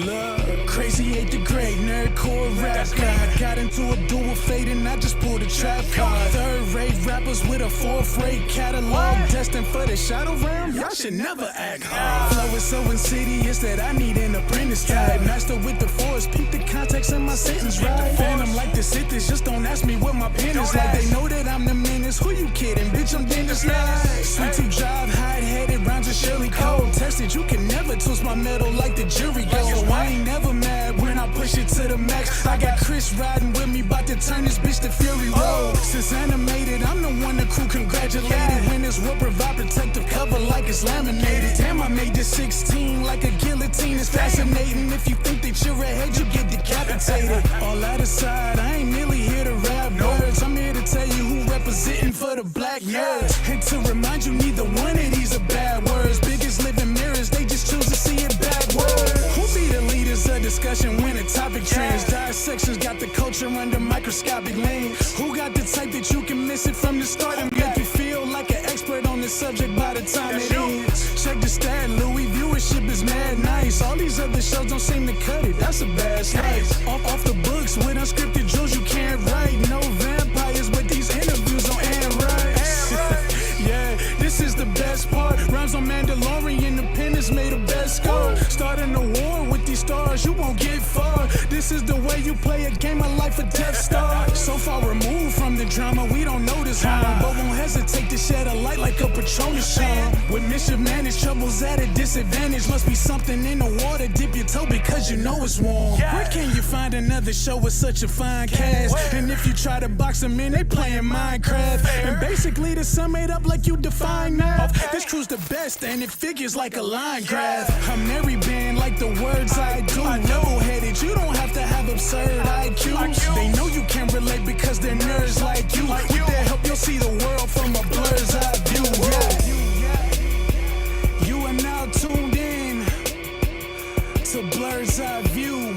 Look, crazy ate the great nerdcore rap guy. Got into a duel fate and I just pulled a trap card. Third-rate rappers with a fourth-rate catalog. Destined for the shadow realm, y'all should never act hard. Flow is so insidious that I need an apprentice type. Master with the force, peep the context in my sentence, right? Phantom like the Sith is, just don't ask me what my pen is like. They know that I'm the menace, who you kidding? Bitch, I'm Dennis Knight. Sweet to drive, hide-headed, rhymes are Shirley Cole. Tested, you can never twist my metal like the jury goes. So I ain't never mad when I push it to the max. I got Chris riding with me, bout to turn this bitch to Fury Road. Since animated, I'm the one the crew congratulated. When this will provide protective cover like it's laminated. Damn, I made this 16 like a guillotine. It's fascinating. If you think that you're ahead, you get decapitated. All that aside, I ain't merely here to rap words. I'm here to tell you who representing for the black nerds. And to remind you, neither one of these are bad words. Biggest living mirrors, they just choose to see it backwards. Who be the leaders of discussion when a topic trends? Dissections got the culture under microscopic lens. Who got the type that you can miss it from the start and make you feel like an expert on the subject by the time it ends? Check the stat, Louis, viewership is mad nice. All these other shows don't seem to cut it, that's a bad slice. Off the books with unscripted jewels you can't write. No vampires, but these interviews on Anne Rice. Yeah, this is the best part. Rhymes on Mandalorian, the pen has made a best score. Starting a war with these stars, you won't get far. This is the way you play a game of life or Death Star. So far removed from the drama, we don't know this harm, but won't hesitate to shed a light like a Patronus charm. With mischief managed, troubles at a disadvantage. Must be something in the water, dip your toe because you know it's warm. Where can you find another show with such a fine cast? And if you try to box them in, they playing Minecraft. And basically to sum it up like you define math, this crew's the best and it figures like a line graph. I'm Mary band like the words I do. Level-headed, you don't have to have absurd IQs. They know you can relate because they're nerds like you. With their help, you'll see the world from a blur's eye view. Yeah. You are now tuned in to Blerd's Eye View.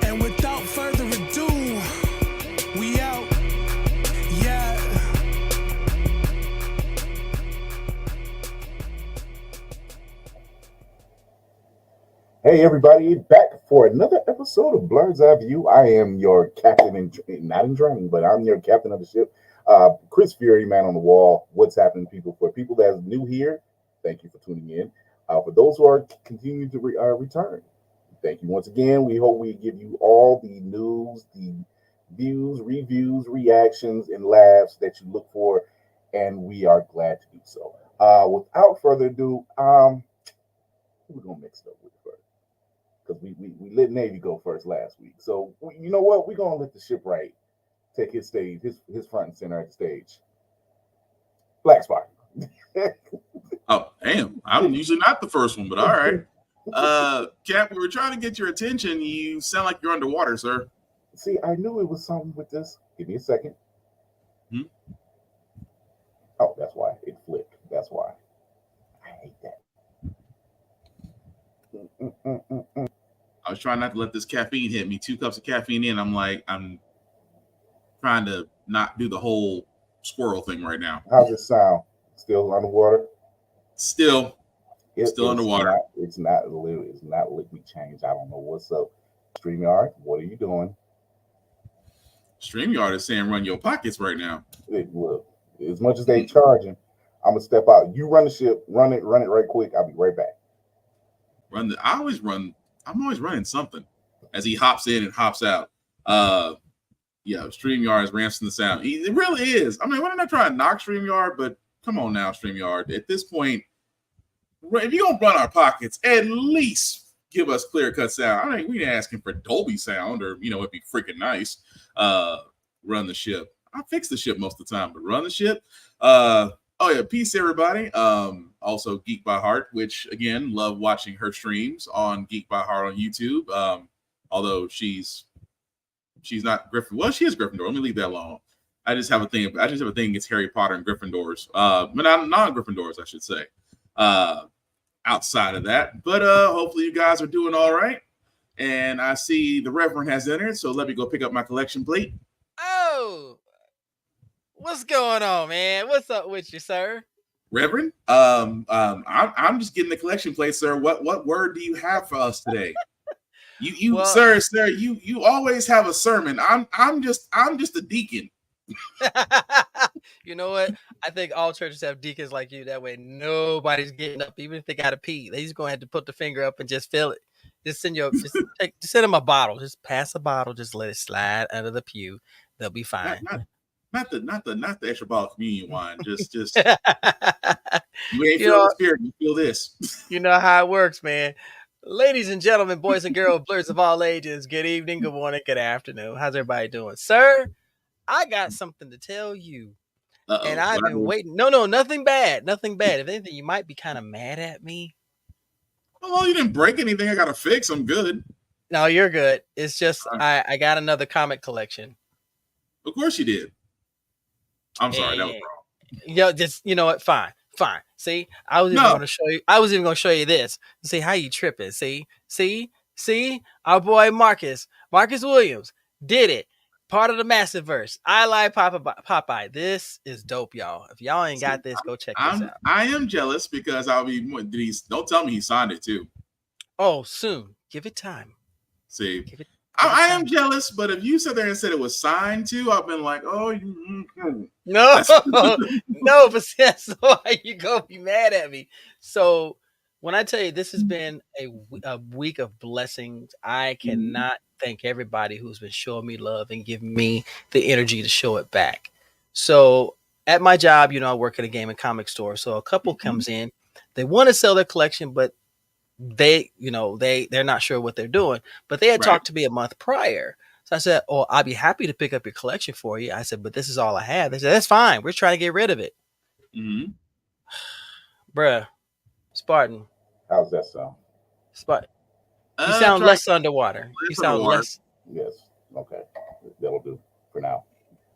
And without further ado, we out. Yeah. Hey everybody, back for another episode of Blerd's Eye View. I am your captain not in training, but I'm your captain of the ship. Chris Fury, man on the wall. What's happening, people? For people that are new here, thank you for tuning in. For those who are continuing to return, thank you once again. We hope we give you all the news, the views, reviews, reactions, and laughs that you look for, and we are glad to do so. Without further ado, we're gonna mix it up with first because we let Navy go first last week. So you know what? We're gonna let the shipwright take his stage, his front and center at the stage. Black Spark. Oh, damn. I'm usually not the first one, but all right. Cap, we were trying to get your attention. You sound like you're underwater, sir. See, I knew it was something with this. Give me a second. Oh, that's why it flipped. That's why. I hate that. I was trying not to let this caffeine hit me. 2 cups of caffeine in. I'm trying to not do the whole squirrel thing right now. How's it sound? Still underwater? Still underwater. It's not liquid change. I don't know what's up. StreamYard, what are you doing? StreamYard is saying run your pockets right now. Look, as much as they charging, I'm gonna step out. You run the ship, run it right quick. I'll be right back. I'm always running something as he hops in and hops out. Yeah, StreamYard is ramping the sound. It really is. I mean, we're not trying to knock StreamYard, but come on now, StreamYard. At this point, if you're gonna run our pockets, at least give us clear-cut sound. I mean, we ain't asking for Dolby sound, or it'd be freaking nice. Run the ship. I fix the ship most of the time, but run the ship. Oh yeah, peace everybody. Also Geek by Heart, which again, love watching her streams on Geek by Heart on YouTube. Although she's not Gryffindor. Well, she is Gryffindor. Let me leave that alone. I just have a thing against Harry Potter and Gryffindors. But not non-Gryffindors, I should say. Outside of that. But hopefully you guys are doing all right. And I see the Reverend has entered, so let me go pick up my collection plate. Oh, what's going on, man? What's up with you, sir? Reverend, I'm just getting the collection plate, sir. What word do you have for us today? You, sir, you always have a sermon. I'm just a deacon. You know what? I think all churches have deacons like you. That way, nobody's getting up, even if they got to pee. They just gonna have to put the finger up and just fill it. Just send them a bottle. Just pass a bottle. Just let it slide under the pew. They'll be fine. Not the extra bottle of communion wine. Just you ain't feel the spirit. You feel this. You know how it works, man. Ladies and gentlemen, boys and girls, blurs of all ages. Good evening, good morning, good afternoon. How's everybody doing, sir? I got something to tell you. And I've been waiting. No, nothing bad. Nothing bad. If anything, you might be kind of mad at me. Well, you didn't break anything I got to fix. I'm good. No, you're good. It's just I got another comic collection. Of course you did. I'm sorry. That was wrong. You know what? Fine. See, I was even going to show you. I was even going to show you this. See how you tripping. See, our boy Marcus Williams did it. Part of the massive verse. I like Popeye. This is dope, y'all. If y'all ain't got this, go check this out. I am jealous because don't tell me he signed it too. Oh, soon. Give it time. See, I am jealous, but if you sat there and said it was signed to, I've been like, oh, no, but that's why you go be mad at me. So when I tell you this has been a week of blessings, I cannot thank everybody who's been showing me love and giving me the energy to show it back. So at my job, I work at a game and comic store. So a couple comes in, they want to sell their collection, but they're not sure what they're doing, but they had talked to me a month prior. So I said, oh, I'll be happy to pick up your collection for you. I said, but this is all I have. They said, that's fine. We're trying to get rid of it. Mm-hmm. Bruh, Spartan. How's that sound? Spartan. You sound less underwater. You sound less. Yes. Okay. That'll do for now.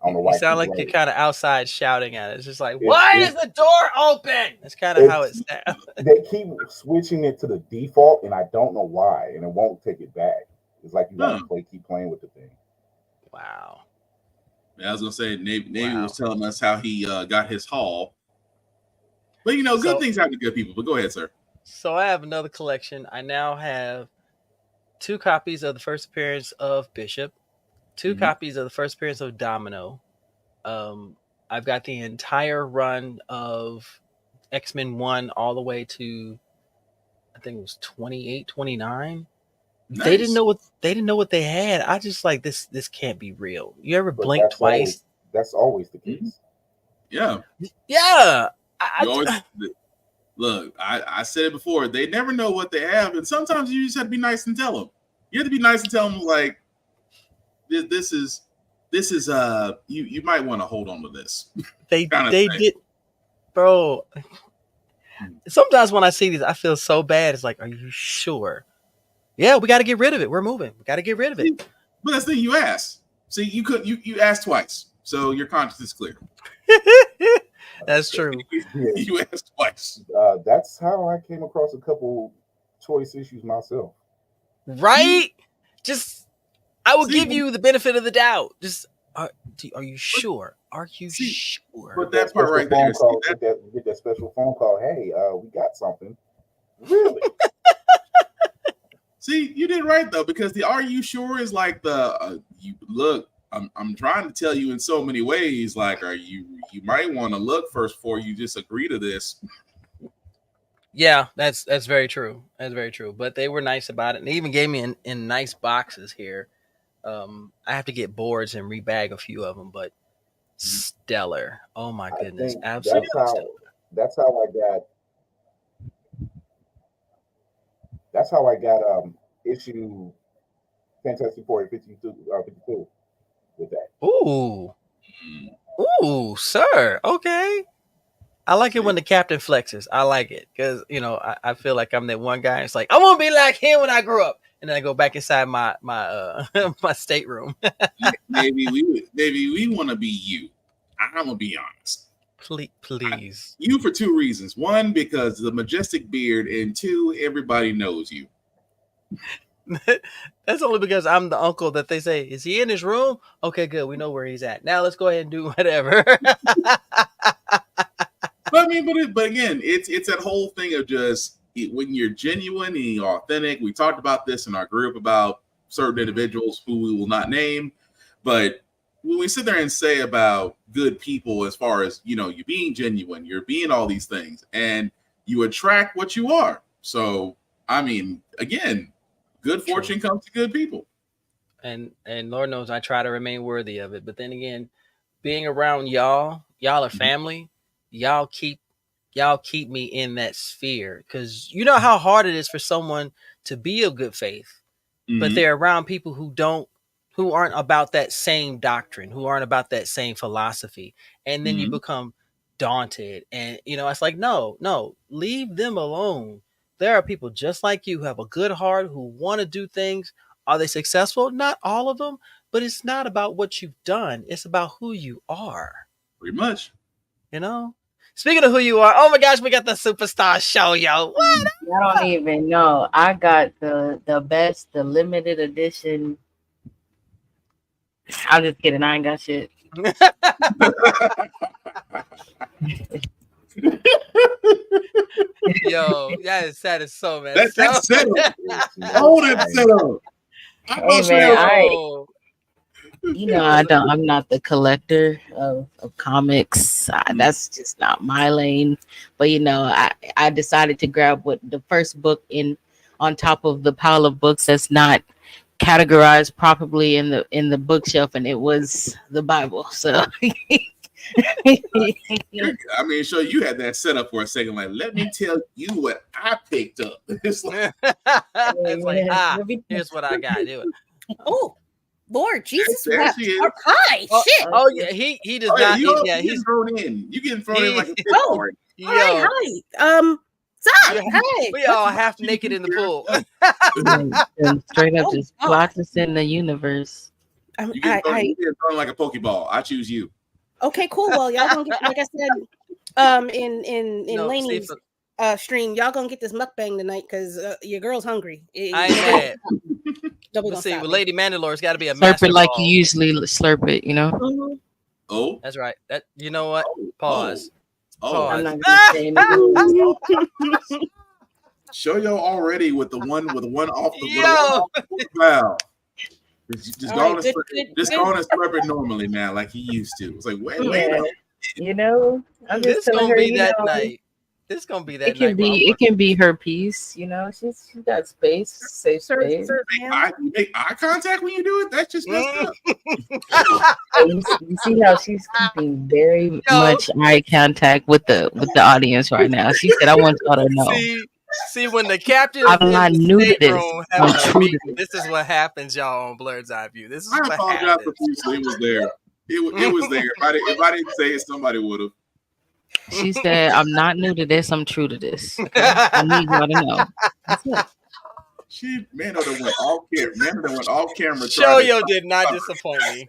I don't know why. You sound like you're kind of outside shouting at it. It's just like, why is the door open? That's kind of how it sounds. They keep switching it to the default, and I don't know why, and it won't take it back. It's like you gotta keep playing with the thing. Wow. Yeah, I was gonna say Navy was telling us how he got his haul. But good things happen to good people. But go ahead, sir. So I have another collection. I now have 2 copies of the first appearance of Bishop, 2 copies of the first appearance of Domino. I've got the entire run of X-Men 1 all the way to, I think it was 28, 29. Nice. They didn't know what they had. I just like this can't be real. You ever blink twice? That's always the case. Yeah. Yeah. Look, I said it before. They never know what they have, and sometimes you just have to be nice and tell them. You have to be nice and tell them, like, this is you might want to hold on to this. They did, bro. Sometimes when I see these, I feel so bad. It's like, are you sure? Yeah, we got to get rid of it. We're moving. We got to get rid of it. But that's the thing you asked. See, you asked twice, so your conscience is clear. That's true. You asked twice. That's how I came across a couple choice issues myself. Right? Just, I will give you the benefit of the doubt. Just, are you sure? Are you sure? But that part right there. Get that special phone call. Hey, we got something. Really? See, you did right though, because the "Are you sure" is like the you look. I'm trying to tell you in so many ways. Like, you might want to look first before you just agree to this. Yeah, that's very true. That's very true. But they were nice about it, and they even gave me in nice boxes here. I have to get boards and rebag a few of them, but stellar. Oh my goodness, absolutely stellar. That's how I got issue Fantastic Four 52 with that. Ooh, sir. Okay. I like it when the captain flexes. I like it because I feel like I'm that one guy. It's like I want to be like him when I grow up, and then I go back inside my my stateroom. maybe we want to be you. I'm gonna be honest. Please. You for 2 reasons. 1, because the majestic beard, and 2, everybody knows you. That's only because I'm the uncle that they say, is he in his room? Okay, good. We know where he's at. Now let's go ahead and do whatever. But I mean, but again, it's that whole thing of just when you're genuine and you're authentic. We talked about this in our group about certain individuals who we will not name, but when we sit there and say about good people, as far as you being genuine, you're being all these things, and you attract what you are. So I mean, again, good fortune comes to good people. And Lord knows I try to remain worthy of it. But then again, being around y'all are family. Y'all keep me in that sphere, because you know how hard it is for someone to be of good faith, but they're around people who aren't about that same doctrine, who aren't about that same philosophy, and then you become daunted. And it's like, no, leave them alone. There are people just like you who have a good heart, who want to do things. Are they successful? Not all of them, but it's not about what you've done. It's about who you are. Pretty much. Speaking of who you are, oh my gosh, we got the superstar show, yo. What? I don't even know. I got the best, the limited edition. I'm just kidding. I ain't got shit. Yo, that is so man. That's set up. Oh, that's set up. I'm not the collector of comics. That's just not my lane. But I decided to grab the first book on top of the pile of books that's not categorized properly in the bookshelf, and it was the Bible. So I mean, so you had that set up for a second. Like, let me tell you what I picked up. It's like, here's what I got. Do it. Oh, Lord Jesus! Hi, shit. Oh yeah, he does not. He's thrown in. You getting thrown in like a popcorn. Hi. Hey, we all half naked in the pool. and straight up just plot us in the universe. You get thrown like a Pokeball. I choose you. Okay, cool. Well, y'all gonna get, like I said, in Laney's stream, y'all gonna get this mukbang tonight because your girl's hungry. I ain't mad. Let's see, with Lady Mandalore's got to be a slurp it like you usually slurp it, Mm-hmm. Oh, that's right. That you know what? Pause. Oh. I'm not gonna say Show yo already with the one off the wow. Just go on and slurp it normally now, like he used to. It's like wait. I'm just this gonna her, be that night. This gonna be that it can night. It can be her piece. She's got space, safe space. You make eye contact when you do it. That's just messed up. You see how she's keeping very much eye contact with the audience right now. She said, "I want y'all to know." See, when the captain I'm not new to this. I'm true to this. This is what happens, y'all, on Blerd's Eye View. This is I what apologize happens. profusely. It was there. It was there. If I didn't say it, somebody would have. She said, "I'm not new to this. I'm true to this. Okay? I need y'all to know." That's it. Man, that went off camera. Shoyo did not disappoint me.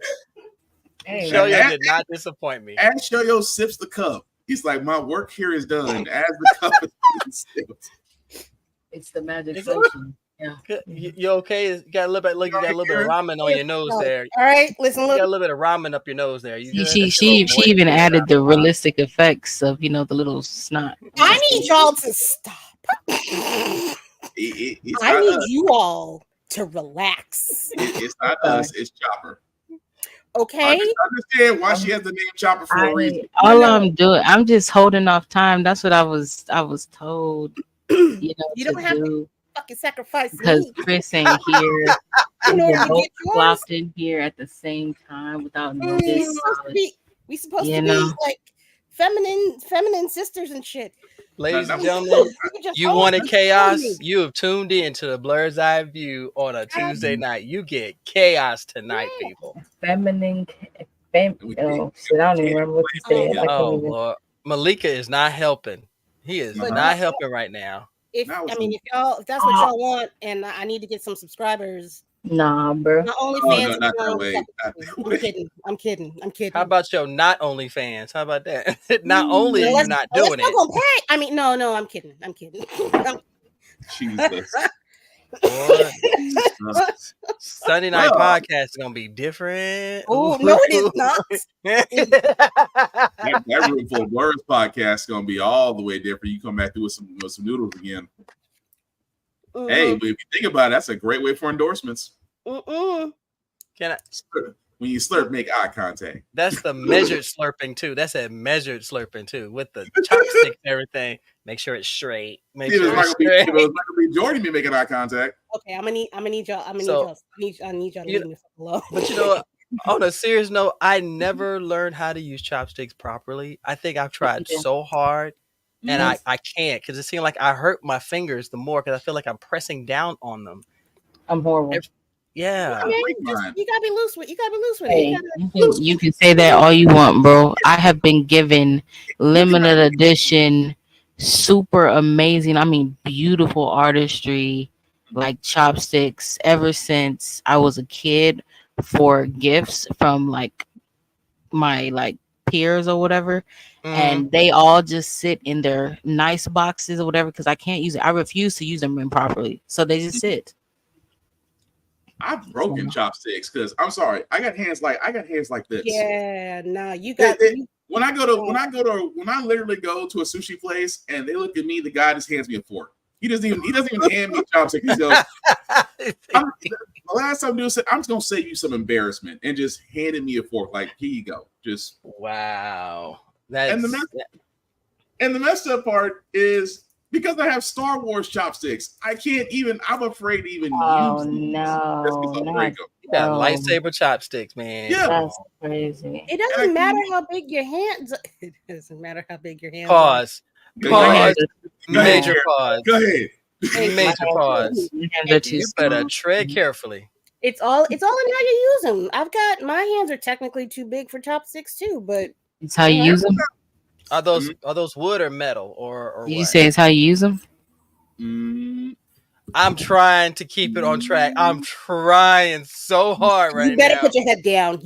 Shoyo did not disappoint me. As Shoyo sips the cup, he's like, "My work here is done." As the cup is being sipped. It's the magic potion. Yeah. You okay? You got a little bit. Look, you got a little bit of ramen on your nose there. All right, listen. You got a little bit of ramen up your nose there. She even added the realistic effects of the little snot. I need y'all to stop. I need you all to relax. It's not us. It's Chopper. Okay. I understand why she has the name Chopper for a reason. All I'm doing, I'm just holding off time. That's what I was told. You don't have to fucking sacrifice because Chris ain't here. In order to get yours. In here at the same time without notice. We supposed to be like feminine sisters and shit. Ladies and gentlemen, you wanted chaos? You have tuned in to the Blerd's Eye View on a Tuesday night. You get chaos tonight, people. Feminine. Oh shit! I don't even remember what you said. Oh Lord, Malika is not helping. He is not helping right now. If that's what y'all want, and I need to get some subscribers. Nah, bro. Not OnlyFans. No, not that way. I'm kidding. How about your not OnlyFans? How about that? Not only are you not doing it. No, I'm kidding. Jesus. Boy, Sunday night podcast is gonna be different. Oh no, it is not. That room full of Blerd's podcast is gonna be all the way different. You come back through with some noodles again. Mm-hmm. Hey, but if you think about it, that's a great way for endorsements. Mm-mm. Can I? When you slurp, make eye contact. That's the measured slurping too. That's a measured slurping too, with the chopstick and everything. Make sure it's straight. Make sure it's straight. It's not gonna be Jordan me making eye contact. Okay, I'm gonna need y'all. I need y'all to leave me the fuck alone. But you know what? On a serious note, I never learned how to use chopsticks properly. I think I've tried so hard, and I can't, because it seems like I hurt my fingers the more because I feel like I'm pressing down on them. I'm horrible. Yeah, you gotta be loose with it. Hey, you can say that all you want, bro. I have been given limited edition, super amazing, I mean beautiful artistry, like chopsticks ever since I was a kid for gifts from like my like peers or whatever. And they all just sit in their nice boxes or whatever because I can't use it. I refuse to use them improperly. So they just sit. I've broken chopsticks because I'm sorry, I got hands like this. Yeah, nah, you got when I literally go to a sushi place and they look at me, the guy just hands me a fork. He doesn't even hand me a chopstick. He goes, the last time I'm just gonna save you some embarrassment, and just handed me a fork. Like, here you go. Just wow. And the messed up part is because I have Star Wars chopsticks, I'm afraid to even use them. You got lightsaber chopsticks, man. Yeah. That's crazy. It doesn't matter how big your hands are. It doesn't matter how big your hands Pause. Major pause. Go ahead. Major pause. You better tread carefully. It's all in how you use them. My hands are technically too big for chopsticks too, but it's how you use them. Are those wood or metal or You what? say it's how you use them? I'm trying to keep it on track. I'm trying so hard right now. You better put your head down.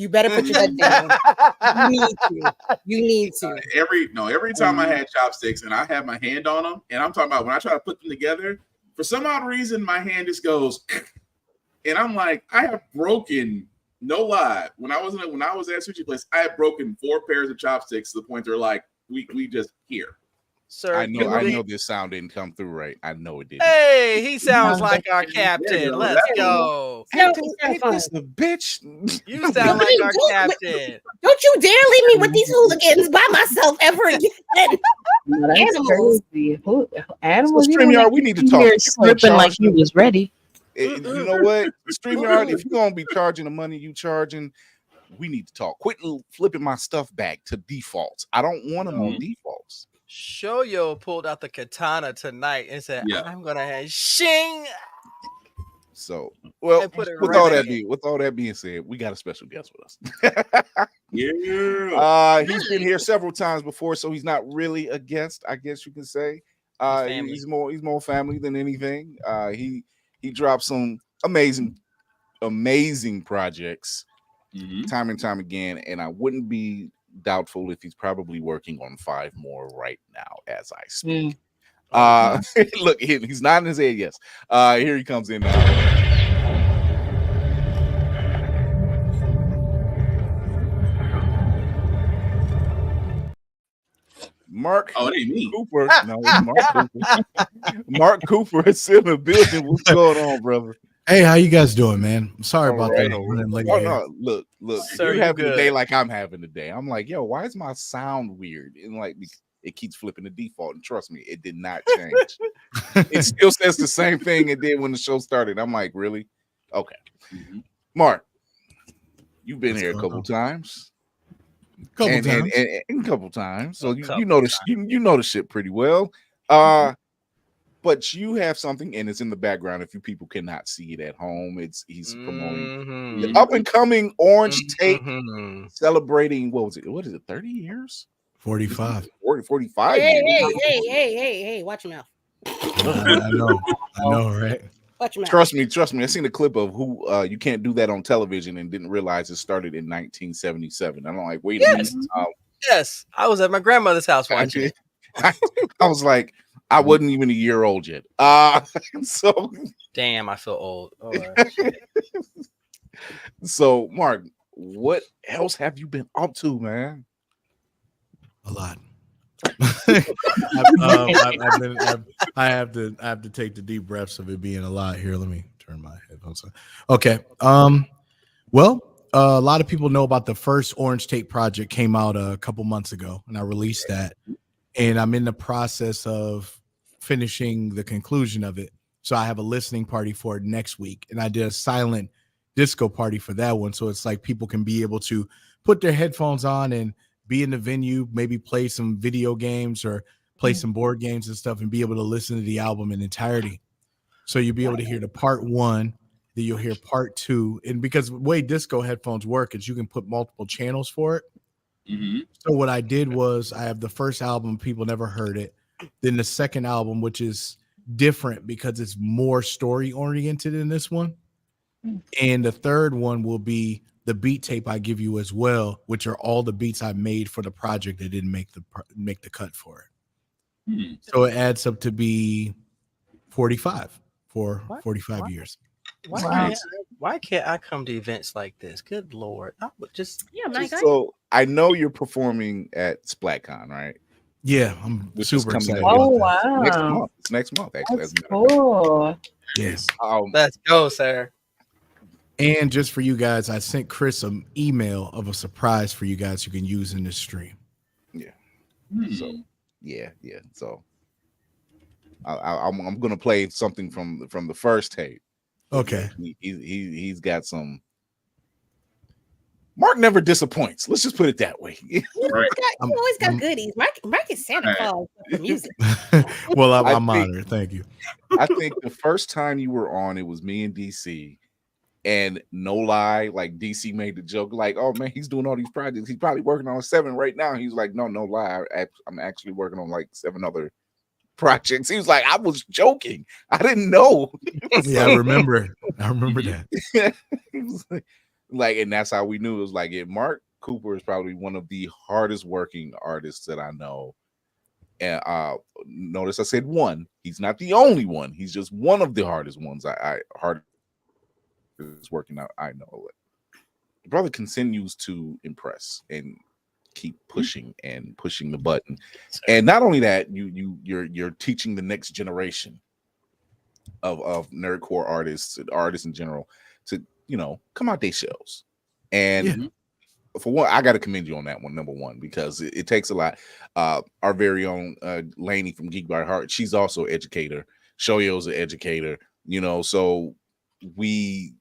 You need to. Every time I had chopsticks and I have my hand on them, and I'm talking about when I try to put them together, for some odd reason my hand just goes, and I'm like, I have broken. No lie. When I was at a sushi place, I had broken 4 pairs of chopsticks to the point they're like, we just here. Sir, I know this sound didn't come through right. I know it didn't. Hey, he sounds like our captain. Let's go. Ain't this the bitch? You sound like our captain. Don't you dare leave me with these hooligans by myself ever again. Animals. Animals. So StreamYard, we need to talk. Slipping like he was ready. You know what? StreamYard, if you're gonna be charging the money you charging, we need to talk. Quit flipping my stuff back to defaults. I don't want them on defaults. Shoyo pulled out the katana tonight and said, I'm gonna have shing. So, well, with all that being said, we got a special guest with us. He's been here several times before, so he's not really a guest, I guess you can say. He's more family than anything. He dropped some amazing projects time and time again, and I wouldn't be doubtful if he's probably working on 5 more right now as I speak. Look, he's nodding his head yes. Here he comes in now. Mark Cooper. No, it's Mark Cooper. Mark Cooper is in the building. What's going on, brother? Hey, how you guys doing, man? I'm sorry about that. Look, sir, you're having a day like I'm having today. I'm like, yo, why is my sound weird? And like it keeps flipping the default. And trust me, it did not change. It still says the same thing it did when the show started. I'm like, really? Okay. Mark, you've been here a couple times. A couple times. So you know the shit pretty well. But you have something, and it's in the background. If you people cannot see it at home, he's promoting the up and coming Orange Tape, celebrating what is it? 30 years? 45. 45. Hey! Watch your mouth. I know, right? Watch your mouth. Trust me. I seen a clip of who you can't do that on television, and didn't realize it started in 1977. I'm like, wait a minute. Yes, I was at my grandmother's house watching it. I was like, I wasn't even a year old yet. So damn, I feel old. Oh, so Mark, what else have you been up to, man? A lot. I have to take the deep breaths of it being a lot here. Let me turn my headphones on. Okay. Well, a lot of people know about the first Orange Tape project came out a couple months ago, and I released that. And I'm in the process of finishing the conclusion of it. So I have a listening party for it next week, and I did a silent disco party for that one. So it's like people can be able to put their headphones on and be in the venue, maybe play some video games or play some board games and stuff, and be able to listen to the album in entirety. So you'll be able to hear the part one, then you'll hear part two. And because the way disco headphones work is you can put multiple channels for it. Mm-hmm. So what I did was I have the first album, people never heard it. Then the second album, which is different because it's more story oriented in this one. And the third one will be the beat tape I give you as well, which are all the beats I made for the project that didn't make the cut for it. Mm-hmm. So it adds up to be 45 for 45 years. Why can't I come to events like this? Good Lord. I would just so I know you're performing at SplatCon, right? Yeah, I'm super excited. Oh wow. It's next month, actually. That's cool. Yes. Let's go, sir. And just for you guys, I sent Chris an email of a surprise for you guys you can use in this stream. Yeah. So yeah. So I'm gonna play something from the first tape. Okay. He's got some. Mark never disappoints. Let's just put it that way. You always got goodies. Mark is Santa Claus for music. Well, I'm honored. Thank you. I think the first time you were on, it was me and DC. And no lie, like DC made the joke, like, "Oh man, he's doing all these projects. He's probably working on 7 right now." He's like, "No lie. I'm actually working on like 7 other projects." He was like, "I was joking. I didn't know." Yeah, I remember that. He was like, and that's how we knew. It was like, Mark Cooper is probably one of the hardest working artists that I know. And notice I said one. He's not the only one. He's just one of the hardest ones. Hardest working out. I know it. The brother continues to impress and keep pushing the button. And not only that, you're teaching the next generation of nerdcore artists in general to come out their shells. And for one, I got to commend you on that one, number one, because it takes a lot. Our very own Lainey from Geek by Heart, she's also an educator. Shoyo's an educator, so we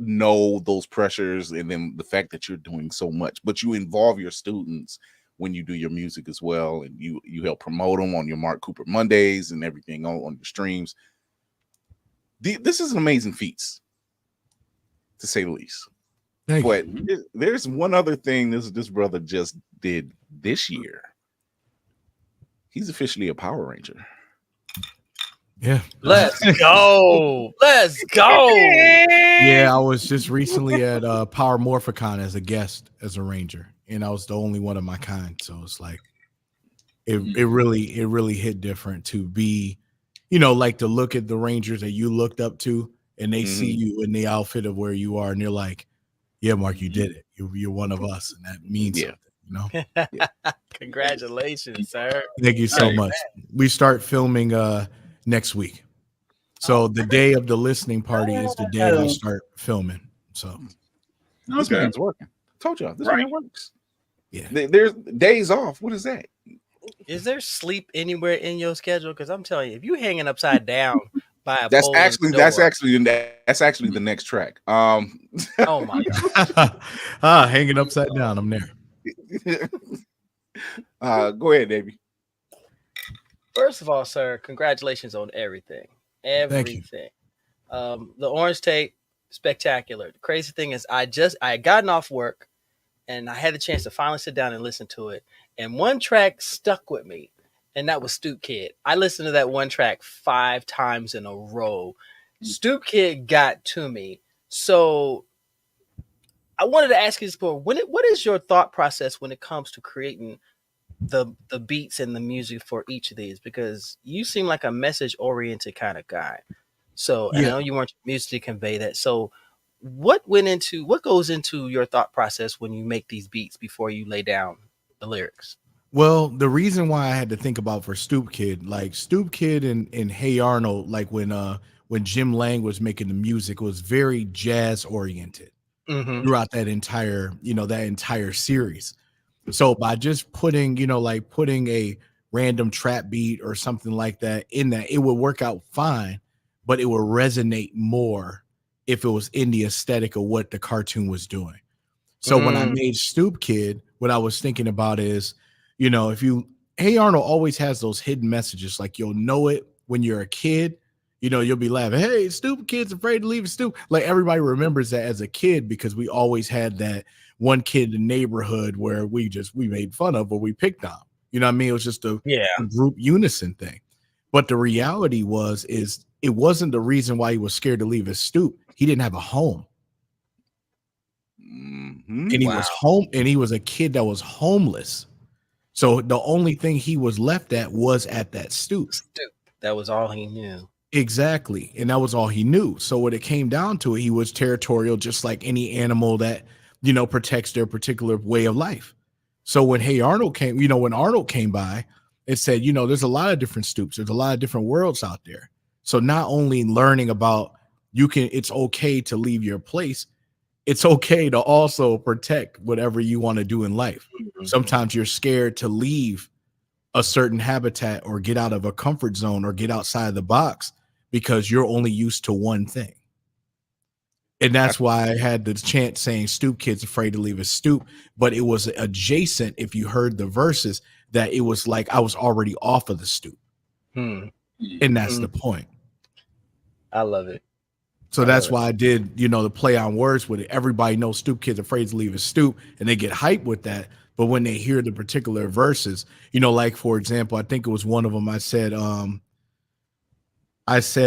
know those pressures, and then the fact that you're doing so much, but you involve your students when you do your music as well, and you help promote them on your Mark Cooper Mondays and everything on your streams. This is an amazing feat, to say the least. But there's one other thing this brother just did this year. He's officially a Power Ranger. Yeah. Let's go. Let's go. Yeah, I was just recently at Power Morphicon as a guest as a ranger, and I was the only one of my kind. So it's like it really hit different to be, like to look at the rangers that you looked up to, and they see you in the outfit of where you are, and they're like, "Yeah, Mark, you did it. You're one of us," and that means something, Congratulations, sir. Thank you so much. We start filming next week. So the day of the listening party is the day I start filming. So this man's working. Told y'all this man works. Yeah. There's days off. What is that? Is there sleep anywhere in your schedule? Because I'm telling you, if you hanging upside down by a that's actually the next track. Oh my God. Hanging upside down. I'm there. Go ahead, Davey. First of all, sir, congratulations on everything. Everything. The Orange Tape, spectacular. The crazy thing is I had gotten off work and I had the chance to finally sit down and listen to it. And one track stuck with me, and that was Stoop Kid. I listened to that one track 5 times in a row. Stoop Kid got to me. So I wanted to ask you this before. What is your thought process when it comes to creating the beats and the music for each of these, because you seem like a message oriented kind of guy. So, and I know you want your music to convey that. So, what goes into your thought process when you make these beats before you lay down the lyrics? Well, the reason why I had to think about for Stoop Kid, like Stoop Kid and Hey Arnold, like when Jim Lang was making the music, was very jazz oriented throughout that entire series. So by just putting, putting a random trap beat or something like that in that, it would work out fine, but it would resonate more if it was in the aesthetic of what the cartoon was doing. So when I made Stoop Kid, what I was thinking about is, Hey Arnold always has those hidden messages, like you'll know it when you're a kid, you'll be laughing, hey, stupid kid's afraid to leave his stoop. Like everybody remembers that as a kid because we always had that one kid in the neighborhood where we made fun of or we picked on. You know what I mean? It was just a group unison thing. But the reality is it wasn't the reason why he was scared to leave his stoop. He didn't have a home. And he was home, and he was a kid that was homeless. So the only thing he was left at was at that stoop. That was all he knew. Exactly. And that was all he knew. So when it came down to it, he was territorial, just like any animal that, protects their particular way of life. So when Arnold came by, it said, there's a lot of different stoops. There's a lot of different worlds out there. So not only learning about it's okay to leave your place, it's okay to also protect whatever you want to do in life. Sometimes you're scared to leave a certain habitat or get out of a comfort zone or get outside the box because you're only used to one thing. And that's why I had the chant saying Stoop Kid's afraid to leave his stoop, but it was adjacent. If you heard the verses, that it was like I was already off of the stoop. And that's the point. I love it. So that's why I did, the play on words with it. Everybody knows Stoop Kid's afraid to leave his stoop, and they get hyped with that. But when they hear the particular verses, like, for example, I think it was one of them. I said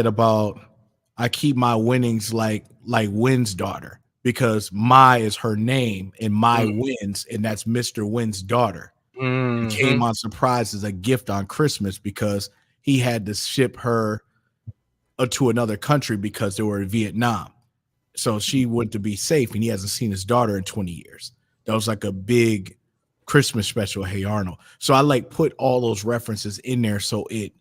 about, I keep my winnings like Wynn's daughter, because my is her name and my wins, and that's Mr. Wynn's daughter. It came on surprise as a gift on Christmas because he had to ship her to another country because they were in Vietnam. So she went to be safe, and he hasn't seen his daughter in 20 years. That was like a big Christmas special, Hey Arnold. So I put all those references in there so it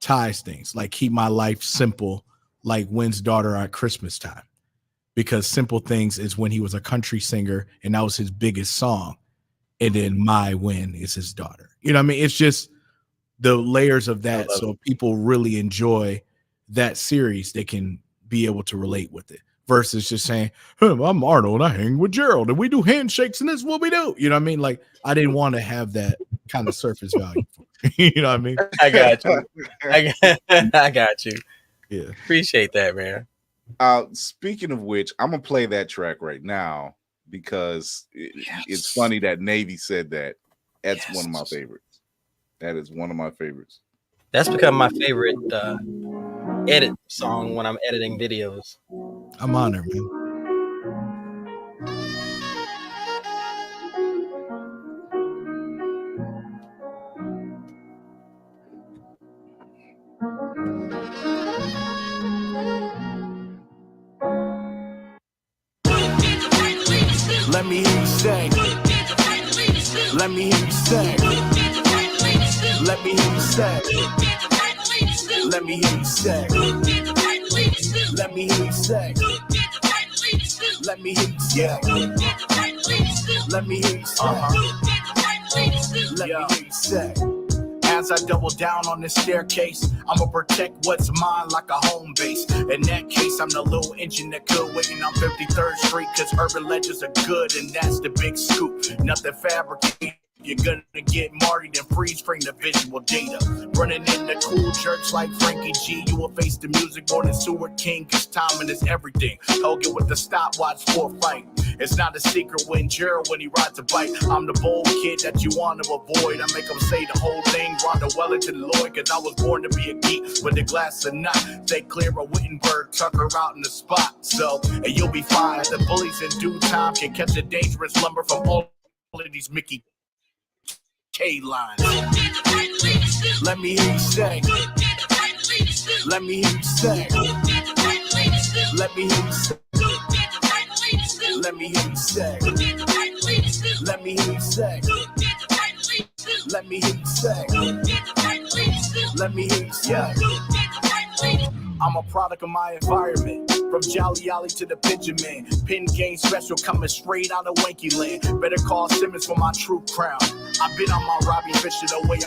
ties things, like keep my life simple like Wynn's daughter at Christmas time, because Simple Things is when he was a country singer and that was his biggest song. And then My Win is his daughter. I mean? It's just the layers of that. So if people really enjoy that series, they can be able to relate with it versus just saying, hey, I'm Arnold and I hang with Gerald and we do handshakes and this is what we do. You know what I mean? Like, I didn't want to have that kind of surface value. You know what I mean? I got you. I got you. Yeah. Appreciate that, man. Speaking of which, I'm going to play that track right now because it's funny that Navy said that. That's one of my favorites. That is one of my favorites. That's become my favorite edit song when I'm editing videos. I'm honored, man. Let me hear you say. Let me hear you say. Let me hear you say. Let me hear you say. Let me hear you say. Let me hear you say. Let me hear you say. Let me hear you say. As I double down on this staircase, I'ma protect what's mine like a home base. In that case, I'm the little engine that could waiting on 53rd Street, cause urban legends are good and that's the big scoop. Nothing fabricated. You're gonna get Marty and freeze frame the visual data. Running in the cool church like Frankie G. You will face the music more than Seward King, cause timing is everything. Hogan with the stopwatch for a fight. It's not a secret when Gerald when he rides a bike. I'm the bold kid that you want to avoid. I make them say the whole thing, Rhonda Wellington Lloyd, cause I was born to be a geek with a glass of nut. Stay clear of Wittenberg, Tucker out in the spot. So, and you'll be fine. The bullies in due time can catch a dangerous lumber from all of these Mickey K-line. Let me hear you say. Let me hear you say. Let me hear you say. Let me hear you say. Let me hear you say. Let me hear you say. Let me hear you say. I'm a product of my environment. From Jolly Ollie to the Pigeon Man. Pin game special coming straight out of Wanky Land. Better call Simmons for my true crown. I've been on my Robbie Fisher the way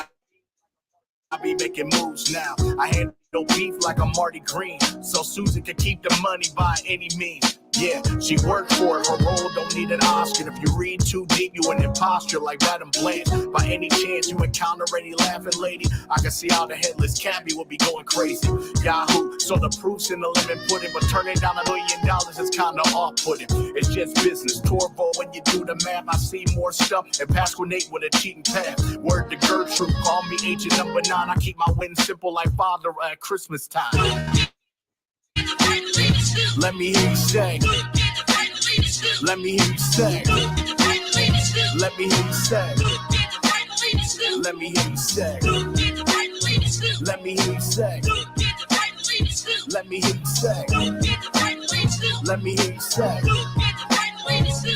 I be making moves now. I handle beef like I'm Marty Green, so Susan can keep the money by any means. Yeah, she worked for it. Her role don't need an Oscar. If you read too deep, you an imposter like Madam Blanche. By any chance you encounter any laughing lady, I can see how the headless cabby will be going crazy. Yahoo, so the proof's in the lemon pudding, but turning down $1 million is kinda off-putting. It's just business. Torvo, when you do the math, I see more stuff and Pasquinate with a cheating path. Word to Gertrude, call me agent number 9. I keep my wins simple like father at Christmas time. Let me hear you say. Let me hear you say. Let me hear you say. Let me hear you say. Let me hear you say. Let me hear you say. Let me hear you say.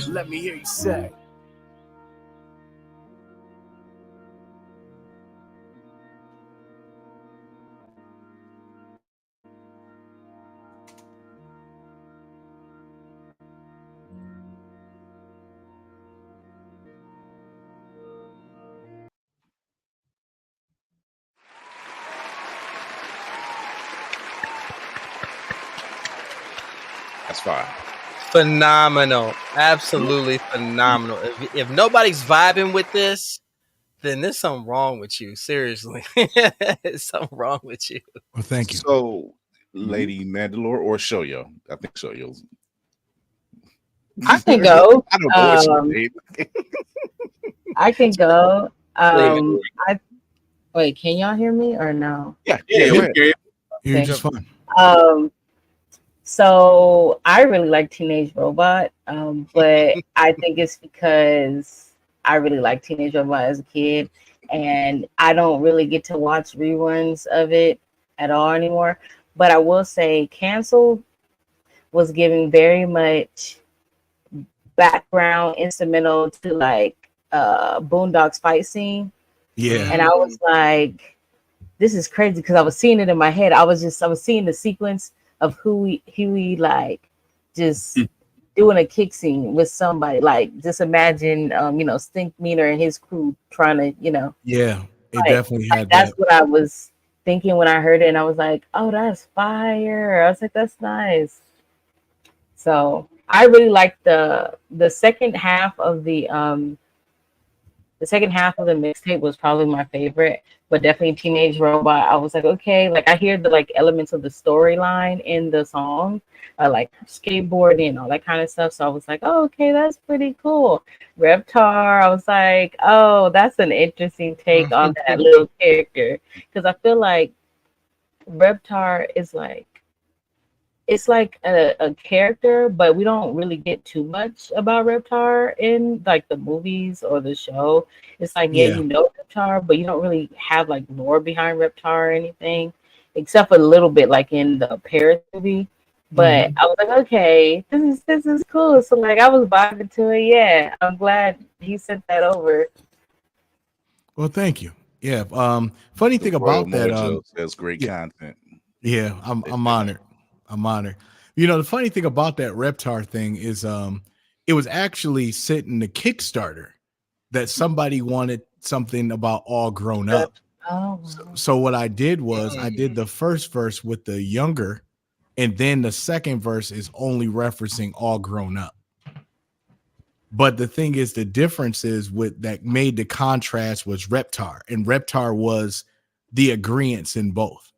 Let me hear you say. That's fine. Phenomenal. Absolutely phenomenal. If nobody's vibing with this, then there's something wrong with you. Seriously. There's something wrong with you. Well, thank you. So, Lady Mandalore or Shoyo? I think Shoyo's. I can go. I don't know what she made. I can go. Wait, can y'all hear me or no? Yeah. You're just fine. So I really like Teenage Robot, but I think it's because I really like Teenage Robot as a kid, and I don't really get to watch reruns of it at all anymore. But I will say, Canceled was giving very much background instrumental to like Boondocks fight scene. Yeah. And I was like, this is crazy because I was seeing it in my head. I was seeing the sequence of Huey like just doing a kick scene with somebody. Like just imagine Stink Meaner and his crew trying to, Yeah, it definitely had that's that. what I was thinking when I heard it, and I was like, oh, that's fire. I was like, that's nice. So I really liked the second half of the mixtape was probably my favorite, but definitely Teenage Robot. I was like, okay, like I hear the like elements of the storyline in the song, like skateboarding and all that kind of stuff. So I was like, oh, okay, that's pretty cool. Reptar, I was like, oh, that's an interesting take on that little character, because I feel like Reptar is like, it's like a character, but we don't really get too much about Reptar in like the movies or the show. It's like, you know Reptar, but you don't really have like lore behind Reptar or anything, except for a little bit like in the Paris movie. But I was like, okay, this is cool. So like I was vibing to it. Yeah, I'm glad he sent that over. Well, thank you. Yeah. Funny thing about that, that's great content. Yeah, I'm honored. I'm honored. The funny thing about that Reptar thing is it was actually sitting the Kickstarter that somebody wanted something about All Grown Up. Oh. So what I did was I did the first verse with the younger, and then the second verse is only referencing All Grown Up. But the thing is, the difference is with that made the contrast was Reptar, and Reptar was the agreeance in both.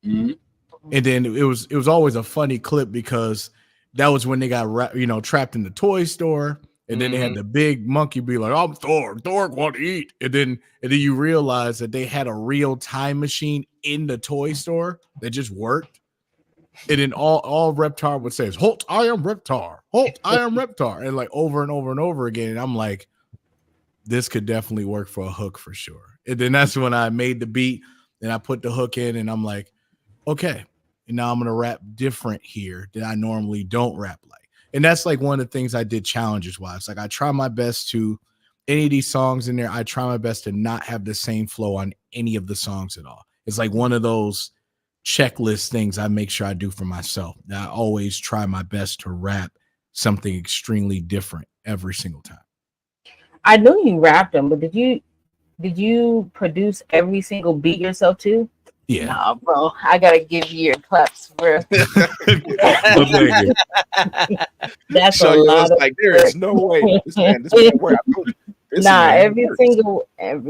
Mm-hmm. And then it was always a funny clip because that was when they got trapped in the toy store, and then they had the big monkey be like, "I'm Thor. Thor want to eat," and then you realize that they had a real time machine in the toy store that just worked. And then all Reptar would say is, "Halt, I am Reptar. Halt, I am Reptar," and like over and over and over again. And I'm like, this could definitely work for a hook for sure. And then that's when I made the beat and I put the hook in and I'm like, okay, and now I'm going to rap different here that I normally don't rap like. And that's like one of the things I did challenges wise. Like I try my best to, any of these songs in there, I try my best to not have the same flow on any of the songs at all. It's like one of those checklist things I make sure I do for myself. I always try my best to rap something extremely different every single time. I knew you rapped them, but did you produce every single beat yourself too? Yeah. Nah, bro, I gotta give you your claps, bro. That's so a lot of like there is no way this man work. Nah, every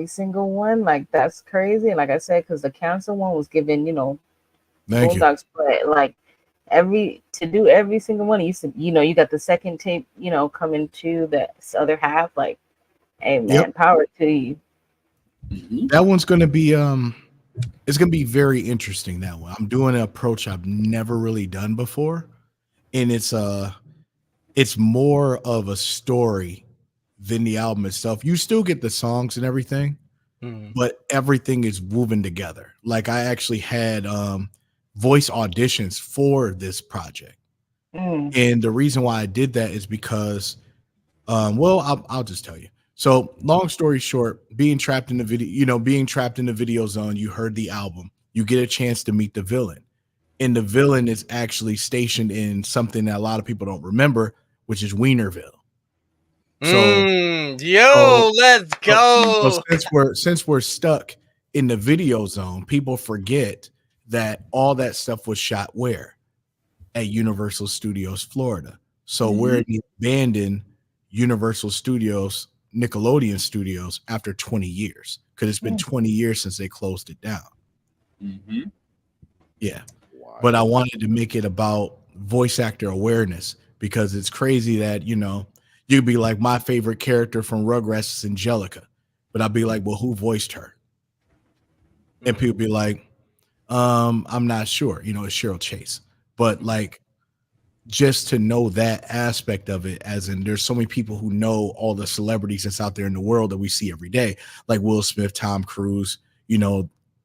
single one, like that's crazy. And like I said, because the cancer one was given, Bulldogs, but like to do every single one, you got the second tape, coming to the other half. Like, hey man, power to you. That one's gonna be it's gonna be very interesting. That one, I'm doing an approach I've never really done before, and it's more of a story than the album itself. You still get the songs and everything, but everything is woven together. Like I actually had voice auditions for this project, and the reason why I did that is because, I'll just tell you. So long story short, being trapped in the video zone, you heard the album, you get a chance to meet the villain. And the villain is actually stationed in something that a lot of people don't remember, which is Wienerville. Let's go. So since we're stuck in the video zone, people forget that all that stuff was shot where? At Universal Studios, Florida. So we're in the abandoned Universal Studios, Nickelodeon Studios after 20 years, because it's been 20 years since they closed it down. Yeah. Wow. But I wanted to make it about voice actor awareness, because it's crazy that, you'd be like, my favorite character from Rugrats is Angelica, but I'd be like, well, who voiced her? And people be like, I'm not sure, it's Cheryl Chase. But like, just to know that aspect of it, as in there's so many people who know all the celebrities that's out there in the world that we see every day, like Will Smith, Tom Cruise,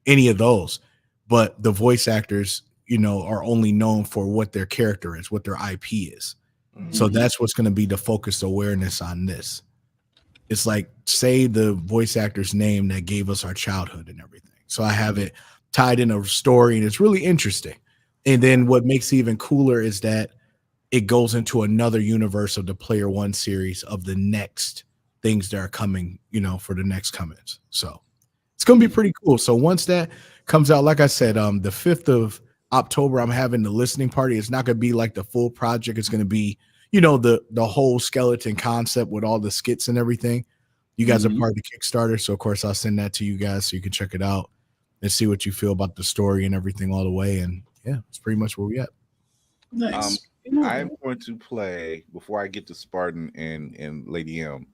any of those. But the voice actors, are only known for what their character is, what their IP is. So that's what's going to be the focused awareness on this. It's like, say the voice actor's name that gave us our childhood and everything. So I have it tied in a story, and it's really interesting. And then what makes it even cooler is that it goes into another universe of the Player One series of the next things that are coming, for the next comings. So it's going to be pretty cool. So once that comes out, like I said, the 5th of October, I'm having the listening party. It's not going to be like the full project. It's going to be, the whole skeleton concept with all the skits and everything. You guys are part of the Kickstarter. So of course I'll send that to you guys so you can check it out and see what you feel about the story and everything all the way. And yeah, it's pretty much where we at. Nice. I'm going to play, before I get to Spartan and Lady M,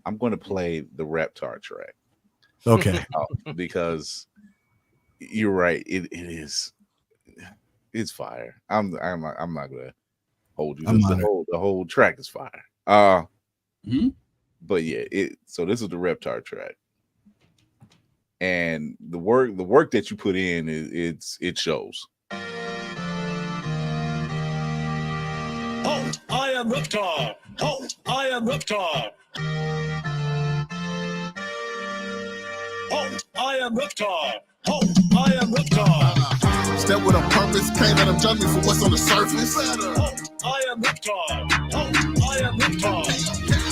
I'm going to play the Reptar track. Okay. Because you're right. It's fire. I'm not gonna hold you. The whole track is fire. But yeah, so this is the Reptar track. And the work that you put in it shows. Oh, I am Reptar. Oh, I am Reptar. Oh, I am Reptar. Oh, I am Reptar. Step with a purpose, can't let them judge me for what's on the surface. Oh, I am Reptar. Oh, I am Reptar.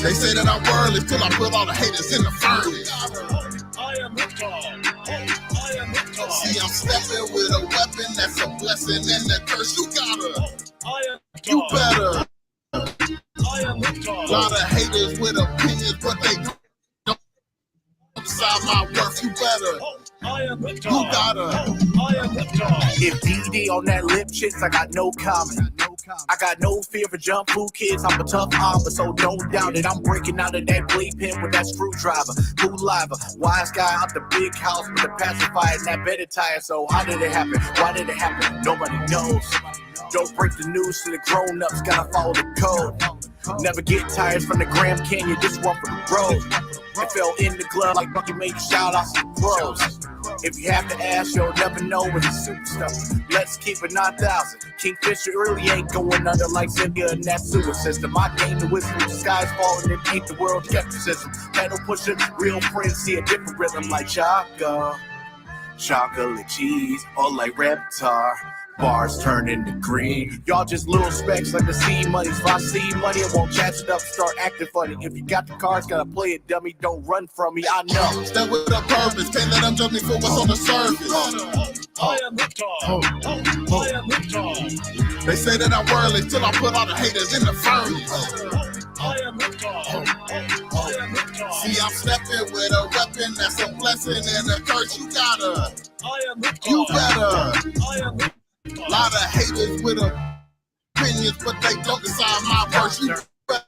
They say that I'm worldly till I put all the haters in the furnace. Oh, I am Reptar. Oh, I am Reptar. See, I'm stepping with a weapon that's a blessing and a curse. You gotta. I am Reptar. You better. I am Reptar. Lot of haters with opinions, but they don't decide my worth. You better. I am Reptar. You gotta. I am Reptar. If DD on that lip shits, I got no comment. I got no fear for jump food kids. I'm a tough armor, so don't doubt it. I'm breaking out of that blade pen with that screwdriver. Blue lava, wise guy out the big house with the pacifier and that better tire. So how did it happen? Why did it happen? Nobody knows. Don't break the news to the grown-ups, gotta follow the code. Never get tired from the Grand Canyon, this one for the road. It fell in the glove like Bucky made the shout outs to the pros. If you have to ask, you'll never know when it's superstar. Let's keep it 9,000. Kingfisher really ain't going under like Cynthia in that sewer system. I gained the wisdom, the sky's falling and ain't the world skepticism. Pedal pushing, real friends see a different rhythm like Chaka, chocolate cheese, or like Reptar. Bars turn into green. Y'all just little specks like the seed money. If I see money, I won't catch it up, start acting funny. If you got the cards, gotta play it, dummy. Don't run from me, I know. Step with a purpose, can't let them judge me for what's on the surface. I am Reptar. I am Reptar. They say that I'm worldly till I put all the haters in the furnace. I am Reptar. I am Reptar. See, I'm stepping with a weapon that's a blessing and a curse. You gotta, I am Reptar. you better. I am Reptar. Lot of haters with opinions, but they don't decide my verse. You better.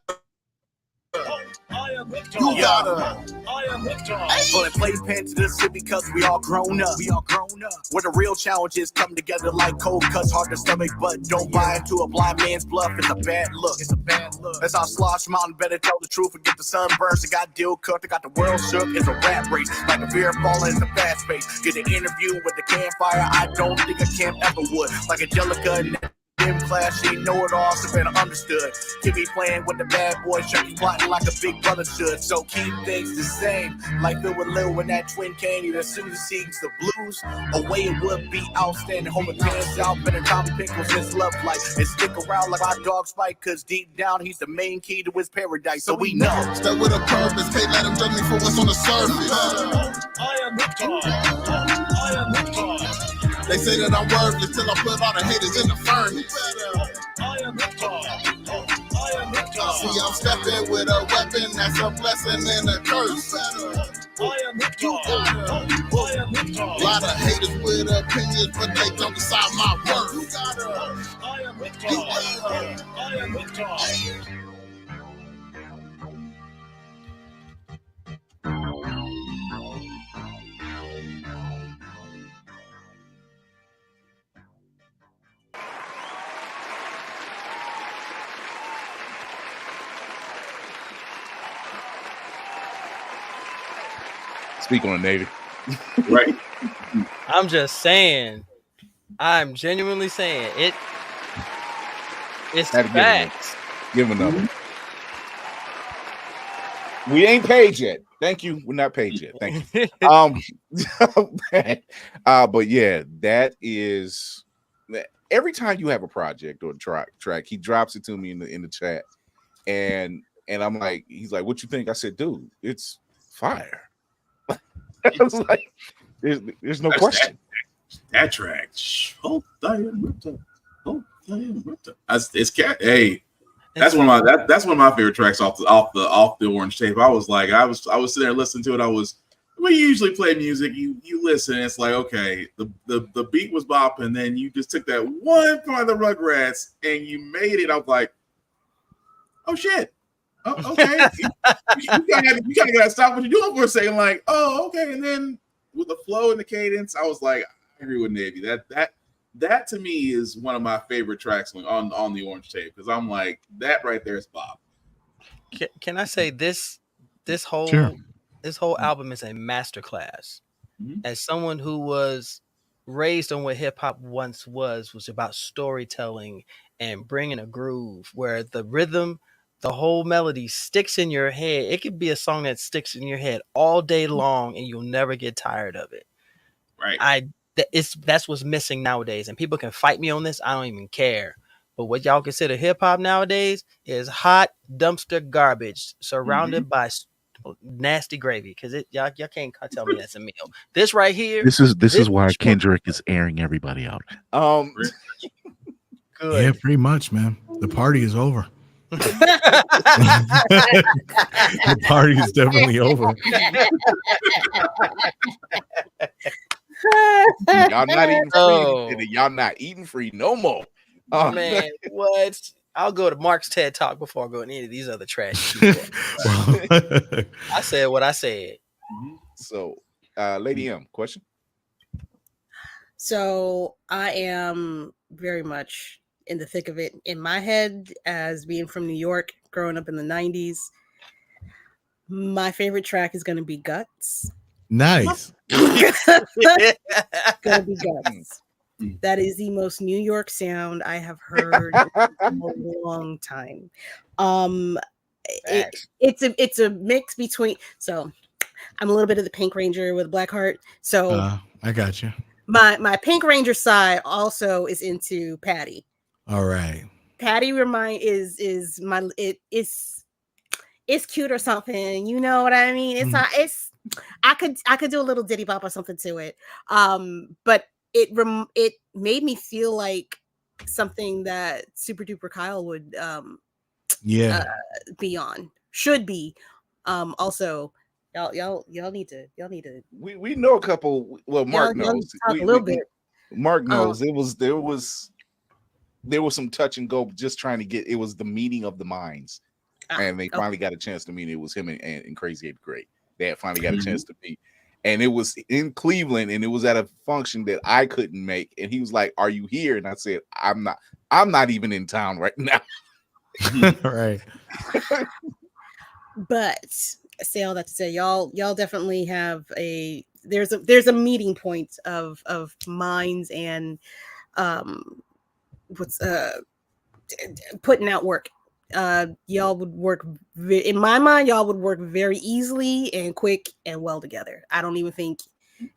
I am Reptar. You gotta. I am Reptar. But playpen to the city because we all grown up. We all grown up. Where the real challenges come together like cold cuts, hard to stomach, but don't buy into a blind man's bluff. It's a bad look. It's a bad look. That's how Slosh Mountain better tell the truth and get the sunburst. I got deal cooked. I got the world shook. It's a rat race. Like a beer falling in the fast pace. Get an interview with the campfire. I don't think a camp ever would. Like Angelica and in class, she know it all, so better understood. Keep me playing with the bad boys, Chucky plotting like a big brother should. So keep things the same, like Phil with Lil when that twin came. As soon as he sings the blues, away it would be outstanding. Home with hands out, better Tommy Pickles, his love life. And stick around like our dog Spike, cause deep down he's the main key to his paradise. So we know. Step with a purpose, can't let them judge me for what's on the surface. I am Reptar. I am Reptar. They say that I'm worthless till I put all the haters in the furnace. I am Reptar. I am Reptar. See, I'm stepping with a weapon that's a blessing and a curse. I am Reptar. I am Reptar. Lot of haters with opinions, but they don't decide my worth. I am Reptar. I am Reptar. Speak on the Navy. Right. I'm just saying. I'm genuinely saying it. It's Had to facts. Give him another. We ain't paid yet. Thank you. We're not paid yet. Thank you. But yeah, that is every time you have a project or a track, he drops it to me in the chat, and I'm like, he's like, "What you think?" I said, "Dude, it's fire." I was like, there's no question. That track. Oh, damn. It's cat. Hey, that's one of my favorite tracks off the Orange Tape. I was sitting there listening to it. We usually play music. You listen. It's like, okay, the beat was bopping, then you just took that one part of the Rugrats and you made it. I was like, oh shit. Oh, okay. you gotta stop what you're doing for a second. Like, oh, okay. And then with the flow and the cadence, I was like, I agree with Navy. That to me is one of my favorite tracks on the Orange Tape, because I'm like, that right there is Bob. Can I say this whole album is a masterclass. Mm-hmm. As someone who was raised on what hip hop once was about storytelling and bringing a groove where the rhythm, the whole melody sticks in your head. It could be a song that sticks in your head all day long and you'll never get tired of it. Right. That's what's missing nowadays. And people can fight me on this. I don't even care. But what y'all consider hip hop nowadays is hot dumpster garbage surrounded by nasty gravy. Because y'all can't tell me that's a meal. This right here. This is why Kendrick is airing everybody out. Good. Yeah, pretty much, man. The party is over. The party is definitely over. Y'all not eating free. Y'all not eating free no more. Man, what? I'll go to Mark's TED Talk before I go to any of these other trash. I said what I said. So, Lady M, question? So I am very much in the thick of it. In my head, as being from New York, growing up in the 90s, my favorite track is going to be Guts. Nice. Gonna be Guts. That is the most New York sound I have heard in a long time. It's a mix between. So I'm a little bit of the Pink Ranger with a black heart. So I got you. My Pink Ranger side also is into Patty. All right. Patty it's cute or something. You know what I mean? It's I could do a little ditty bop or something to it. But it made me feel like something that Super Duper Kyle would be on, should be. Also, y'all need to we know a couple. Well, Mark knows a little bit. Mark knows there was some touch and go, just trying to get, it was the meeting of the minds, and they finally got a chance to meet. It was him and Crazy 8th Grade. They had finally got a chance to meet. And it was in Cleveland, and it was at a function that I couldn't make. And he was like, "Are you here?" And I said, I'm not even in town right now." Right. But I say all that to say, y'all definitely have there's a meeting point of minds and putting out work. Y'all would work in my mind. Y'all would work very easily and quick and well together. I don't even think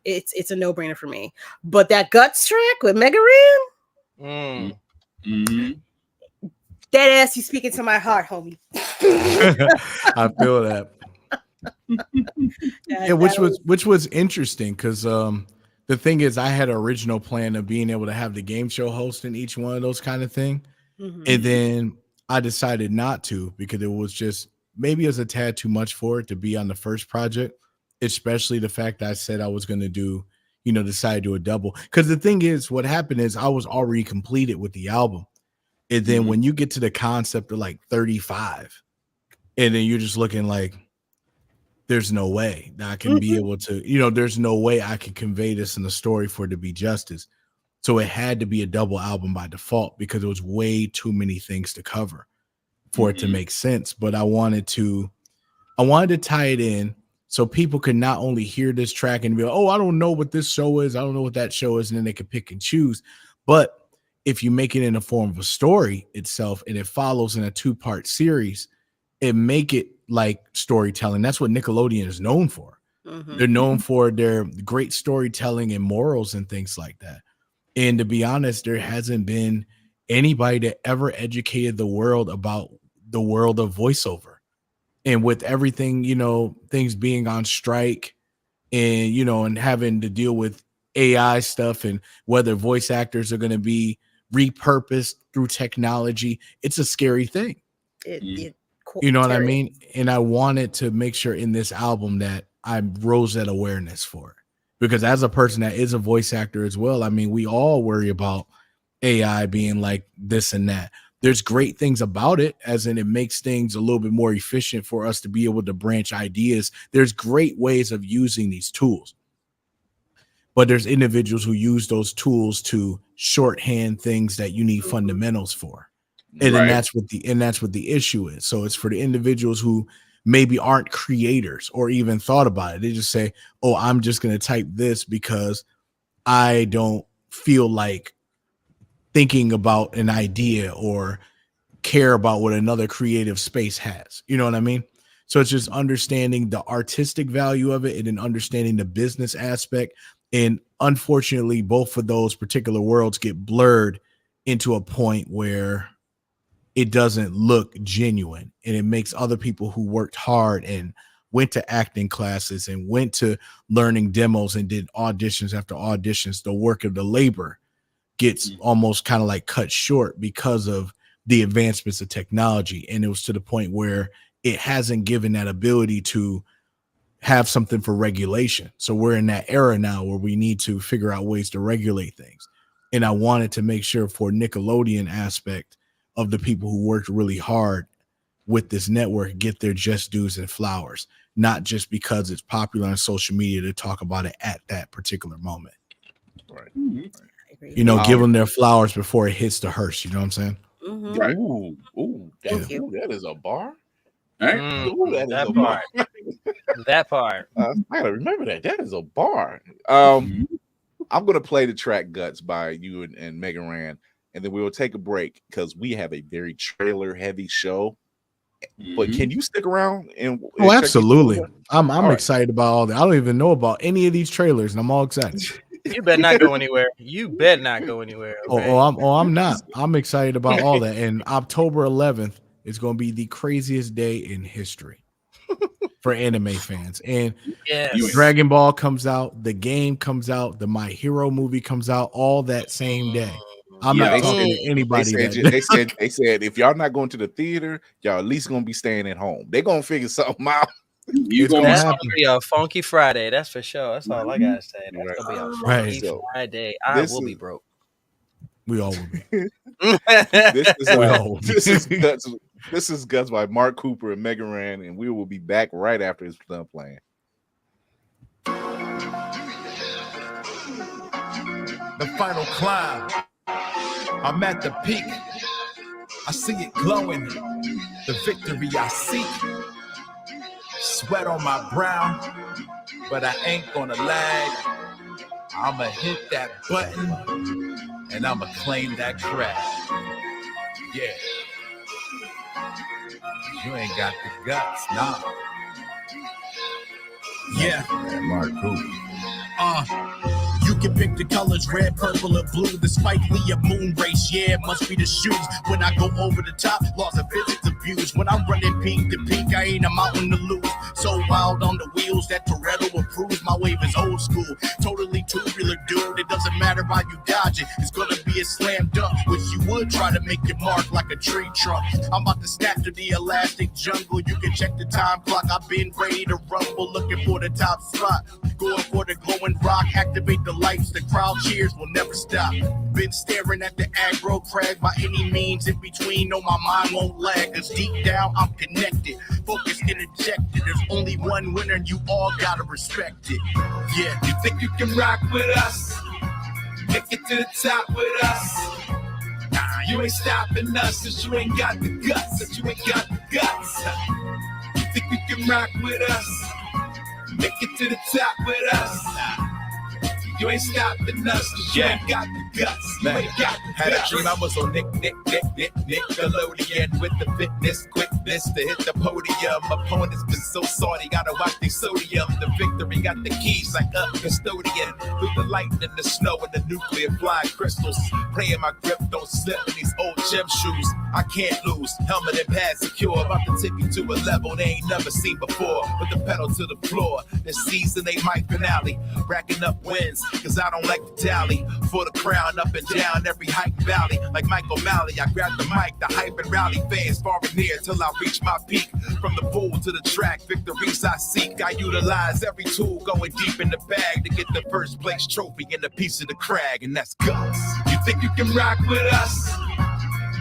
it's a no-brainer for me. But that Guts track with Mega Ran, that ass, you speaking to my heart, homie. I feel that. Yeah, which was interesting because the thing is, I had an original plan of being able to have the game show host in each one of those kind of thing, and then I decided not to because it was just maybe it was a tad too much for it to be on the first project, especially the fact that I said I was going to do, decide to do a double. Because the thing is, what happened is I was already completed with the album. And then when you get to the concept of like 35, and then you're just looking like, there's no way that I can be able to, there's no way I can convey this in the story for it to be justice. So it had to be a double album by default because there was way too many things to cover for it to make sense. But I wanted to tie it in so people could not only hear this track and be like, oh, I don't know what this show is. I don't know what that show is. And then they could pick and choose. But if you make it in the form of a story itself and it follows in a 2-part series, it make it like storytelling. That's what Nickelodeon is known for. They're known for their great storytelling and morals and things like that. And to be honest, there hasn't been anybody that ever educated the world about the world of voiceover. And with everything, things being on strike and, and having to deal with AI stuff and whether voice actors are going to be repurposed through technology, it's a scary thing. You know what I mean? And I wanted to make sure in this album that I rose that awareness for it. Because as a person that is a voice actor as well, I mean, we all worry about AI being like this and that. There's great things about it, as in it makes things a little bit more efficient for us to be able to branch ideas. There's great ways of using these tools. But there's individuals who use those tools to shorthand things that you need fundamentals for. And then that's what the issue is. So it's for the individuals who maybe aren't creators or even thought about it. They just say, oh, I'm just going to type this because I don't feel like thinking about an idea or care about what another creative space has. You know what I mean? So it's just understanding the artistic value of it and then understanding the business aspect. And unfortunately, both of those particular worlds get blurred into a point where it doesn't look genuine, and it makes other people who worked hard and went to acting classes and went to learning demos and did auditions after auditions, the work of the labor gets almost kind of like cut short because of the advancements of technology. And it was to the point where it hasn't given that ability to have something for regulation. So we're in that era now where we need to figure out ways to regulate things. And I wanted to make sure for Nickelodeon aspect of the people who worked really hard with this network get their just dues and flowers, not just because it's popular on social media to talk about it at that particular moment. Right. You know, give them their flowers before it hits the hearse. You know what I'm saying? Mm-hmm. Right. Ooh, Thank you. that is a bar. Right. Ooh, that is That a part. bar. That part. I gotta remember that. That is a bar. Mhm. I'm gonna play the track "Guts" by you and Megan Rand, and then we will take a break because we have a very trailer heavy show. But can you stick around and Oh, check absolutely. these I'm All right. excited about all that. I don't even know about any of these trailers, and I'm all excited. You better not go anywhere. You better not go anywhere. Okay? I'm not. I'm excited about all that. And October 11th is going to be the craziest day in history for anime fans. And Yes. Dragon Ball comes out, the game comes out, the My Hero movie comes out all that same day. I'm not talking to anybody. They said if y'all not going to the theater, y'all at least gonna be staying at home. They gonna figure something out. That's gonna be a funky Friday. That's for sure. That's all I gotta say. That's gonna be a funky Right. Friday. I will be broke. We all will be. This is Guts by Mark Cooper and Megan Rand, and we will be back right after it's done playing. The final climb. I'm at the peak. I see it glowing. The victory I seek. Sweat on my brow, but I ain't gonna lag. I'ma hit that button and I'ma claim that crap. Yeah. You ain't got the guts, nah. Yeah. Mark Cooper. You can pick the colors red, purple, or blue. The Spike Lee of moon race, yeah, it must be the shoes. When I go over the top, laws of physics abused. When I'm running peak to peak, I ain't a mountain to lose. So wild on the wheels that Toretto approves. My wave is old school, totally tubular, dude. It doesn't matter how you dodge it, it's gonna be a slam dunk. Which you would try to make your mark like a tree trunk. I'm about to snap to the elastic jungle. You can check the time clock. I've been ready to rumble, looking for the top spot. Going for the glowing rock, activate the lights, the crowd cheers will never stop. Been staring at the aggro crag by any means in between. No, my mind won't lag, cause deep down I'm connected. Focused and injected. There's only one winner and you all gotta respect it. Yeah. You think you can rock with us? Make it to the top with us. Nah, you ain't stopping us, cause you ain't got the guts. Cause you ain't got the guts. You think you can rock with us? Make it to the top with us. You ain't stopping us, cause you ain't got the guts. You ain't got the Had guts. a dream I was on Nickelodeon with the fitness, quickness to hit the podium. Opponents been so salty, gotta watch their sodium. The victory got the keys like a custodian. Through the lightning, the snow, and the nuclear flying crystals. Praying my grip don't slip in these old gym shoes. I can't lose, helmet and pad secure. About to take you to a level they ain't never seen before. Put the pedal to the floor, this season they might finale. Racking up wins, cause I don't like to tally. For the crown, up and down every hike valley. Like Mike O'Malley, I grab the mic, the hype and rally fans far and near till I reach my peak. From the pool to the track, victories I seek. I utilize every tool, going deep in the bag to get the first place trophy and a piece of the crag, and that's guts. You think you can rock with us?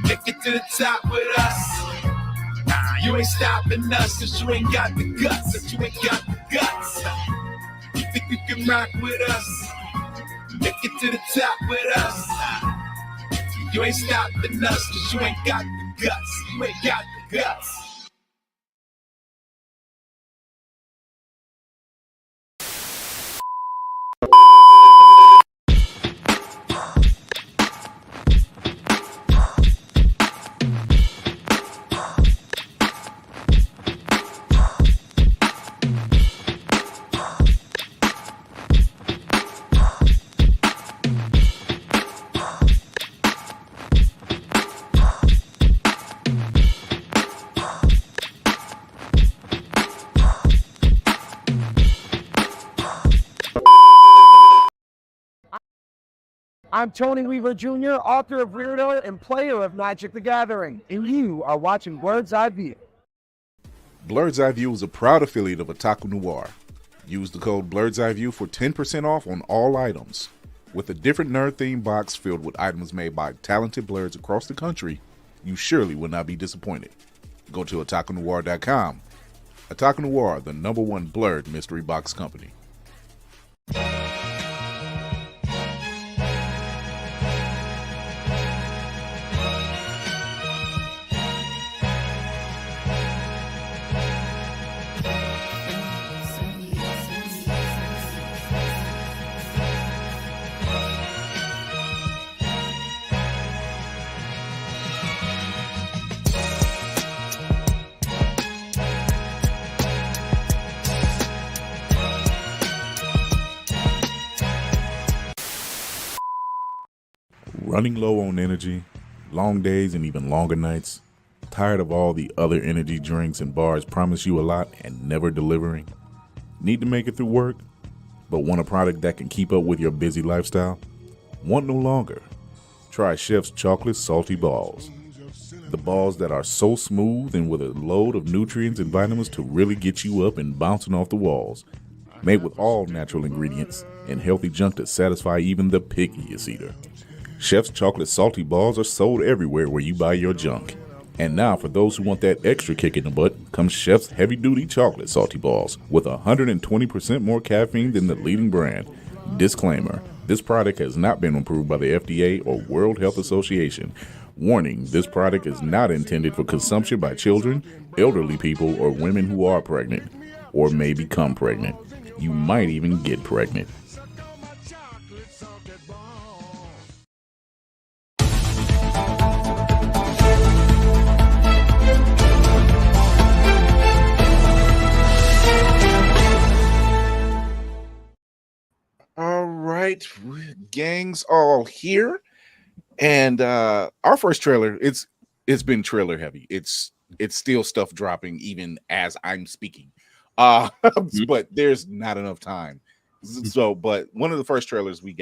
Make it to the top with us. Nah, you ain't stopping us, cause you ain't got the guts. Cause you ain't got the guts. You think you can rock with us? Make it to the top with us. You ain't stopping us, cause you ain't got the guts. You ain't got the guts. I'm Tony Weaver Jr., author of Weirdo and player of Magic the Gathering, and you are watching Blerd's Eye View. Blerd's Eye View is a proud affiliate of Otaku Noir. Use the code Blerd's Eye View for 10% off on all items. With a different nerd-themed box filled with items made by talented blerds across the country, you surely will not be disappointed. Go to otakunoir.com. Otaku Noir, the #1 Blerd mystery box company. Running low on energy, long days and even longer nights, tired of all the other energy drinks and bars promise you a lot and never delivering? Need to make it through work, but want a product that can keep up with your busy lifestyle? Want no longer? Try Chef's Chocolate Salty Balls. The balls that are so smooth and with a load of nutrients and vitamins to really get you up and bouncing off the walls. Made with all natural ingredients and healthy junk to satisfy even the pickiest eater. Chef's Chocolate Salty Balls are sold everywhere where you buy your junk. And now for those who want that extra kick in the butt, comes Chef's Heavy Duty Chocolate Salty Balls with 120% more caffeine than the leading brand. Disclaimer, this product has not been approved by the FDA or World Health Association. Warning, this product is not intended for consumption by children, elderly people, or women who are pregnant or may become pregnant. You might even get pregnant. All right, gangs all here, and our first trailer. It's been trailer heavy. It's still stuff dropping even as I'm speaking, but there's not enough time. So, but one of the first trailers we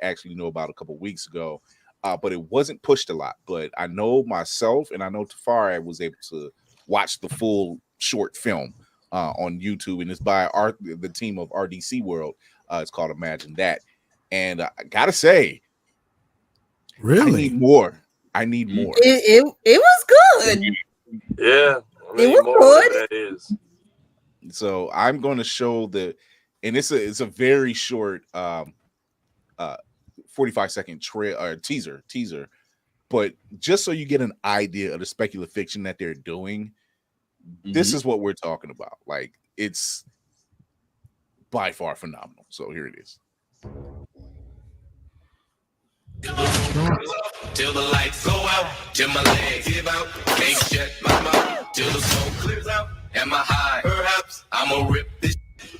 actually know about a couple weeks ago, but it wasn't pushed a lot. But I know myself and I know Tafari was able to watch the full short film on YouTube, and it's by the team of RDC World. It's called Imagine That. And I gotta say, really, I need more. It was good. Yeah. I mean, it was good. That is. So I'm going to show and it's a very short 45-second teaser, but just so you get an idea of the speculative fiction that they're doing, this is what we're talking about. Like, it's by far phenomenal. So here it is. Till the lights go out, till my legs give out, can't shut my mouth, till the smoke clears out. Am I high? Perhaps I'ma rip this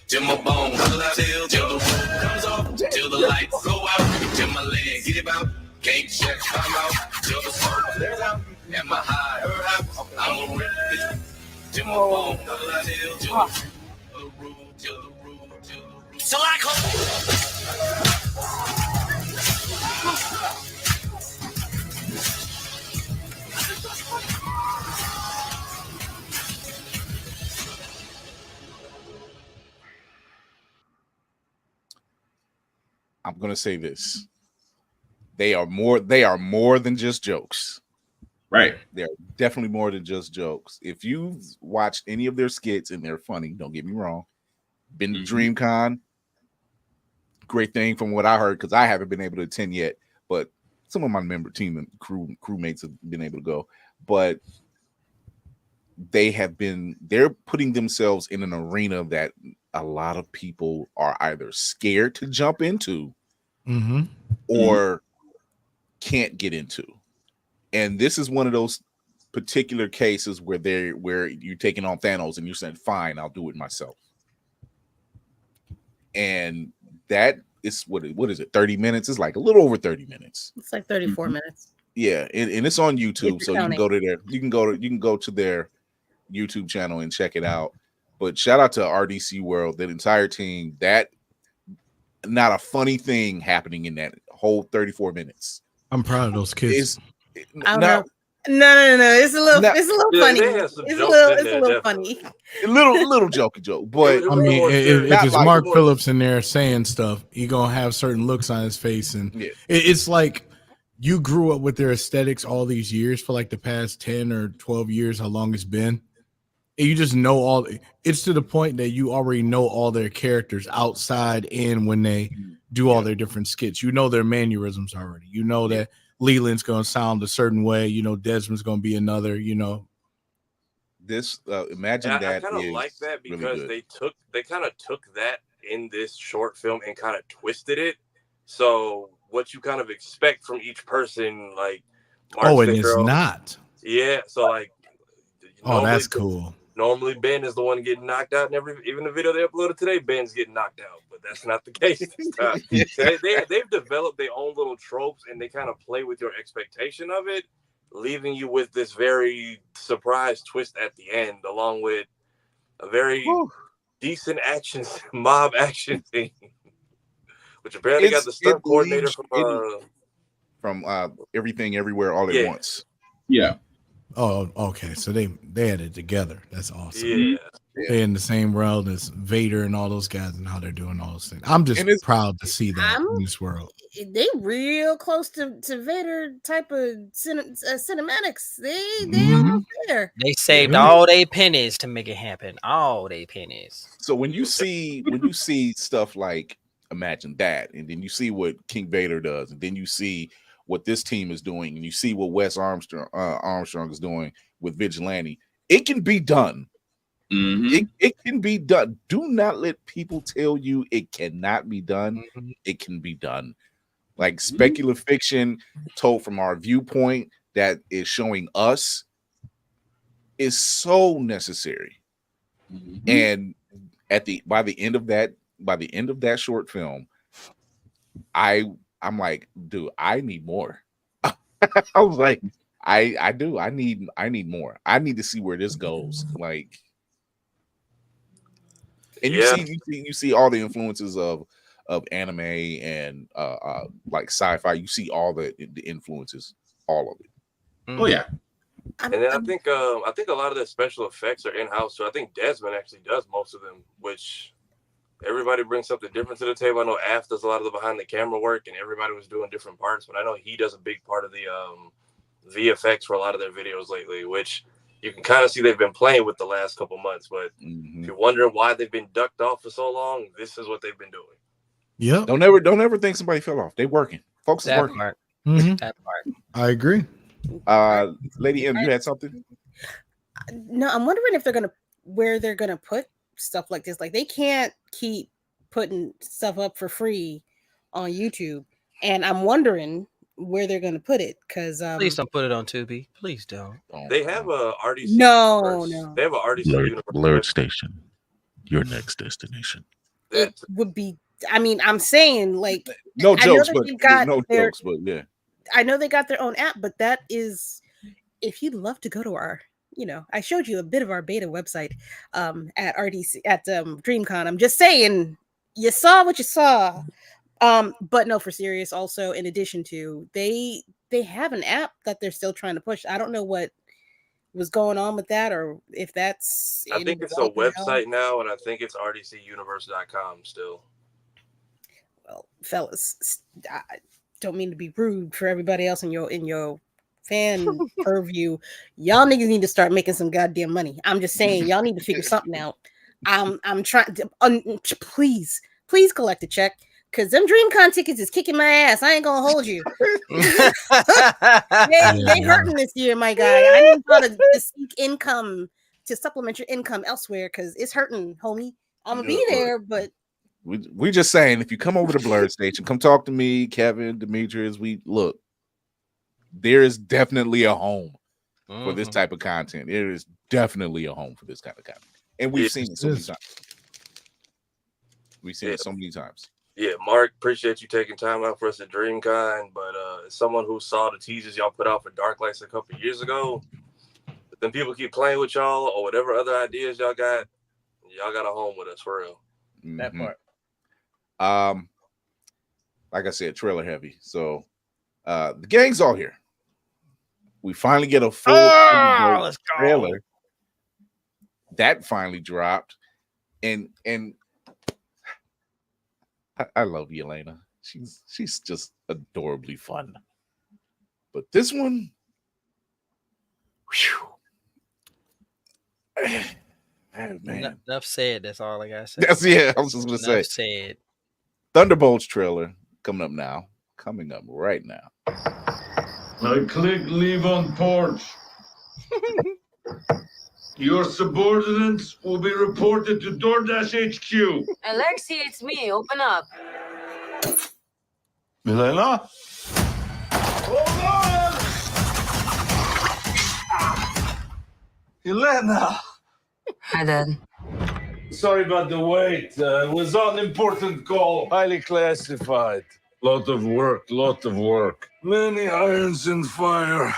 till my bones, till the roof comes off, till the lights go out, till my legs give out, can't shut my mouth, till the smoke clears out. Am I high? Perhaps I'ma rip this till my bones, till the roof. So like I'm going to say this. They are more than just jokes. Right. They're definitely more than just jokes. If you've watched any of their skits and they're funny, don't get me wrong. Been to DreamCon. Great thing from what I heard, because I haven't been able to attend yet, but some of my team and crewmates have been able to go. But they're putting themselves in an arena that a lot of people are either scared to jump into or can't get into. And this is one of those particular cases where you're taking on Thanos and you're saying, fine, I'll do it myself. And that is what is it? 30 minutes? It's like a little over 30 minutes. It's like 34 minutes. Yeah, and it's on YouTube, so you can go to their YouTube channel and check it out. But shout out to RDC World, that entire team. That not a funny thing happening in that whole 34 minutes. I'm proud of those kids. I don't know. No. It's a little funny. It's a little funny. A little jokey joke, but I mean, if it's like Mark Phillips in there saying stuff, you're gonna have certain looks on his face, and it's like you grew up with their aesthetics all these years for like the past 10 or 12 years, how long it's been. And you just know it's to the point that you already know all their characters outside and when they do all their different skits. You know their mannerisms already. You know that Leland's going to sound a certain way. You know Desmond's going to be another, This imagine and that. I kind of like that because really they kind of took that in this short film and kind of twisted it. So what you kind of expect from each person, like Mark Fitzgerald, it's not. Yeah, so like that's cool. Normally, Ben is the one getting knocked out, and even the video they uploaded today, Ben's getting knocked out. But that's not the case this time. So they've developed their own little tropes, and they kind of play with your expectation of it, leaving you with this very surprise twist at the end, along with a very decent mob action scene, which apparently got the stunt coordinator from Everything Everywhere All at Once. Yeah. Oh, okay. So they had it together. That's awesome. Yeah. They're in the same realm as Vader and all those guys and how they're doing all those things. I'm just proud to see that in this world. They real close to Vader type of cinematics. They almost there. They saved all their pennies to make it happen. All their pennies. So when you see stuff like imagine that, and then you see what King Vader does, and then you see what this team is doing, and you see what Wes Armstrong is doing with Vigilante, it can be done. It can be done. Do not let people tell you it cannot be done. It can be done. Like speculative fiction told from our viewpoint that is showing us is so necessary. And by the end of that short film, I'm like, dude, I need more. I was like, I do. I need more. I need to see where this goes. Like, and you see all the influences of anime and like sci-fi. You see all the influences, all of it. Oh yeah. And then I think a lot of the special effects are in-house. So I think Desmond actually does most of them, which everybody brings something different to the table. I know Af does a lot of the behind the camera work, and everybody was doing different parts, but I know he does a big part of the VFX for a lot of their videos lately, which you can kind of see they've been playing with the last couple months. But if you're wondering why they've been ducked off for so long, this is what they've been doing. Yeah. Don't ever think somebody fell off. They working. Folks is working. That part. I agree. Lady M, you had something? No, I'm wondering if where they're gonna put stuff like this. Like, they can't keep putting stuff up for free on YouTube, and I'm wondering where they're gonna put it, because please don't put it on Tubi. Please don't. They have a RDC. No. They have a RDC Blerd Station, your next destination. It would be. I mean, I'm saying, like, no jokes, but yeah. I know they got their own app, but that is, if you'd love to go to our, I showed you a bit of our beta website at RDC at DreamCon. I'm just saying, you saw what you saw. But no, for serious. Also, in addition to, they have an app that they're still trying to push. I don't know what was going on with that, or if that's. I think it's a website now, and I think it's rdcuniverse.com still. Well, fellas, I don't mean to be rude for everybody else in your fan purview. Y'all niggas need to start making some goddamn money. I'm just saying, y'all need to figure something out. I'm trying to please collect a check, because them DreamCon tickets is kicking my ass. I ain't gonna hold you. they hurting this year, my guy. I need y'all to seek income to supplement your income elsewhere, because it's hurting, homie. I'm gonna be there, but we just saying, if you come over to Blerd Station, come talk to me, Kevin, Demetrius. There is definitely a home for this type of content. There is definitely a home for this kind of content, and we've seen it so many times. We've seen it so many times. Yeah, Mark, appreciate you taking time out for us at DreamCon. But as someone who saw the teasers y'all put out for Dark Lights a couple years ago, but then people keep playing with y'all or whatever other ideas y'all got a home with us for real. That part. Like I said, trailer heavy. So the gang's all here. We finally get a full trailer that finally dropped, and I love Yelena. She's just adorably fun. But this one, man. Enough said. That's all I gotta say. I was just gonna say. Enough said. Thunderbolts trailer coming up right now. I click leave on porch. Your subordinates will be reported to DoorDash HQ. Alexi, it's me. Open up. Milena? Hold on! Elena! Hi, Dad. Sorry about the wait. It was on important call. Highly classified. Lot of work. Many irons in fire.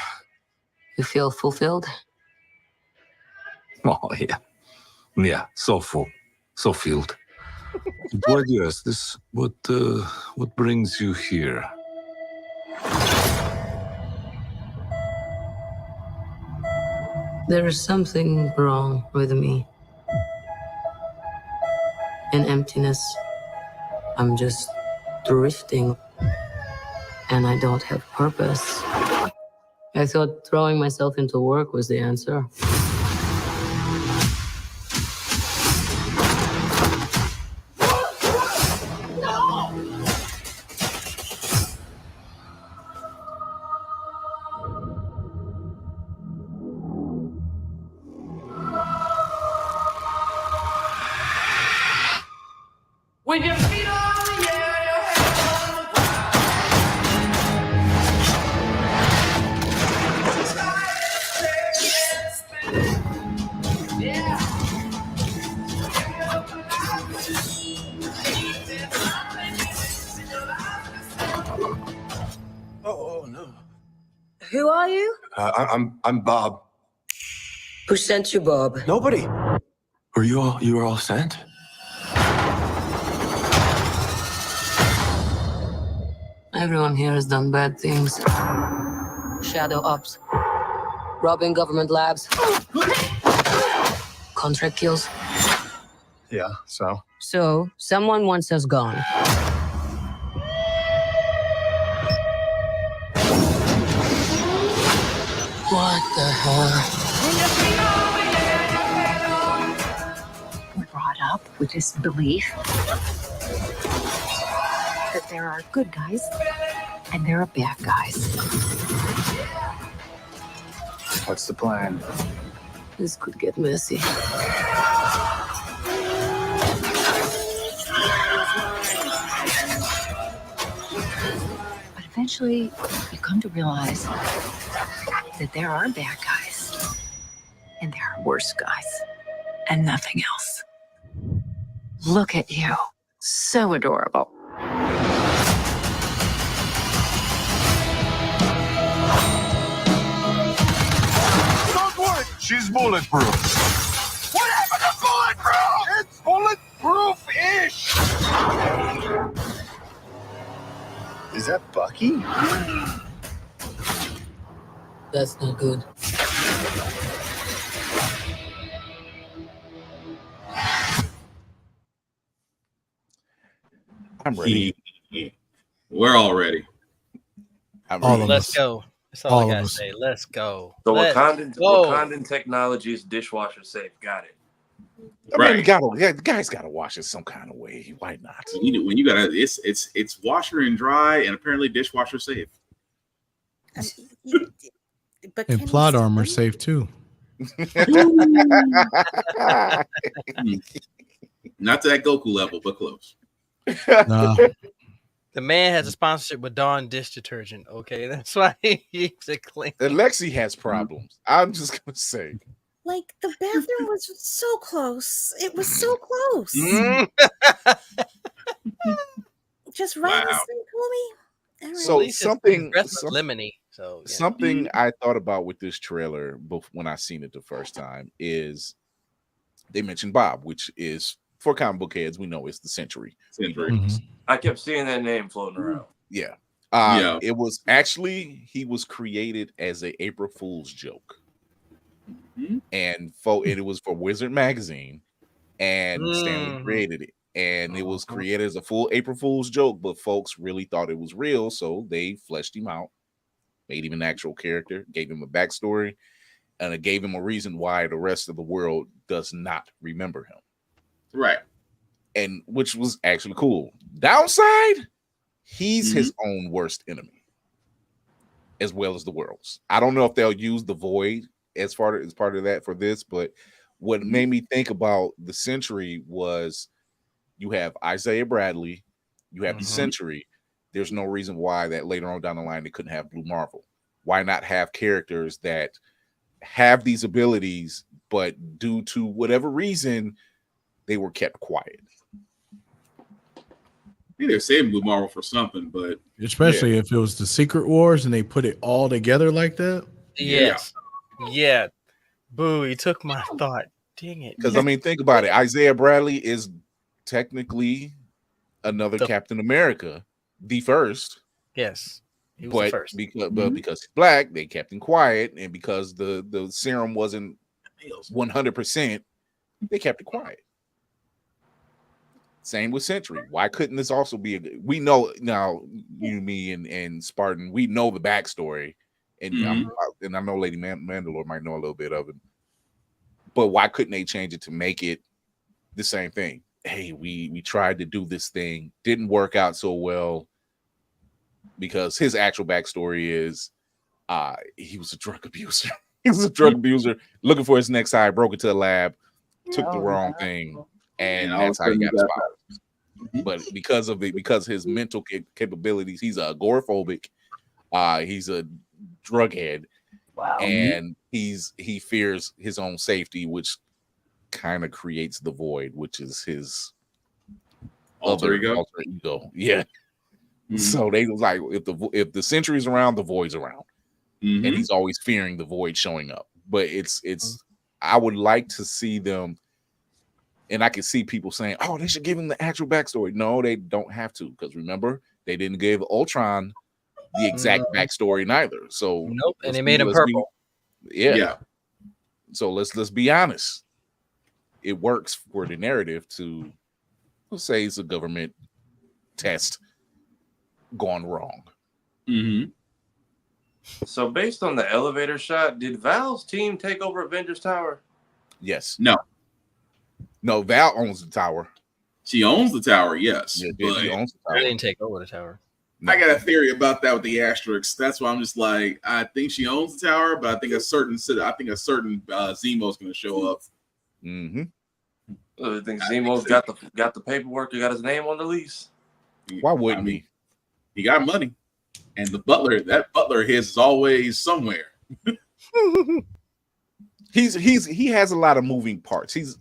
You feel fulfilled? Oh, yeah. Yeah, so full. So filled. Why do you ask this? What brings you here? There is something wrong with me. An emptiness. I'm just drifting. And I don't have purpose. I thought throwing myself into work was the answer. When your feet are on the air, your head on the ground. Yeah. Oh no. Who are you? I'm Bob. Who sent you, Bob? Nobody. You were all sent? Everyone here has done bad things. Shadow ops. Robbing government labs. Contract kills. Yeah, so? So, someone wants us gone. What the hell? We're brought up with this belief that there are good guys and there are bad guys. What's the plan? This could get messy. But eventually, you come to realize that there are bad guys and there are worse guys and nothing else. Look at you. So adorable. Don't worry, she's bulletproof. What happened to bulletproof? It's bulletproof-ish. Is that Bucky? That's not good. I'm ready. We're all ready. Let's go. That's all I gotta say. Let's go. So Let's Wakandan go. technology is dishwasher safe. Got it. I mean, the guy's got to wash it some kind of way. Why not? When you gotta, it's washer and dry, and apparently dishwasher safe. But And plot armor safe too. Not to that Goku level, but close. Nah. The man has a sponsorship with Dawn dish detergent. Okay, that's why he keeps it clean. Alexi has problems. I'm just gonna say. Like the bathroom was so close. It was so close. Just right in the same Kobe. So something lemony. So yeah. something I thought about with this trailer when I seen it the first time is they mentioned Bob, which is for comic book heads, we know it's the Century. I kept seeing that name floating around. Yeah. Yeah. It was actually he was created as a April Fool's joke. And it was for Wizard Magazine, and Stanley created it. And it was created as a full April Fool's joke, but folks really thought it was real, so they fleshed him out, made him an actual character, gave him a backstory, and it gave him a reason why the rest of the world does not remember him. Right. And which was actually cool. Downside, he's his own worst enemy, as well as the world's. I don't know if they'll use the Void as part of that for this, but what made me think about the Century was you have Isaiah Bradley, you have the Century. There's no reason why that later on down the line they couldn't have Blue Marvel. Why not have characters that have these abilities but due to whatever reason, they were kept quiet. I think they're saving Blue Marvel for something, but especially if it was the Secret Wars and they put it all together like that. Yes. Yeah. Boo, you took my thought. Dang it. Because I mean, think about it. Isaiah Bradley is technically another Captain America, the first. Yes. He was But the first. because he's black, they kept him quiet, and because the serum wasn't 100%, they kept it quiet. Same with Sentry. Why couldn't this also be we know now, you, me, and Spartan, we know the backstory, and and I know Lady Mandalore might know a little bit of it, but why couldn't they change it to make it the same thing? Hey, we tried to do this thing, didn't work out so well, because his actual backstory is he was a drug abuser. He was a drug abuser looking for his next high, broke into a lab, took the wrong thing, and that's how he got his powers. But because his mental capabilities, he's agoraphobic, he's a drug head, and he fears his own safety, which kind of creates the void, which is his alter ego. Yeah. So they was like, if the Sentry's around, the void's around, and he's always fearing the void showing up. But it's I would like to see them, and I can see people saying, "Oh, they should give him the actual backstory." No, they don't have to, because remember, they didn't give Ultron the exact backstory neither. So nope, and they made him purple. Yeah. So let's be honest. It works for the narrative to, let's say, it's a government test gone wrong. So based on the elevator shot, did Val's team take over Avengers Tower? Yes. No, Val owns the tower. She owns the tower, yes. Yeah, but she owns the They tower. didn't take over the tower. I got a theory about that with the asterisks. That's why I'm just like, I think she owns the tower, but I think a certain Zemo's going to show up. I think Zemo's got the paperwork. He got his name on the lease. Why wouldn't he? He got money, and that butler of his is always somewhere. He has a lot of moving parts. He's,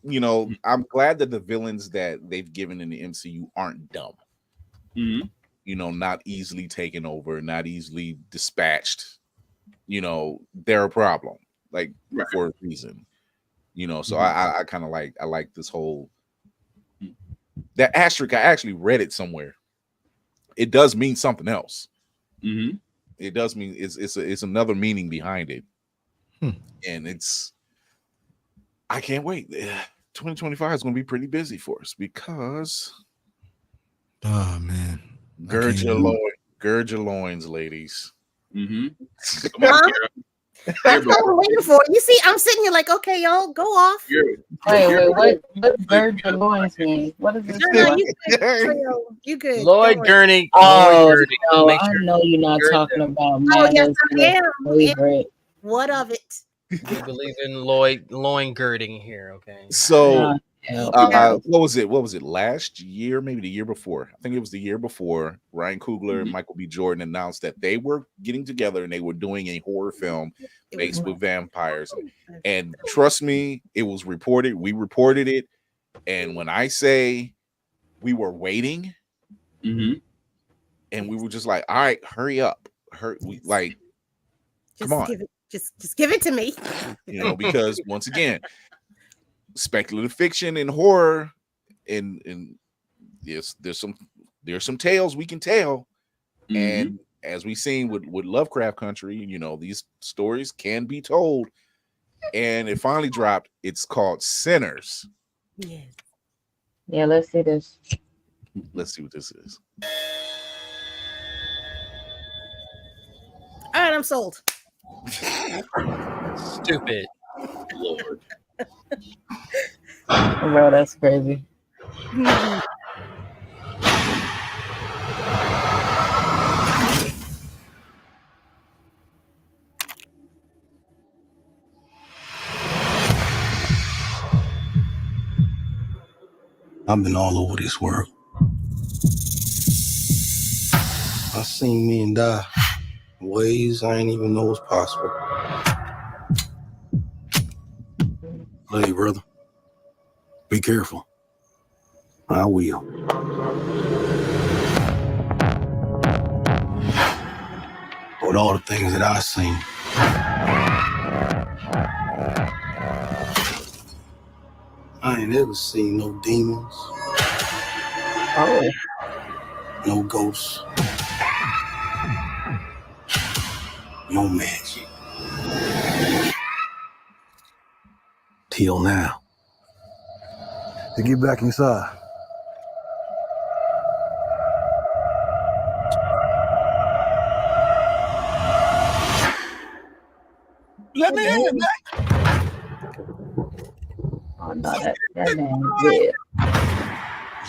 I'm glad that the villains that they've given in the MCU aren't dumb. Not easily taken over, not easily dispatched. They're a problem, for a reason. So I kind of like this whole that asterisk. I actually read it somewhere. It does mean something else. It does mean it's another meaning behind it, and I can't wait. 2025 is going to be pretty busy for us because, oh man, gird your loins, ladies. Come on, Kara. That's what I'm waiting for. You see, I'm sitting here like, okay, y'all go off. Wait, what bird the loins mean? What is this? No, you good. Lloyd Gurney. Oh, Lloyd Gurney. no, Make I sure know you're not talking about Oh, yes, I am. favorite. What of it? we believe in loin girding here, okay? So, what was it? Last year, maybe the year before. I think it was the year before. Ryan Coogler and Michael B. Jordan announced that they were getting together and they were doing a horror film based with vampires. And trust me, it was reported. We reported it. And when I say we were waiting, and we were just like, all right, hurry up. Come on. Just give it to me. Because once again, speculative fiction and horror, and yes, there's some tales we can tell, and as we've seen with Lovecraft Country, these stories can be told, and it finally dropped. It's called Sinners. Yeah, let's see this. Let's see what this is. All right, I'm sold. Stupid. Lord. Bro, that's crazy. I've been all over this world. I seen men die in ways I ain't even know was possible. Hey, brother. Be careful. I will. With all the things that I've seen, I ain't ever seen no demons. Oh. No ghosts. No magic. Till now. To get back inside. Let me in, man. Oh, no, that man, yeah.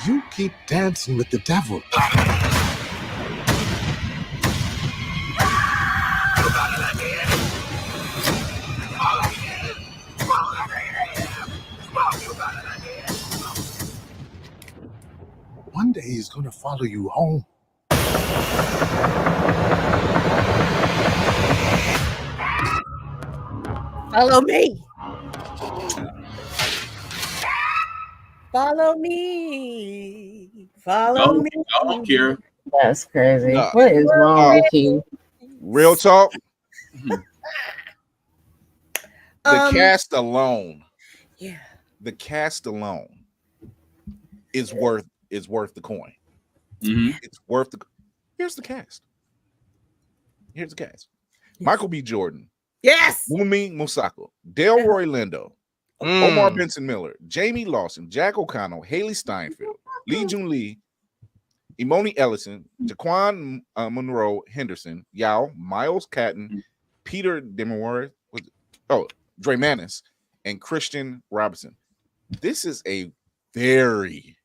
You keep dancing with the devil. One day he's gonna follow you home. Follow me. Follow me. Follow me. Don't care. That's crazy. Nah. What is wrong with you? Real talk. The Um, cast alone. Yeah. The cast alone is worth the coin. Mhm. It's worth the. Here's the cast. Here's the cast. Michael B. Jordan. Yes. Wunmi Mosaku, Delroy Lindo, Omar Benson Miller, Jamie Lawson, Jack O'Connell, Haley Steinfeld, Lee Jun Lee, Imoni Ellison, Jaquan Monroe Henderson, Yao, Miles Catton, Peter Demore, Dre Manis, and Christian Robinson. This is a very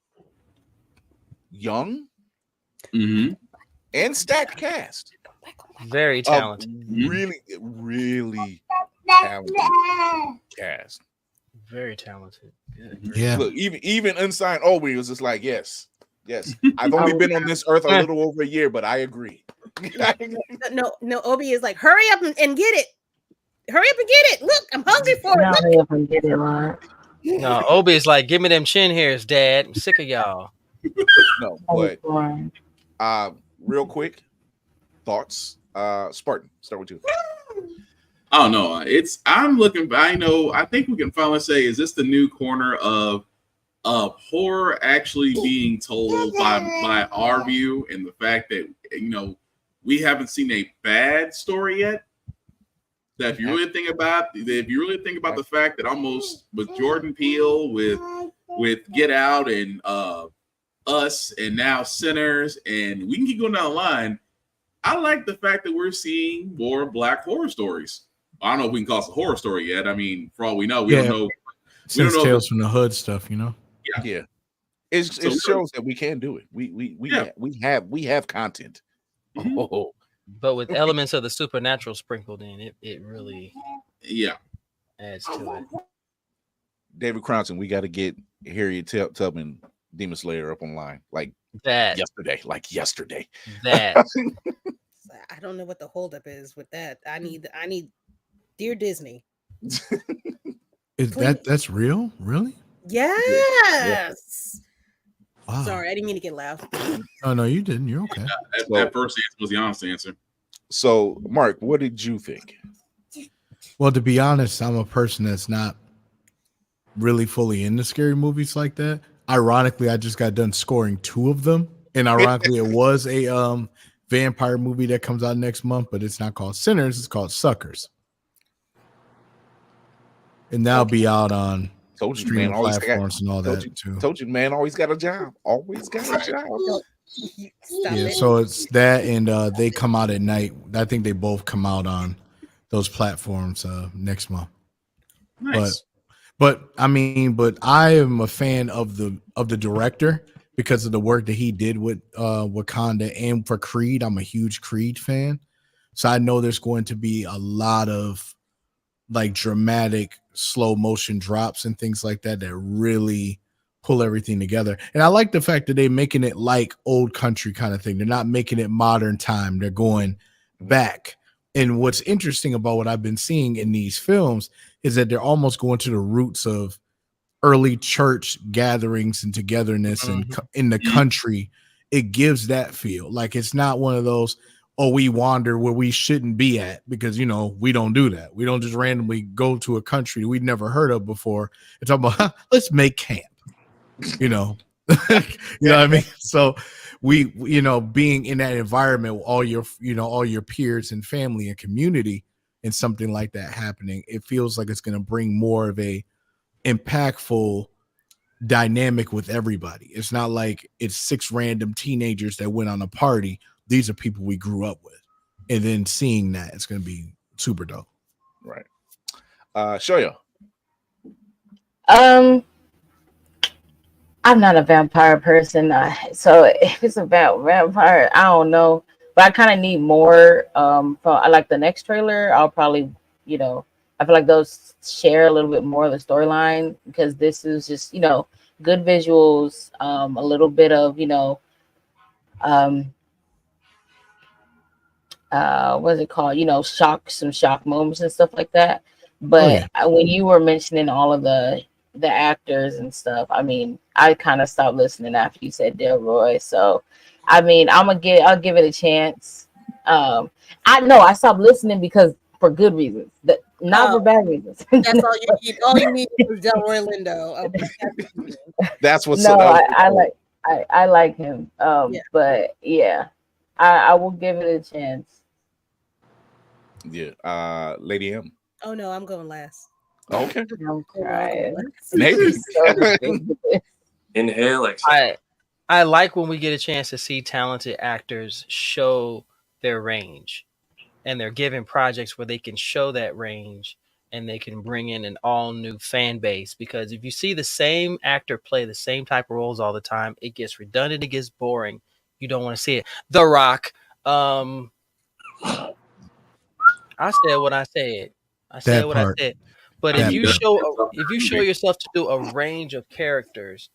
young and stacked cast. Very talented. Really, really talented cast. Very talented. Good. Yeah. Look, even unsigned Obi was just like, yes. I've only been on this earth a little over a year, but I agree. No, Obi is like, hurry up and get it. Hurry up and get it. Look, I'm hungry for it. Hurry up and get it, Lord. No, Obi is like, give me them chin hairs, Dad. I'm sick of y'all. No, but real quick thoughts. Spartan, start with you. I don't know. I'm looking. I think we can finally say, is this the new corner of horror actually being told by our view, and the fact that we haven't seen a bad story yet. That if you really think about the fact that almost with Jordan Peele, with Get Out and Us, and now Sinners, and we can keep going down the line. I like the fact that we're seeing more Black horror stories. I don't know if we can call it a horror story yet. I mean, for all we know, we don't know. Since Tales from the Hood stuff, Yeah. It shows that we can do it. We have content. Oh. But with elements of the supernatural sprinkled in, it really adds to it. David Crompton, we got to get Harriet Tubman, Demon Slayer, up online like that yesterday. That I don't know what the holdup is with that. I need Dear Disney. That's real? Really? Yes. Wow. Sorry, I didn't mean to get loud. Oh no, you didn't. You're okay. That first answer was the honest answer. So, Mark, what did you think? Well, to be honest, I'm a person that's not really fully into scary movies like that. Ironically, I just got done scoring 2 of them, and ironically, it was a vampire movie that comes out next month, but it's not called Sinners; it's called Suckers, and that'll be out on streaming platforms and all that too. Told you, man, always got a job. Always got a job. So it's that, and they come out at night. I think they both come out on those platforms next month. Nice. But I am a fan of the director because of the work that he did with Wakanda, and for Creed. I'm a huge Creed fan, so I know there's going to be a lot of like dramatic slow motion drops and things like that really pull everything together. And I like the fact that they're making it like old country kind of thing. They're not making it modern time. They're going back And what's interesting about what I've been seeing in these films is that they're almost going to the roots of early church gatherings and togetherness and in the country. It gives that feel like it's not one of those, oh, we wander where we shouldn't be at, because, you know, we don't do that. We don't just randomly go to a country we'd never heard of before and talk about, let's make camp, you know. You know what I mean? So we, you know, being in that environment with all your, you know, all your peers and family and community and something like that happening, it feels like it's going to bring more of a impactful dynamic with everybody. It's not like it's 6 random teenagers that went on a party. These are people we grew up with. And then seeing that, it's going to be super dope. Right. Shoya. I'm not a vampire person, so if it's about vampire, I don't know. But I kind of need more. I like the next trailer. I'll probably, you know, I feel like those share a little bit more of the storyline, because this is just, you know, good visuals, a little bit of, you know, what's it called? You know, some shock moments and stuff like that. But when you were mentioning all of the actors and stuff, I mean, I kind of stopped listening after you said Delroy. So, I mean, I'll give it a chance. I stopped listening because for good reasons, not for bad reasons. That's all you need. All you need is Delroy Lindo. That's what's no. I like him. But yeah, I will give it a chance. Yeah, Lady M. Oh no, I'm going last. Okay. I'm crying. Maybe. Inhale, exhale. I like when we get a chance to see talented actors show their range, and they're given projects where they can show that range and they can bring in an all new fan base. Because if you see the same actor play the same type of roles all the time, it gets redundant, it gets boring. You don't want to see it. The Rock. I said what I said. I said what I said. But if you show yourself to do a range of characters,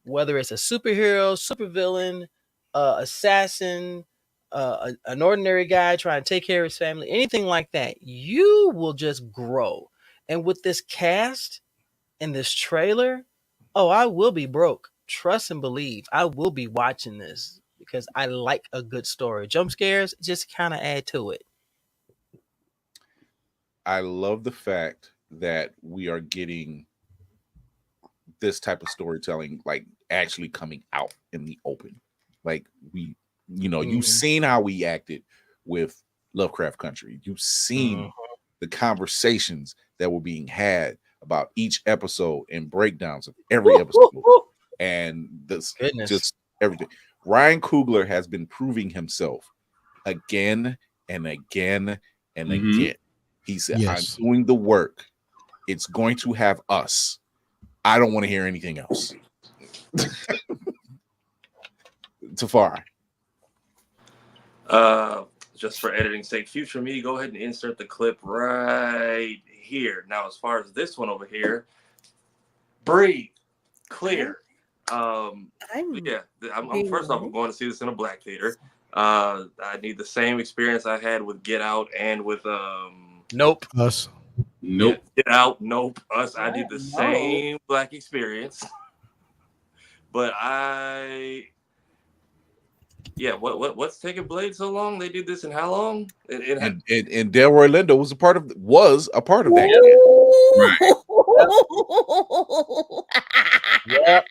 whether it's a superhero, supervillain, assassin, an ordinary guy trying to take care of his family, anything like that, you will just grow. And with this cast and this trailer, I will be broke. Trust and believe. I will be watching this because I like a good story. Jump scares just kind of add to it. I love the fact that we are getting this type of storytelling, like actually coming out in the open. Like you've seen how we acted with Lovecraft Country. You've seen the conversations that were being had about each episode and breakdowns of every episode. And this just everything. Ryan Coogler has been proving himself again and again and again. He said, I'm doing the work. It's going to have us. I don't want to hear anything else. Tafari. Just for editing sake, future me, go ahead and insert the clip right here. Now, as far as this one over here, breathe, clear. I'm first off, I'm going to see this in a black theater. I need the same experience I had with Get Out and with Nope. Us. Nope. Get Out. Nope. Us. I need the same black experience. But what's taking Blade so long? They did this in how long? And Delroy Lindo was a part of that. Yep.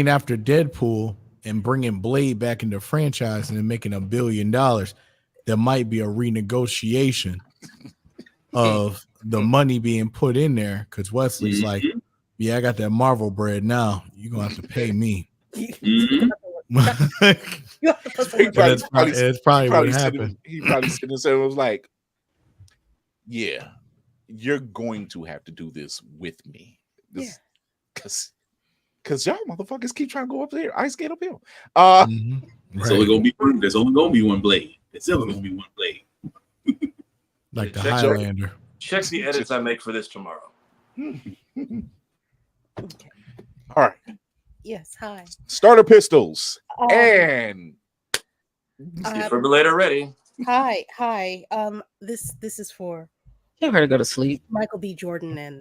After Deadpool and bringing Blade back into franchise and then making $1 billion, there might be a renegotiation of the money being put in there, because Wesley's like, yeah, I got that Marvel bread now. You're gonna have to pay me. It's probably what happened. He probably sitting there and was like, yeah, you're going to have to do this with me. Because y'all motherfuckers keep trying to go up there, ice skate uphill. There's only gonna be one Blade. It's only gonna be one Blade. Like the Highlander. Check the edits I make for this tomorrow. All right. Yes, hi. Starter pistols. And defibrillator ready. Hi. This is for Tell her to go to sleep. Michael B. Jordan and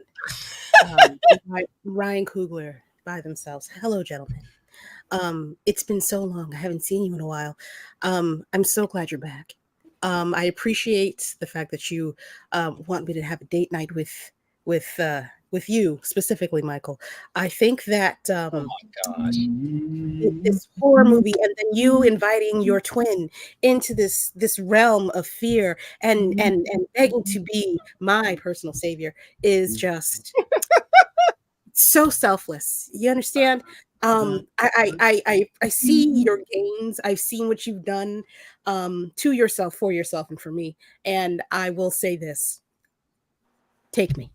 Ryan Coogler by themselves. Hello, gentlemen. It's been so long. I haven't seen you in a while. I'm so glad you're back. I appreciate the fact that you want me to have a date night with you specifically, Michael. I think that Oh my gosh. this horror movie and then you inviting your twin into this realm of fear and begging to be my personal savior is just so selfless. You understand? I see your gains. I've seen what you've done to yourself, for yourself, and for me. And I will say this: take me.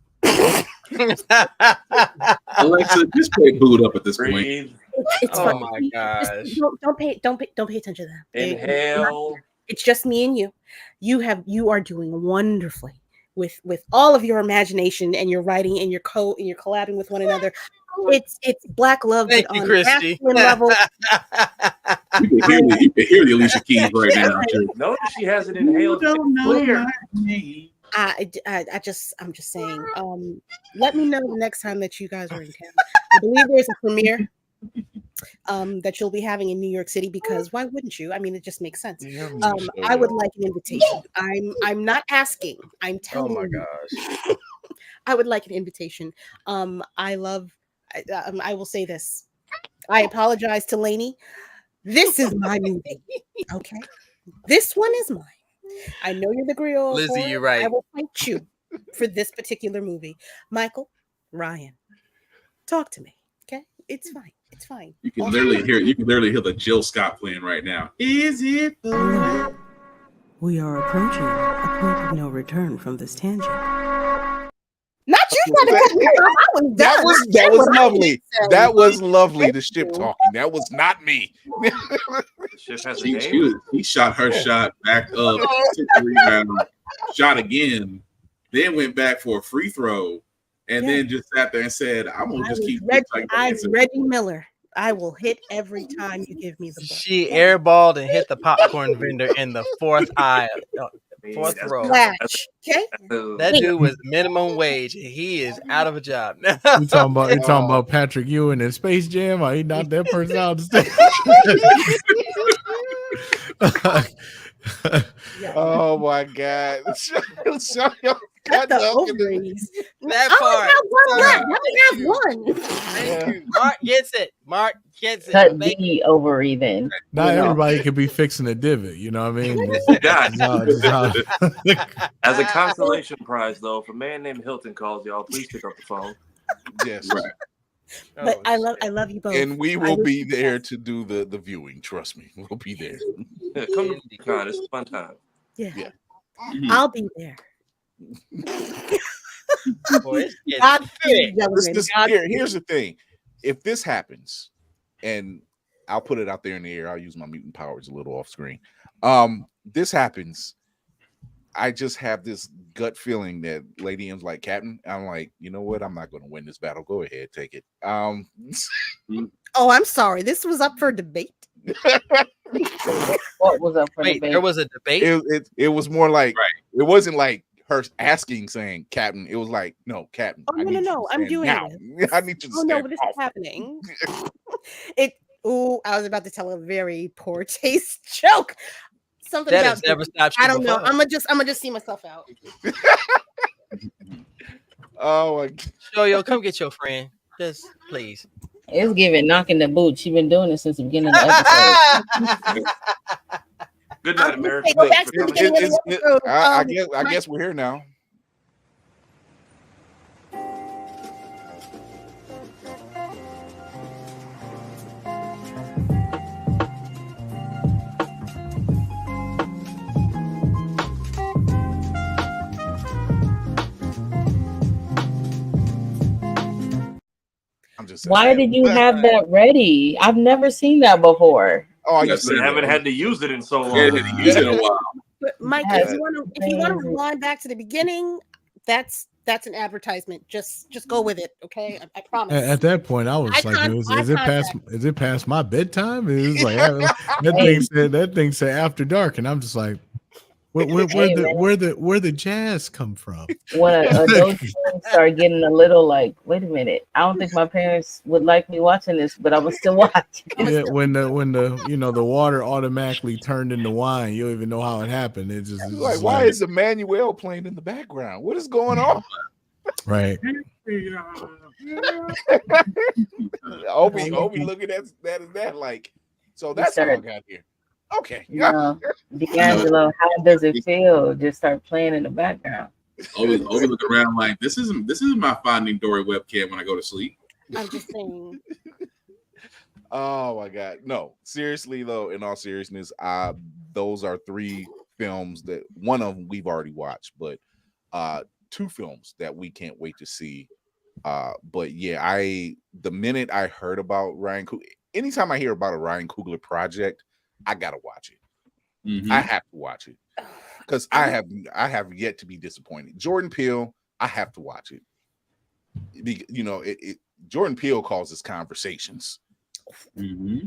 Alexa, just play boot up at this point. It's Oh fine. my Just gosh. don't pay attention to them. Inhale. It's just me and you. You are doing wonderfully with all of your imagination and your writing and you're collabing with one another. It's black love, Thank but you, on Christy. masculine level. You can hear the Alicia Keys right now. Notice she has it inhaled. Clear. I'm just saying. Let me know the next time that you guys are in town. I believe there's a premiere that you'll be having in New York City because why wouldn't you? I mean, it just makes sense. I would like an invitation. I'm not asking. I'm telling you. Oh my gosh. I would like an invitation. I will say this. I apologize to Lainey. This is my movie. Okay. This one is mine. I know you're the griot. Lizzie, you're right. I will fight you for this particular movie. Michael, Ryan, talk to me. Okay? It's fine. It's fine. You can literally hear the Jill Scott playing right now. Is it? We are approaching a point of no return from this tangent. Not you trying to cut me off. I was done. That was lovely. That was lovely. The ship talking. That was not me. He shot her shot back up, took the rebound, shot again, then went back for a free throw, and then just sat there and said, "I'm gonna just keep." I'm Reggie Miller. I will hit every time you give me the ball. She airballed and hit the popcorn vendor in the fourth row. Okay. That dude was minimum wage. He is out of a job. You talking about Patrick Ewing in Space Jam? Or he knocked that person out of the stage? Oh my God! Cut the ovaries. That part. Let me have one. Thank you. Mark gets it. Mark gets it. Cut the ovary then. Not everybody could be fixing a divot. You know what I mean? As a consolation prize, though, if a man named Hilton calls y'all, please pick up the phone. Yes, right. But I love you both. And we will be there to do the viewing. Trust me, we'll be there. Yeah, come to BCon. It's a fun time. Yeah. Mm-hmm. I'll be there. Here's the thing. If this happens, and I'll put it out there in the air, I'll use my mutant powers a little off screen. This happens. I just have this gut feeling that Lady M's like, Captain, I'm like, you know what? I'm not going to win this battle. Go ahead, take it. Oh, I'm sorry. This was up for debate. What was up for Wait, debate? there was a debate? It was more like, it wasn't like her asking, saying, Captain. It was like, no, Captain. Oh, no. I'm doing it. I need you to Oh, no, but this is happening. I was about to tell a very poor taste joke. Something That about has never stopped you I don't know. before. I'm gonna just see myself out. Oh my God. Yo, come get your friend. Just please. It's giving knocking the boot. She's been doing it since the beginning of the episode. Good night, America. Go back to the beginning of the episode. I guess we're here now. Why did you have that ready? I've never seen that before. Oh, I haven't had to use it in so long. Yeah, had to use it in a while. But Mike, if you want to rewind back to the beginning, that's That's an advertisement. Just go with it, okay? I promise. At that point, I was like, is it past my bedtime? It was like that thing said after dark, and I'm just like, where the jazz come from? When adult films start getting a little like, wait a minute, I don't think my parents would like me watching this, but I would still watch it. Yeah, when the water automatically turned into wine, you don't even know how it happened. It's like, why is Emmanuel playing in the background? What is going on? Right. Obi looking at that like, so that's how I got here. Okay. D'Angelo, how does it feel? Just start playing in the background. Always looking around like this isn't my Finding Dory webcam when I go to sleep. I'm just saying. Oh my God. No, seriously though, in all seriousness, those are 3 films that one of them we've already watched, but 2 films that we can't wait to see. But yeah, the minute I heard about Ryan Coogler, anytime I hear about a Ryan Coogler project, I gotta watch it. Mm-hmm. I have to watch it because I have yet to be disappointed. Jordan Peele, I have to watch it. Jordan Peele causes conversations. Mm-hmm.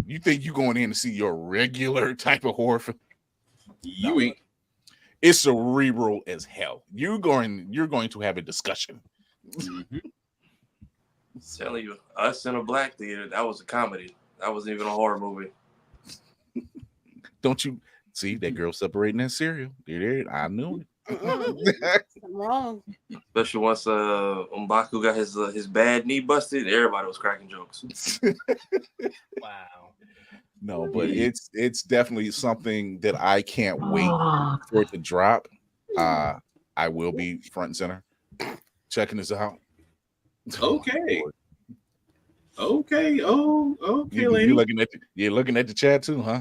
You think you're going in to see your regular type of horror film? You ain't. It's cerebral as hell. You're going to have a discussion. I'm telling you, Us in a Black Theater, that was a comedy. That wasn't even a horror movie. Don't you see that girl separating that cereal? I knew it. I'm wrong. Especially once M'Baku got his bad knee busted, everybody was cracking jokes. Wow. No, but it's definitely something that I can't wait for it to drop. I will be front and center checking this out. Okay. Okay. Oh, okay, lady. You're looking at the chat too, huh?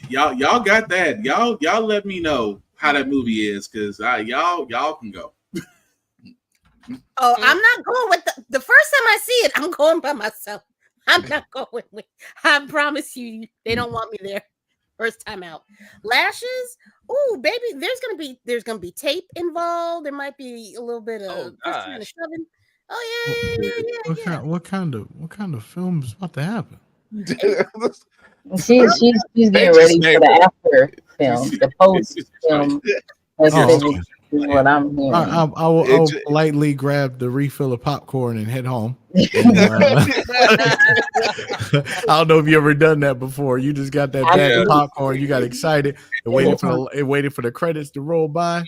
Y'all got that. Y'all let me know how that movie is, because y'all can go. Oh, I'm not going with the first time I see it, I'm going by myself. I'm not going with. I promise you, they don't want me there. First time out. Lashes. Ooh, baby, there's gonna be tape involved. There might be a little bit of pushing and shoving. Oh yeah. What kind of film is about to happen? She's getting ready for the after film, the post film. Is what I'm hearing. I will politely grab the refill of popcorn and head home. And, I don't know if you ever done that before. You just got that bag of popcorn, you got excited and waited for the credits to roll by,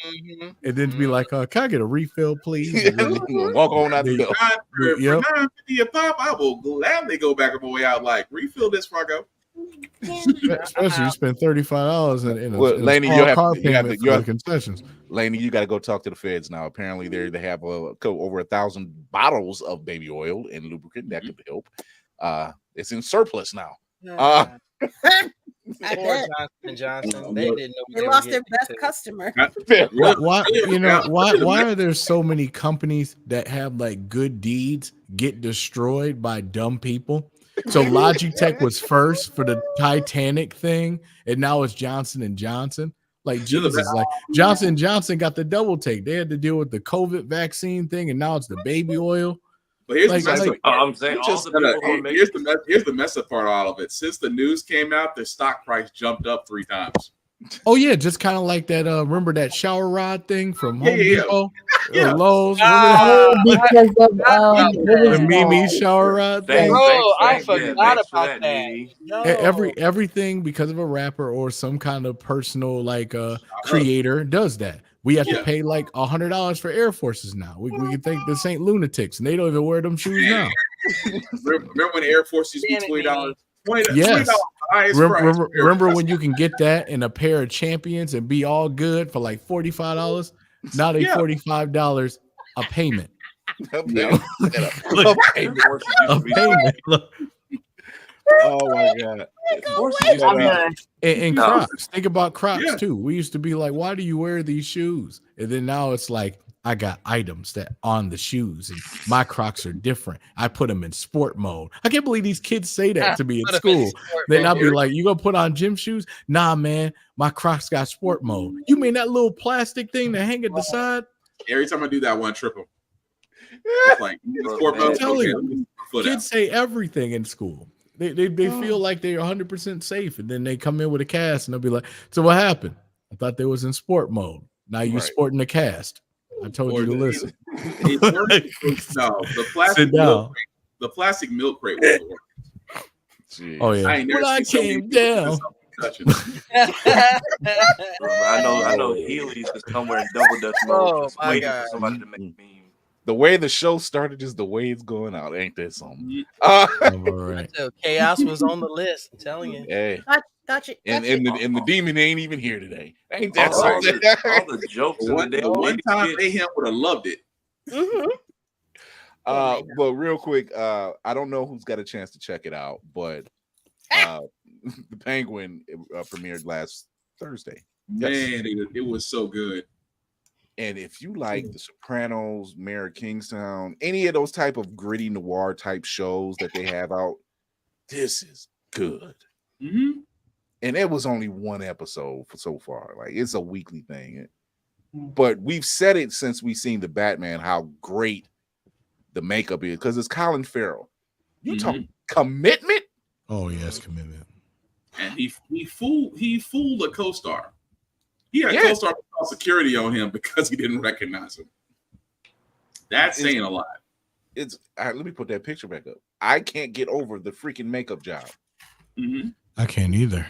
and then to be like, "Can I get a refill, please?" And then walk on out the door. For $9.50 a pop, I will gladly go back on my way out. Like, refill this before I go. Especially you spend $35 in a Laney, car payment for the concessions. Laney, you got to go talk to the feds now. Apparently, they have over 1,000 bottles of baby oil and lubricant that could help. It's in surplus now. Poor Johnson. They didn't know they lost their best customer. Why are there so many companies that have like good deeds get destroyed by dumb people? So Logitech was first for the Titanic thing, and now it's Johnson & Johnson. Like, Jesus, like Johnson & Johnson got the double take. They had to deal with the COVID vaccine thing, and now it's the baby oil. But here's here's the mess up part of all of it. Since the news came out, the stock price jumped up 3 times. Oh yeah, just kind of like that. Remember that shower rod thing from Home Depot, or Lowe's? Because of the Mimi shower rod thing. I forgot about that. No. Everything because of a rapper or some kind of personal creator does that. We have to pay like $100 for Air Forces now. We can think this ain't lunatics, and they don't even wear them shoes now. Remember when Air Force used to be $20? Yes. $20 remember when you can get that in a pair of Champions and be all good for like $45? Now they $45 a payment. A payment. Oh my God. And Crocs. Think about Crocs too. We used to be like, why do you wear these shoes? And then now it's like I got items that on the shoes, and my Crocs are different. I put them in sport mode. I can't believe these kids say that to me in school. Then I'll be like, "You gonna put on gym shoes?" Nah, man, my Crocs got sport mode. You mean that little plastic thing that hang at the side? Every time I do that one, triple. It's like sport mode. I'm telling Okay, you, kids say everything in school. They feel like they're 100% safe, and then they come in with a cast, and they'll be like, "So what happened? I thought they was in sport mode. Now you sporting the cast. I told you to listen." No, the plastic milk crate. The plastic milk crate was the worst. Oh yeah. When I came down. I know Healy's is somewhere in double dutch mode, just waiting for somebody to make a meme. The way the show started is the way it's going out. Ain't that something? All right. Chaos was on the list. I'm telling you. Hey. Gotcha. And the demon ain't even here today. Ain't that all something? all the jokes in the day. One time Mayhem would have loved it. But real quick, I don't know who's got a chance to check it out, but the Penguin premiered last Thursday. Man, it was so good. And if you like The Sopranos, Mayor of Kingstown, any of those type of gritty noir type shows that they have out, this is good. Mm-hmm. And it was only one episode for so far. Like, it's a weekly thing. But we've said it since we've seen the Batman, how great the makeup is, because it's Colin Farrell. You talk commitment? Oh yes, commitment. And he fooled a co-star. He had a co-star call security on him because he didn't recognize him. That's saying a lot. It's let me put that picture back up. I can't get over the freaking makeup job. Mm-hmm. I can't either.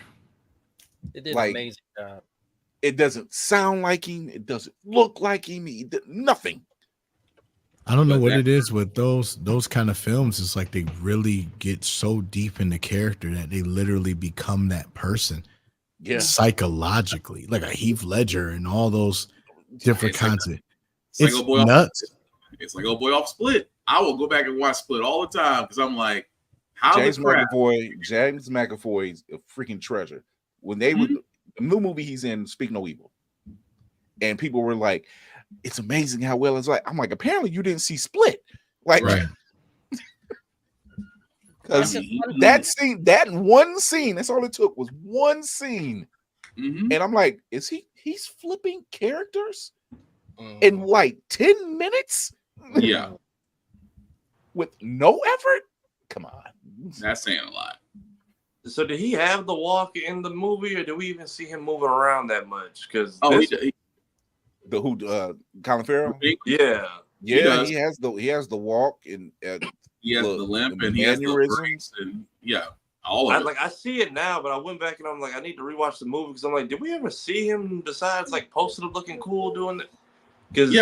It did an amazing job. It doesn't sound like him. It doesn't look like him. Nothing. I don't know what it is with those kind of films. It's like they really get so deep in the character that they literally become that person. Yeah, psychologically, like a Heath Ledger and all those different kinds of. It's like nuts. It's like Boy off Split. I will go back and watch Split all the time because I'm like, how James McAvoy's a freaking treasure. When they were the new movie he's in, Speak No Evil, and people were like, "It's amazing how well it's like." I'm like, apparently you didn't see Split, like. Right. Because that one scene, that's all it took was one scene. And I'm like, he's flipping characters in like 10 minutes? Yeah. With no effort? Come on. That's saying a lot. So did he have the walk in the movie, or do we even see him moving around that much? Because Colin Farrell? Yeah. Yeah, he has the walk and he has the limp and he has the breaks and all of it. I see it now, but I went back and I'm like, I need to rewatch the movie because I'm like, did we ever see him besides like posted up looking cool doing it? Because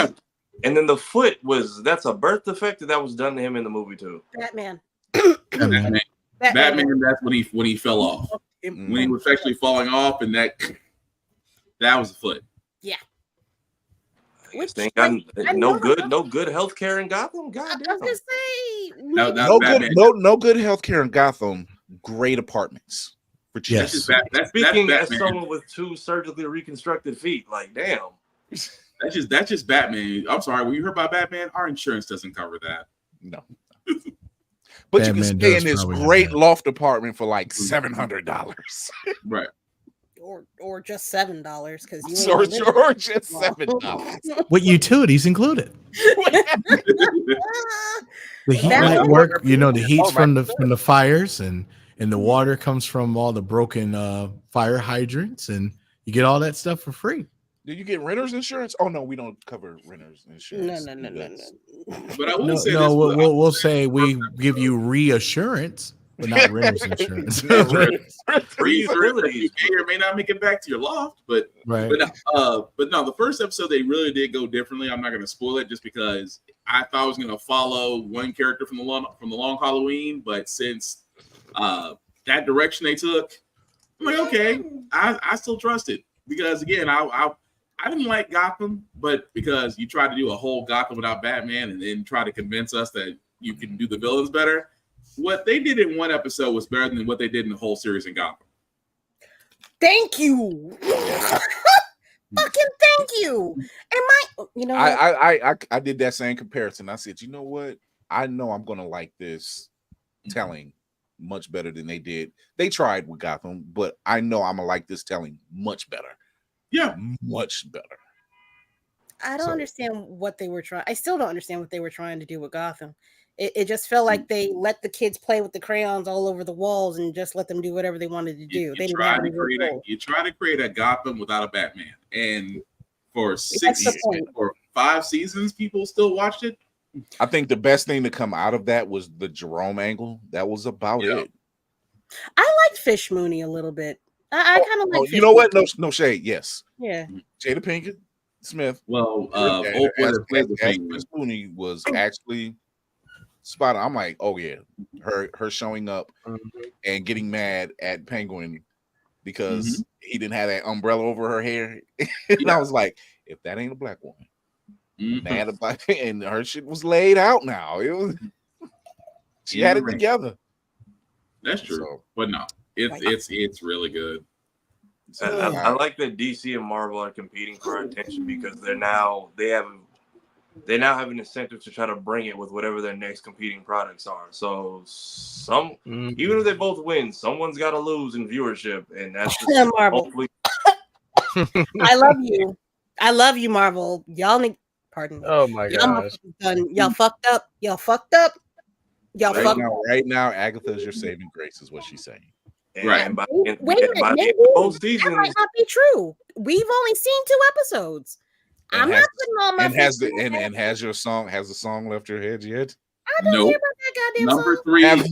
and then the foot that's a birth defect that was done to him in the movie too. Batman. Batman. That's when he fell off. When he was actually falling off, and that was the foot. Yeah. No good healthcare in Gotham. God damn. I was gonna say no good healthcare in Gotham. Great apartments for cheap. Yes. Speaking as someone with 2 surgically reconstructed feet, like damn. That's just Batman. I'm sorry. When you heard about Batman, our insurance doesn't cover that. No. But Batman, you can stay in this great loft apartment for like $700. Right. Or just $7 because you or just $7 with utilities included. The heat might work, the heat's from the fires and the water comes from all the broken fire hydrants, and you get all that stuff for free. Do you get renter's insurance? Oh no, we don't cover renter's insurance. No. But I will say we'll say we give you reassurance, but not renter's insurance. Free you may or may not make it back to your loft, but no, the first episode they really did go differently. I'm not going to spoil it just because I thought I was going to follow one character from the Long Halloween, but since that direction they took, I'm like, okay, I still trust it because again, I didn't like Gotham, but because you tried to do a whole Gotham without Batman and then try to convince us that you can do the villains better. What they did in one episode was better than what they did in the whole series in Gotham. Thank you. Fucking thank you. And you know what? I did that same comparison. I said, you know what? I know I'm gonna like this telling much better than they did. They tried with Gotham, but I know I'm gonna like this telling much better. Yeah, much better. I don't understand what they were trying. I still don't understand what they were trying to do with Gotham. It just felt like they let the kids play with the crayons all over the walls and just let them do whatever they wanted to do. They didn't have any control. You try to create a Gotham without a Batman, and for 5 seasons, people still watched it. I think the best thing to come out of that was the Jerome angle. That was about it. I liked Fish Mooney a little bit. I kind of like. You know what? No shade. Yes. Yeah. Jada Pinkett Smith. Well, Fish Mooney was actually spot on. I'm like, oh yeah, her showing up and getting mad at Penguin because he didn't have that umbrella over her hair. And I was like, if that ain't a black woman, mad about it, and her shit was laid out now. It was she had it together. That's true, but no, it's really good. I like that DC and Marvel are competing for our attention because they now have an incentive to try to bring it with whatever their next competing products are. So even if they both win, someone's got to lose in viewership, and that's just Marvel. I love you, Marvel. Y'all need. Pardon me. Oh my gosh. Y'all fucked up. Y'all fucked up. Y'all fucked up. Right now, Agatha is your saving grace, is what she's saying. Right. Wait a minute. Maybe that might not be true. We've only seen 2 episodes. I'm not putting all my has the song left your head yet? I don't care about that goddamn Number song. 3. Have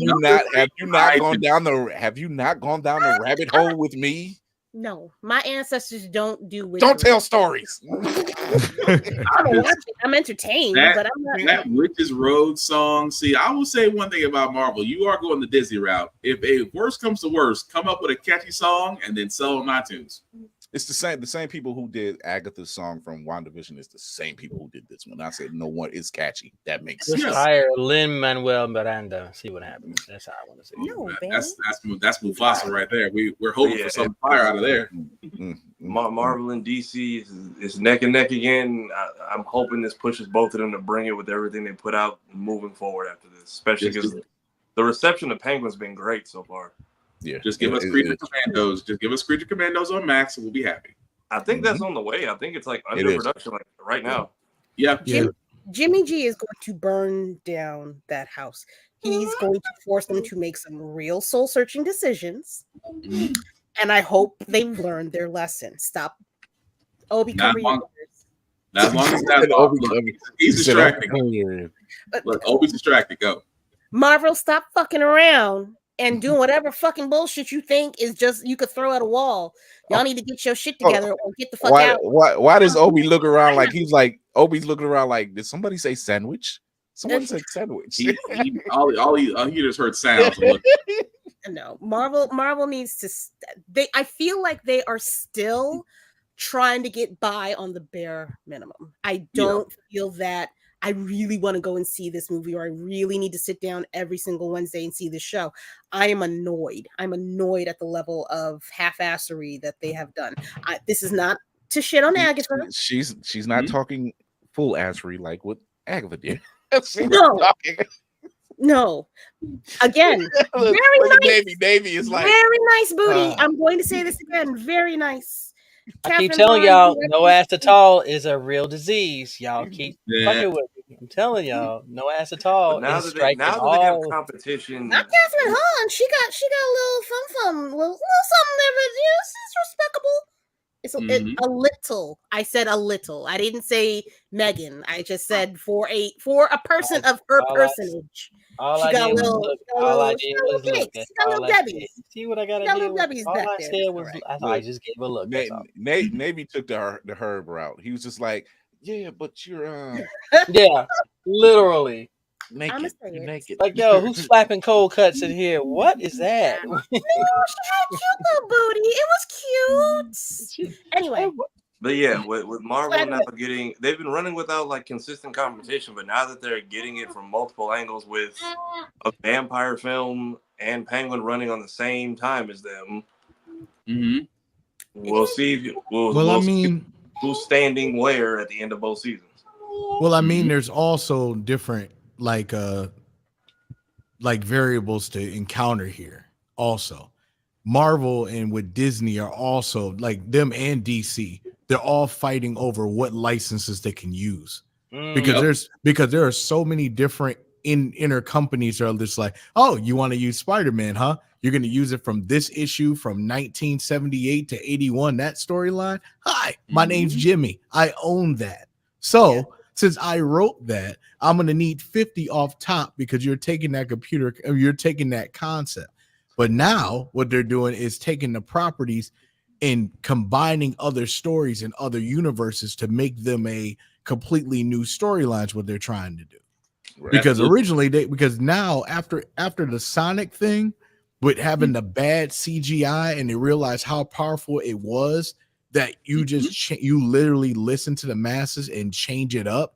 you not gone down the rabbit hole with me? No, my ancestors don't do witchery. Don't tell stories. I'm watching. I'm entertained, but I'm not. That Witches Road song. See, I will say one thing about Marvel. You are going the Disney route. If worst comes to worst, come up with a catchy song and then sell on iTunes. It's the same people who did Agatha's song from WandaVision is the same people who did this one. I said, no one is catchy. That makes Just sense. hire Lin-Manuel Miranda. See what happens. That's how I want to say. That's Mufasa right there. We're hoping for some fire out of there. Marvel and DC is neck and neck again. I'm hoping this pushes both of them to bring it with everything they put out moving forward after this, especially because the reception of Penguin's been great so far. Yeah, just give us Creature Commandos. Just give us Creature Commandos on Max, and we'll be happy. I think that's on the way. I think it's like under production, like right now. Yeah. Jimmy G is going to burn down that house. He's going to force them to make some real soul-searching decisions, and I hope they've learned their lesson. Stop, Obi, cover your ears. Not as long as that's Obi. He's distracting. Look, Obi's distracted. Go. Marvel, stop fucking around and doing whatever fucking bullshit you think is just you could throw at a wall. Y'all need to get your shit together or get the fuck out. Why does Obi look around like he's like Obi's looking around like, did somebody say sandwich? Someone said sandwich. All he just heard sounds. No, Marvel needs to. I feel like they are still trying to get by on the bare minimum. I don't feel that I really want to go and see this movie, or I really need to sit down every single Wednesday and see this show. I am annoyed. I'm annoyed at the level of half-assery that they have done. This is not to shit on Agatha. She's not talking full assery like what Agatha did. No. Again, very nice. Navy is like very nice booty. I'm going to say this again. Very nice. I keep telling y'all, no ass at all is a real disease. Y'all keep fucking with me. I'm telling y'all, no ass at all. Now that they have competition, not Catherine Hahn. She got a little little something there, but it's respectable. It's a little. I said a little. I didn't say Megan. I just said for a person of her personage. All I did was look. She got little Debbie's. See what I got to do? All I said was I just gave a look. Navy took the Herb route. He was just like, yeah, but you're yeah, literally. Naked. Like, yo, who's slapping cold cuts in here? What is that? No, she had cute little booty. It was cute. Anyway. But yeah, with Marvel now they've been running without like consistent competition, but now that they're getting it from multiple angles with a vampire film and Penguin running on the same time as them, we'll see. who's standing where at the end of both seasons. Well, I mean, there's also different like variables to encounter here. Also, Marvel and with Disney are also like them and DC. They're all fighting over what licenses they can use because there are so many different inner companies that are just like, oh, you want to use Spider-Man, huh? You're going to use it from this issue from 1978 to 81, that storyline. Hi, my name's Jimmy. I own that. So since I wrote that, I'm going to need 50 off top because you're taking that you're taking that concept. But now what they're doing is taking the properties and combining other stories and other universes to make them a completely new storylines, what they're trying to do. Right. Because originally because now after the Sonic thing, with having the bad CGI and they realized how powerful it was, that you just you literally listen to the masses and change it up.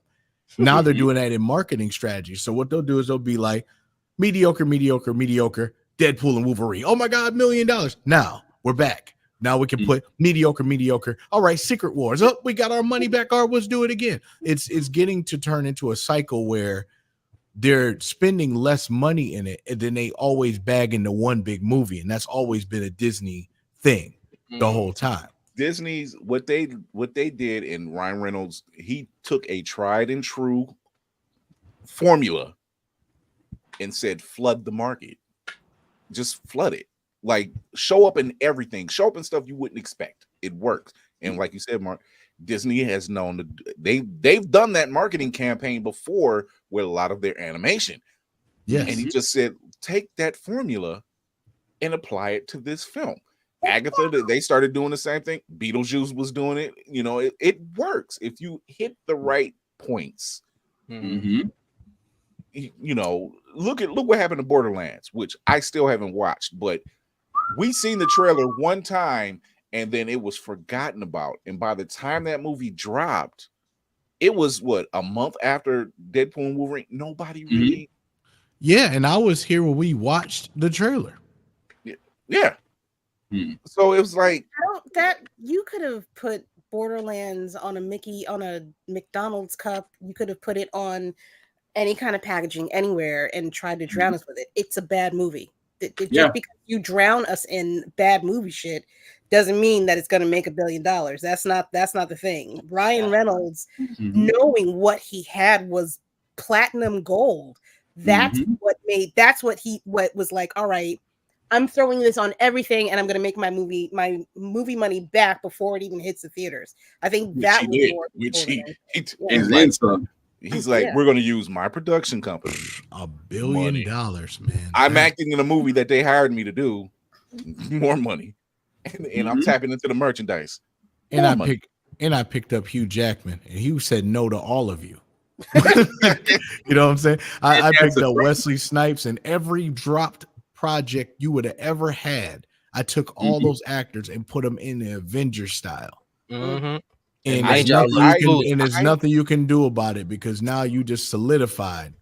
Now they're doing that in marketing strategy. So what they'll do is they'll be like mediocre, Deadpool and Wolverine. Oh my God, $1 million. Now we're back. Now we can put mediocre. All right, Secret Wars. Oh, we got our money back. Let's do it again. It's getting to turn into a cycle where they're spending less money in it, and then they always bag into one big movie, and that's always been a Disney thing the whole time. Disney's what they did, and Ryan Reynolds, he took a tried and true formula and said, flood the market. Just flood it. Like, show up in everything. Show up in stuff you wouldn't expect. It works. And like you said, Mark, Disney has known they've done that marketing campaign before with a lot of their animation. Yes. And he just said, take that formula and apply it to this film. Agatha, they started doing the same thing. Beetlejuice was doing it. You know, it works if you hit the right points. You know, look what happened to Borderlands, which I still haven't watched, but we seen the trailer one time and then it was forgotten about. And by the time that movie dropped, it was a month after Deadpool and Wolverine. Nobody really. Yeah, and I was here when we watched the trailer. Yeah. So it was like that you could have put Borderlands on a McDonald's cup. You could have put it on any kind of packaging anywhere and tried to drown us with it. It's a bad movie. Just because you drown us in bad movie shit doesn't mean that it's going to make $1 billion. That's not the thing. Ryan Reynolds, knowing what he had was platinum gold. That's what was like, all right, I'm throwing this on everything and I'm going to make my movie money back before it even hits the theaters. I think that was more he's like, we're going to use my production company. $1 billion, man. I'm acting in a movie that they hired me to do. More money. And I'm tapping into the merchandise. And I picked up Hugh Jackman, and he said no to all of you. You know what I'm saying? I picked up Wesley Snipes, and every dropped project you would have ever had, I took all those actors and put them in the Avengers style. And there's nothing you can do about it because now you just solidified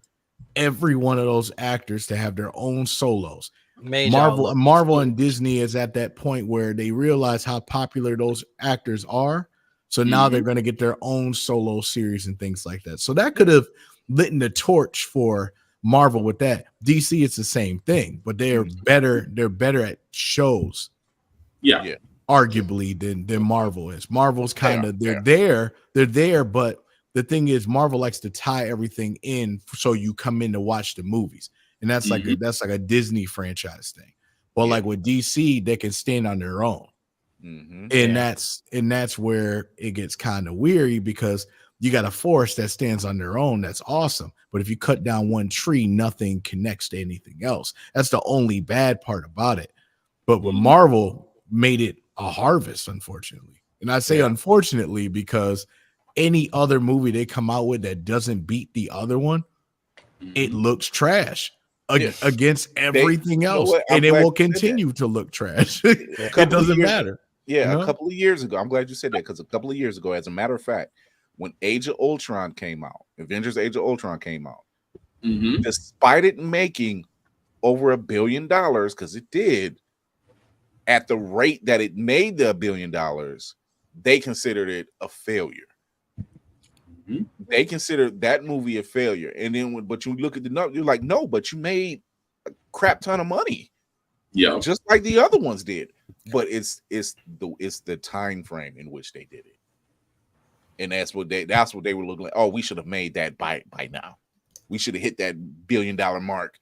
every one of those actors to have their own solos. Marvel and Disney is at that point where they realize how popular those actors are. So now they're going to get their own solo series and things like that. So that could have lit the torch for Marvel with that. DC, it's the same thing, but they're better. They're better at shows. Yeah. Arguably than Marvel is. Marvel's kind of they're there, but the thing is, Marvel likes to tie everything in so you come in to watch the movies, and that's like a Disney franchise thing. Well, like with DC, they can stand on their own, and that's where it gets kind of weary because you got a forest that stands on their own. That's awesome, but if you cut down one tree, nothing connects to anything else. That's the only bad part about it. But with Marvel, made it a harvest, unfortunately. And I say unfortunately because any other movie they come out with that doesn't beat the other one, it looks trash against everything else. And it will continue to look trash. It doesn't matter. Yeah, a couple of years ago. I'm glad you said that because a couple of years ago, as a matter of fact, when Age of Ultron came out, Avengers Age of Ultron came out, despite it making over $1 billion, because it did, at the rate that it made the $1 billion, they considered it a failure. They considered that movie a failure. And then but you look at the number, you're like, no, but you made a crap ton of money. Yeah. Just like the other ones did. But it's the time frame in which they did it. And that's what they were looking like. Oh, we should have made that by now. We should have hit that $1 billion mark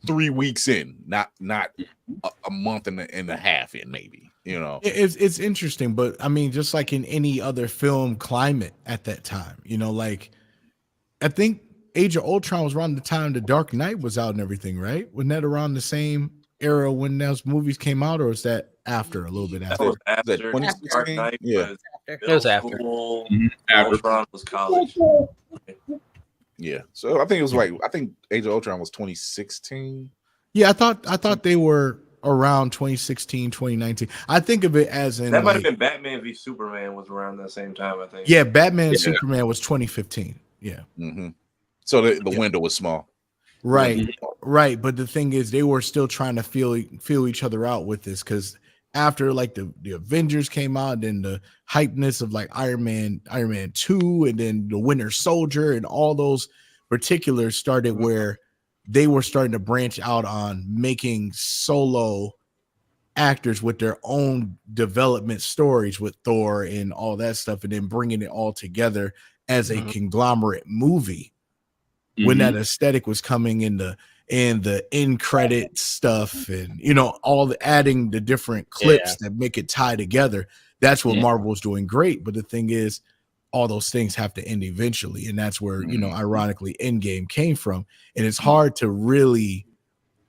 3 weeks in, not a month and a half in, maybe. You know, it's interesting, but I mean, just like in any other film climate at that time, you know, like I think Age of Ultron was around the time The Dark Knight was out and everything, right? Wasn't that around the same era when those movies came out, or is that after, a little bit after? That was after Dark Knight. Yeah, it was after. Ultron was college. Yeah, so I think it was like Age of Ultron was 2016. Yeah, I thought they were around 2016, 2019. I think of it as in that might have been Batman v Superman was around that same time, I think. Yeah, Batman and Superman was 2015. Yeah. So the window was small. Right. Right. But the thing is, they were still trying to feel each other out with this, because after like the Avengers came out, and the hypeness of like Iron Man 2, and then the Winter Soldier, and all those particulars started where they were starting to branch out on making solo actors with their own development stories with Thor and all that stuff, and then bringing it all together as a conglomerate movie. When that aesthetic was coming in the end credit stuff, and you know, all the adding the different clips that make it tie together, that's what Marvel was doing great. But the thing is, all those things have to end eventually, and that's where you know, ironically, Endgame came from. And it's hard to really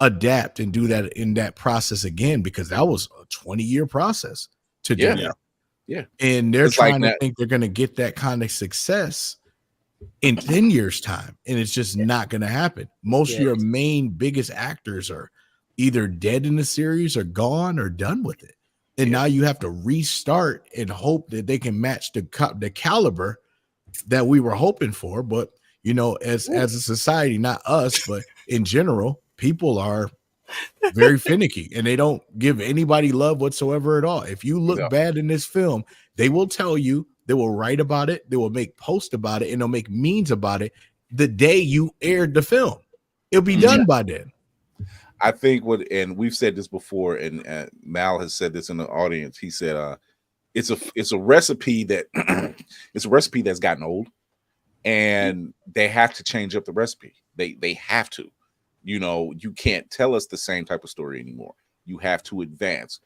adapt and do that in that process again, because that was a 20-year process to do that. Yeah, and they're it's trying like to think they're going to get that kind of success in 10 years time, and it's just not going to happen. Most of your main biggest actors are either dead in the series or gone or done with it, and now you have to restart and hope that they can match the caliber that we were hoping for. But you know, as a society, not us, but in general, people are very finicky, and they don't give anybody love whatsoever at all. If you look bad in this film, they will tell you, they will write about it, they will make posts about it, and they'll make memes about it the day you aired the film. It'll be done by then. I think and we've said this before, and Mal has said this in the audience. He said, it's a recipe that it's a recipe that's gotten old, and they have to change up the recipe. They have to. You know, you can't tell us the same type of story anymore. You have to advance.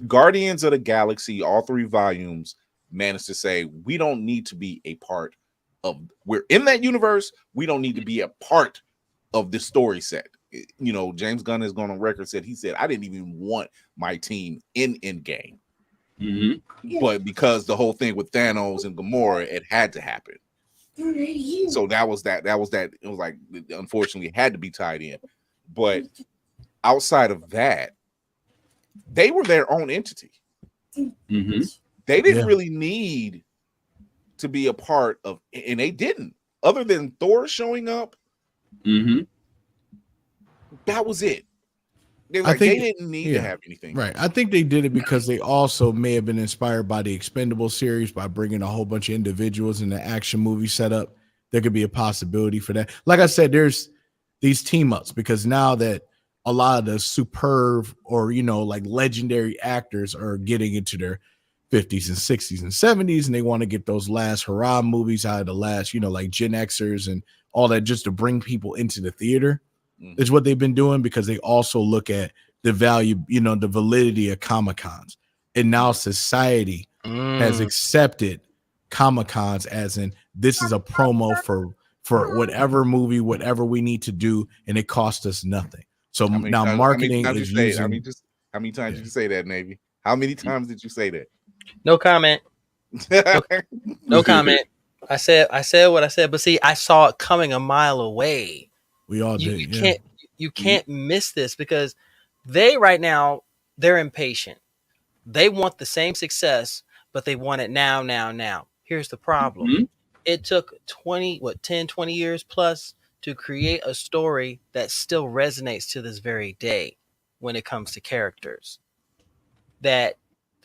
Guardians of the Galaxy, all 3 volumes, managed to say, we don't need to be a part of, we're in that universe, we don't need to be a part of the story set. You know, James Gunn has gone on record, he said, I didn't even want my team in Endgame. But because the whole thing with Thanos and Gamora, it had to happen. So that was that. It was like, unfortunately, it had to be tied in. But outside of that, they were their own entity. They didn't really need to be a part of, and they didn't. Other than Thor showing up, that was it. They didn't need to have anything. Right. I think they did it because they also may have been inspired by the Expendable series, by bringing a whole bunch of individuals in the action movie setup. There could be a possibility for that. Like I said, there's these team ups, because now that a lot of the superb or, you know, like legendary actors are getting into their 50s and 60s and 70s, and they want to get those last hurrah movies out of the last, you know, like Gen Xers and all that, just to bring people into the theater. Is what they've been doing, because they also look at the value, you know, the validity of Comic-Cons. And now society has accepted Comic-Cons as in, this is a promo for whatever movie, whatever we need to do, and it costs us nothing. So now marketing is using. How many times did you say that, Navy? How many times did you say that? No comment. No comment. I said what I said, but see, I saw it coming a mile away. We all did. You can't miss this, because they right now, they're impatient. They want the same success, but they want it now. Here's the problem. It took 20 years plus to create a story that still resonates to this very day when it comes to characters. That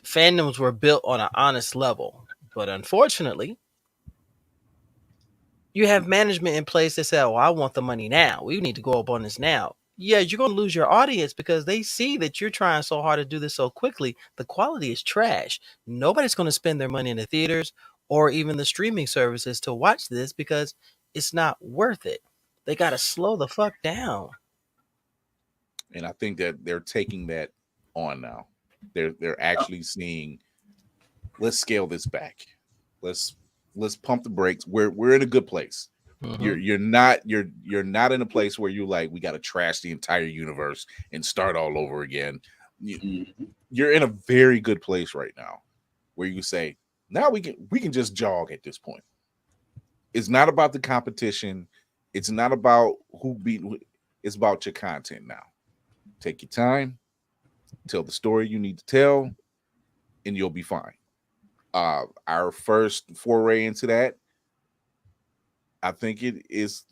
fandoms were built on an honest level. But unfortunately, you have management in place that say, "Oh, I want the money now. We need to go up on this now." Yeah, you're going to lose your audience because they see that you're trying so hard to do this so quickly. The quality is trash. Nobody's going to spend their money in the theaters or even the streaming services to watch this because it's not worth it. They got to slow the fuck down. And I think that they're taking that on now. They're actually seeing, let's scale this back. Let's pump the brakes. We're in a good place. You're not in a place where you're like, we got to trash the entire universe and start all over again. You're in a very good place right now where you say, now we can just jog at this point. It's not about the competition. It's not about who beat. It's about your content now. Take your time, tell the story you need to tell, and you'll be fine. Our first foray into that, I think it is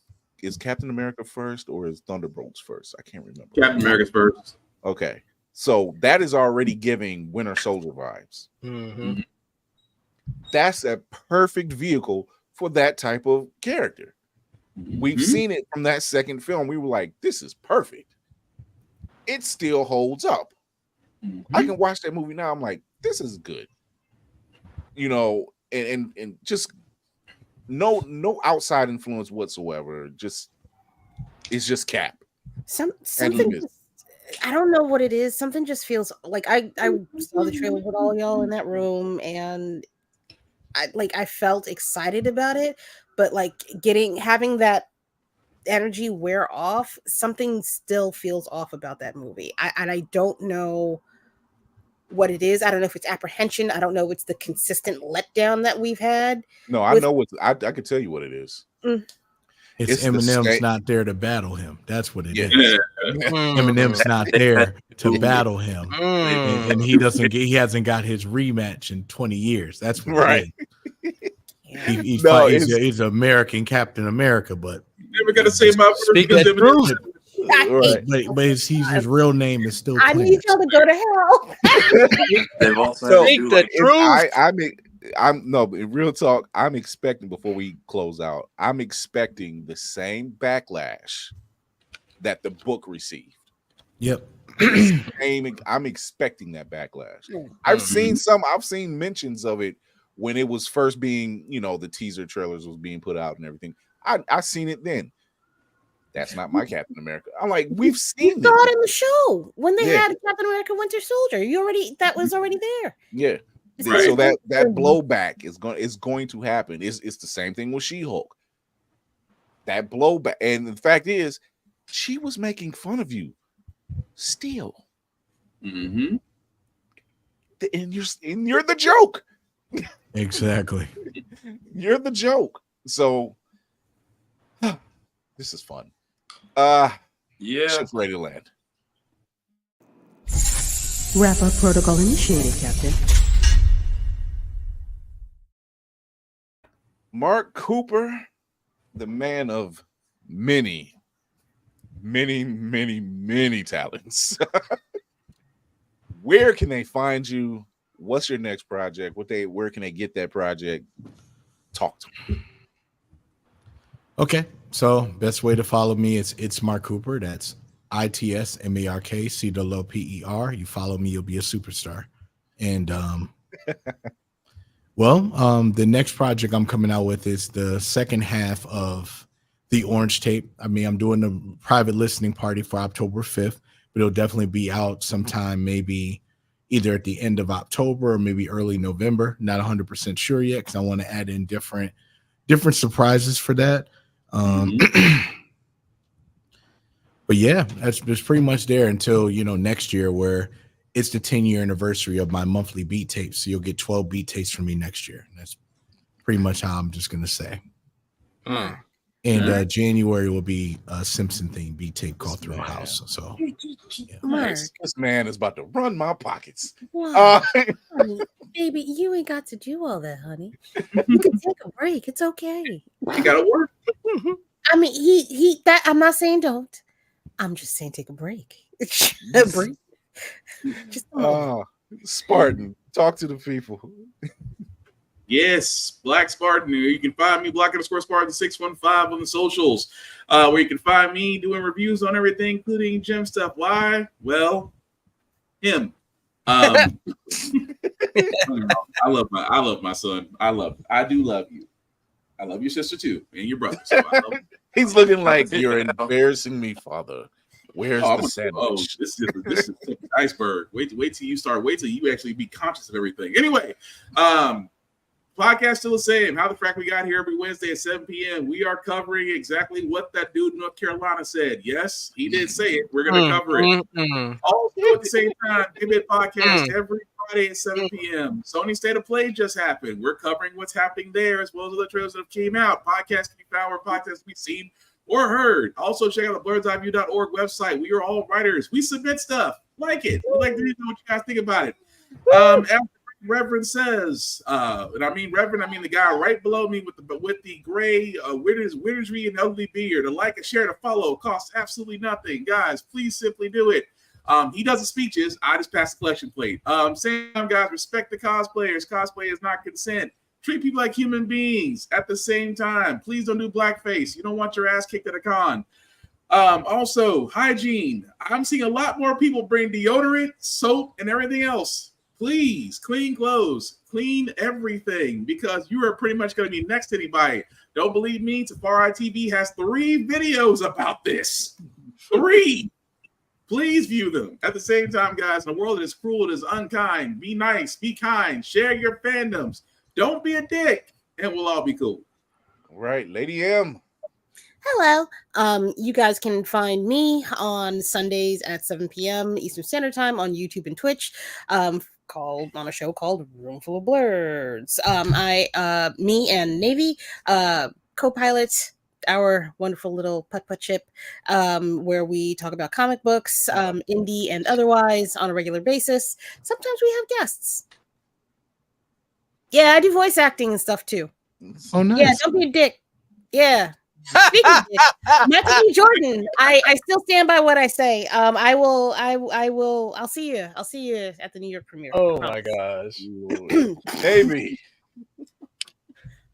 Captain America first or is Thunderbolts first? I can't remember. Captain America's first. Okay. So that is already giving Winter Soldier vibes. Mm-hmm. That's a perfect vehicle for that type of character. We've seen it from that second film. We were like, this is perfect. It still holds up. I can watch that movie now. I'm like, this is good. You know, and just no outside influence whatsoever. It's just Cap. Something just, I don't know what it is. Something just feels like I saw the trailer with all y'all in that room, and I felt excited about it, but like having that energy wear off, something still feels off about that movie. I don't know what it is. I don't know if it's apprehension. I don't know if it's the consistent letdown that we've had. No, I know what I can tell you what it is. It's Eminem's not there to battle him. That's what it is. Eminem's not there to battle him, and he hasn't got his rematch in 20 years. That's what right. He's American Captain America, but never got to say my speak that truth. Right. But his real name is still. I need y'all to go to hell. They've also speak the truth. I'm no, in real talk, I'm expecting before we close out, I'm expecting the same backlash that the book received. Yep. I'm expecting that backlash. I've seen mentions of it when it was first being, the teaser trailers was being put out and everything. I seen it then. That's not my Captain America. I'm like, we've seen it in the show when they had Captain America Winter Soldier. That was already there. Yeah. Right. So that blowback is going to happen. It's the same thing with She-Hulk. That blowback, and the fact is, she was making fun of you still. Mm-hmm. And you're the joke. Exactly. You're the joke. So this is fun. Ship's ready to land. Wrap-up protocol initiated, Captain. Mark Cooper, the man of many talents. Where can they find you? What's your next project? Where can they get that project? Talk to me. Okay, so best way to follow me is it's Mark Cooper. That's ITSMARK COOPER. You follow me, you'll be a superstar. And the next project I'm coming out with is the second half of the Orange Tape. I mean, I'm doing a private listening party for October 5th, but it'll definitely be out sometime, maybe either at the end of October or maybe early November. Not 100% sure yet because I want to add in different surprises for that. But yeah, that's pretty much there until next year, where it's the 10-year anniversary of my monthly beat tapes. So you'll get 12 beat tapes from me next year. That's pretty much how I'm just gonna say. And January will be a Simpson theme beat tape called Through a House. So this man is about to run my pockets. Wow. Honey, baby, you ain't got to do all that, honey. You can take a break. It's okay. You gotta work. I mean, he that I'm not saying don't. I'm just saying take a break. A break. Spartan, Talk to the people. Yes, Black Spartan. You can find me, Black_Spartan615 on the socials, where you can find me doing reviews on everything, including gym stuff. Why? Well, him. I love my son. I do love you. I love your sister too, and your brother. So I love He's looking like you're embarrassing me, father. Where's the sandwich? Oh, this is the iceberg. Wait till you start. Wait till you actually be conscious of everything. Anyway, podcast still the same. How the Frack we got here every Wednesday at 7 p.m. We are covering exactly what that dude in North Carolina said. Yes, he did say it. We're going to cover it. Also, at the same time, give it podcast every Friday at 7 p.m. Sony State of Play just happened. We're covering what's happening there as well as other trailers that have came out. Podcasts can be found where podcasts can be seen or heard. Also, check out the blerdseyeView.org website. We are all writers. We submit stuff. Like it. We'd like to know what you guys think about it. After Reverend says, and I mean Reverend, I mean the guy right below me with the gray wizardry and ugly beard. A like, a share, to follow costs absolutely nothing. Guys, please simply do it. He does the speeches. I just pass the collection plate. Same time, guys, respect the cosplayers. Cosplay is not consent. Treat people like human beings at the same time. Please don't do blackface. You don't want your ass kicked at a con. Also, hygiene. I'm seeing a lot more people bring deodorant, soap, and everything else. Please clean clothes, clean everything, because you are pretty much going to be next to anybody. Don't believe me? Safari TV has 3 videos about this. 3. Please view them. At the same time, guys, in a world that is cruel, it is unkind. Be nice, be kind, share your fandoms. Don't be a dick, and we'll all be cool. All right, Lady M. Hello. You guys can find me on Sundays at 7 p.m. Eastern Standard Time on YouTube and Twitch. Called on a show called Roomful of Blerds. Me and Navy co-pilot our wonderful little putt-putt ship, where we talk about comic books, indie and otherwise, on a regular basis. Sometimes we have guests. Yeah, I do voice acting and stuff too. Oh, nice. Yeah, don't be a dick. Yeah. Speaking of dick, Michael B. Jordan, I still stand by what I say. I'll see you at the New York premiere. Oh my gosh. Amy.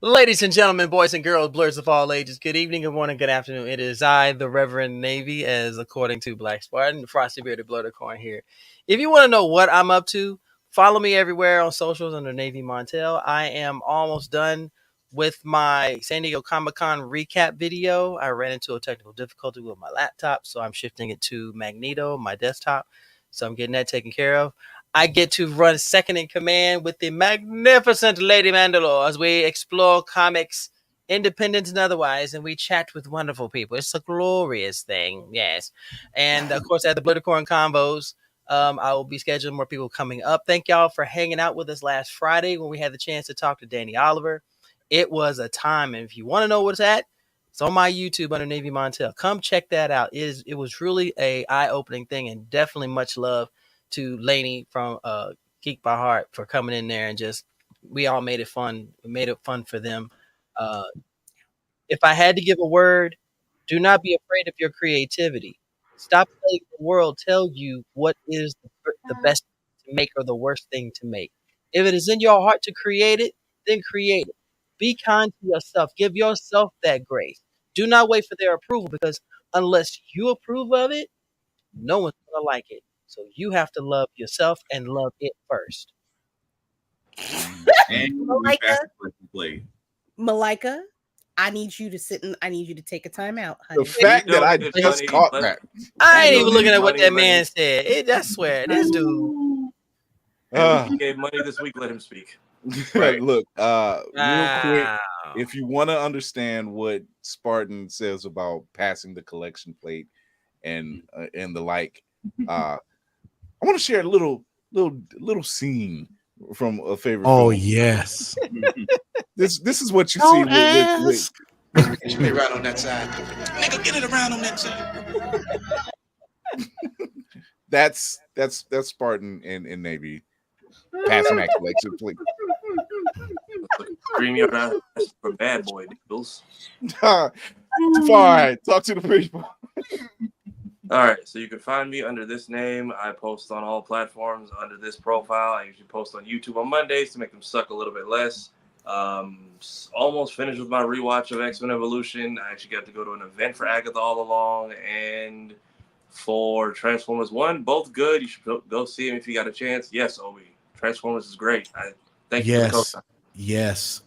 Ladies and gentlemen, boys and girls, blurs of all ages, good evening, good morning, good afternoon. It is I, the Reverend Navy, as according to Black Spartan, the Frosty Bearded Blurdercorn here. If you want to know what I'm up to, follow me everywhere on socials under Navy Montel. I am almost done with my San Diego Comic-Con recap video. I ran into a technical difficulty with my laptop, so I'm shifting it to Magneto, my desktop. So I'm getting that taken care of. I get to run second in command with the magnificent Lady Mandalore as we explore comics, independent and otherwise, and we chat with wonderful people. It's a glorious thing, yes. And of course, at the Blurdercorn Convos, I will be scheduling more people coming up. Thank y'all for hanging out with us last Friday when we had the chance to talk to Danny Oliver. It was a time, and if you want to know what's at, it's on my YouTube under Navy Montel. Come check that out. It was really a eye-opening thing, and definitely much love to Lainey from Geek by Heart for coming in there and just, we all made it fun. We made it fun for them. If I had to give a word, do not be afraid of your creativity. Stop letting the world tell you what is the best to make or the worst thing to make. If it is in your heart to create it, then create it. Be kind to yourself. Give yourself that grace. Do not wait for their approval, because unless you approve of it, no one's going to like it. So you have to love yourself and love it first. And Malika, I need you to sit and I need you to take a time out, honey. The fact that I just caught that. I ain't even looking at what that man said. I swear, this dude. He gave money this week, let him speak. Right. Look, real quick, if you want to understand what Spartan says about passing the collection plate and the like, I want to share a little scene from a favorite. Oh film. yes. This is what you see with Get right on that side. Nigga, get it around on that side. that's Spartan and Navy passing that collection plate. Scream your ass for bad boy deals. All right, talk to the people. All right, so you can find me under this name. I post on all platforms under this profile. I usually post on YouTube on Mondays to make them suck a little bit less. Almost finished with my rewatch of X-Men Evolution. I actually got to go to an event for Agatha all along and for Transformers 1. Both good. You should go see them if you got a chance. Yes, Obi. Transformers is great. Thank you for the co-sign. Yes.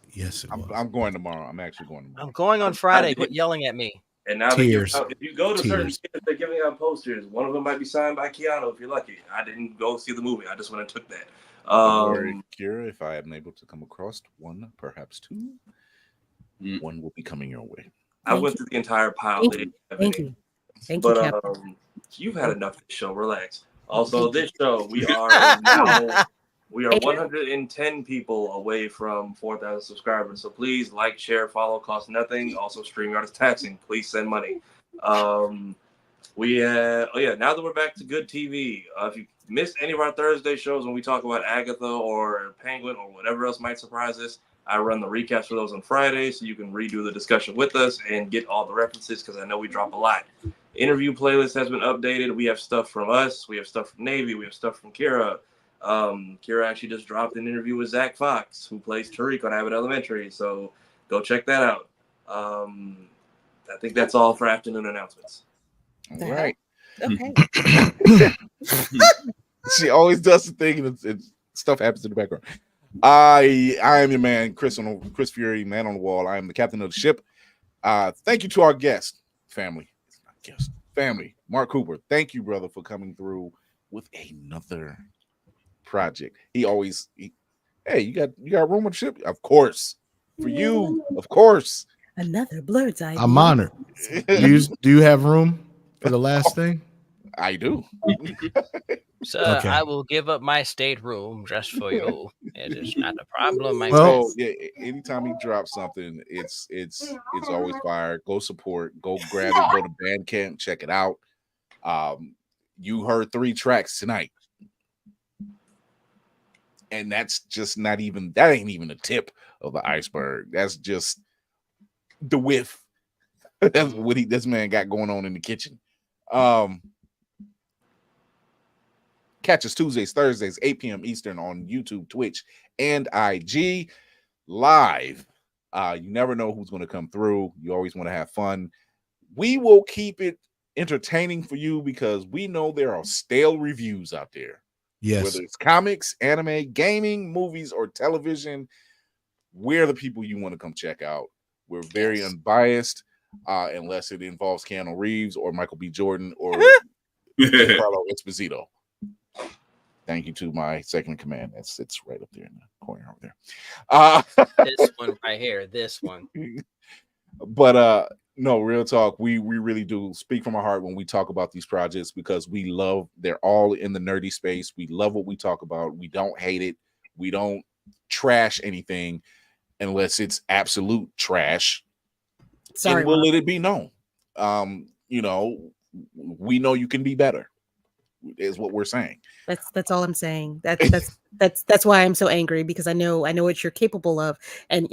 I'm going tomorrow. I'm actually going tomorrow. I'm going on Friday. Quit yelling at me. And now Tears. if you go to certain Tears. theaters, they're giving out posters. One of them might be signed by Keanu if you're lucky. I didn't go see the movie. I just went and took that. Don't worry, Kira, if I am able to come across one, perhaps two, one will be coming your way. I went through the entire pile. Thank you. But Captain. you've had enough of this show. Relax. Also, this show, we are now 110 people away from 4,000 subscribers. So please like, share, follow, cost nothing. Also, StreamYard is taxing. Please send money. Now that we're back to good TV. If you missed any of our Thursday shows when we talk about Agatha or Penguin or whatever else might surprise us, I run the recaps for those on Friday, so you can redo the discussion with us and get all the references, because I know we drop a lot. Interview playlist has been updated. We have stuff from us. We have stuff from Navy. We have stuff from Kira. Kira actually just dropped an interview with Zach Fox, who plays Tariq on Abbott Elementary. So go check that out. I think that's all for afternoon announcements. All right. Okay. She always does the thing, and stuff happens in the background. I am your man, Chris Fury, man on the wall. I am the captain of the ship. Thank you to our guest, family. It's not guest, family. Mark Cooper. Thank you, brother, for coming through with another project. Hey, you got room on the ship? Of course. For you, of course. Another Blerd's idea. I'm honored. Do you have room for the last thing? I do. So Okay. I will give up my stateroom just for you. It is not a problem, my Well, friend. yeah, anytime he drops something, it's always fire. Go support, go grab it, go to Bandcamp, check it out. You heard 3 tracks tonight. And that's just that ain't even the tip of the iceberg. That's just the whiff. That's what this man got going on in the kitchen. Catch us Tuesdays, Thursdays, 8 p.m. Eastern on YouTube, Twitch, and IG live. You never know who's going to come through. You always want to have fun. We will keep it entertaining for you because we know there are stale reviews out there. Yes. Whether it's comics, anime, gaming, movies, or television, we're the people you want to come check out. We're very unbiased, unless it involves Keanu Reeves or Michael B. Jordan or Carlo Esposito. Thank you to my second in command. It's right up there in the corner over there. This one right here. This one. But no, real talk. We really do speak from our heart when we talk about these projects because they're all in the nerdy space. We love what we talk about. We don't hate it. We don't trash anything unless it's absolute trash. Sorry, and we'll Mom. let it be known. We know you can be better. Is what we're saying. That's all I'm saying. That's why I'm so angry, because I know what you're capable of, and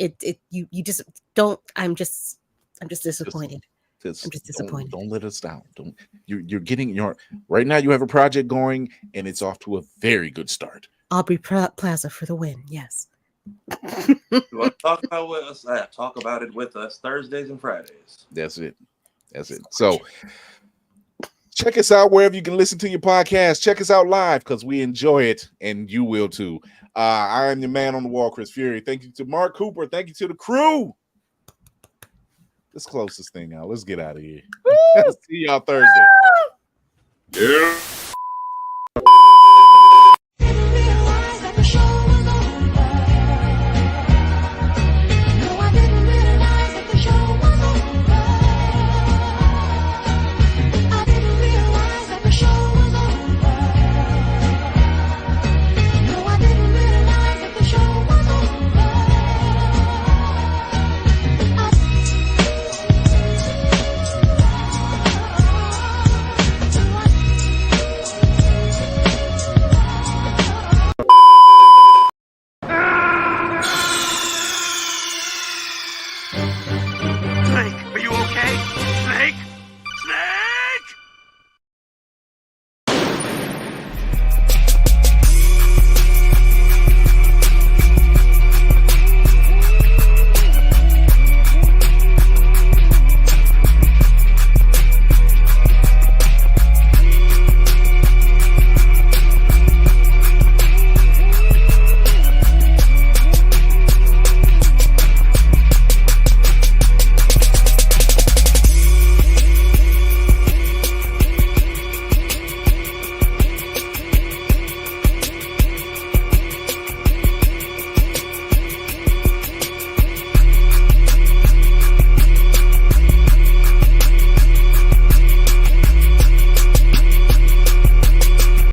you just don't. I'm just disappointed. I'm just disappointed. Don't let us down. You're getting right now. You have a project going, and it's off to a very good start. Aubrey Plaza for the win. Yes. You want to talk about with us? Talk about it with us Thursdays and Fridays. That's it. So check us out wherever you can listen to your podcast. Check us out live because we enjoy it, and you will too. I am your man on the wall, Chris Fury. Thank you to Mark Cooper. Thank you to the crew. Let's close this thing out. Let's get out of here. See y'all Thursday. Yeah.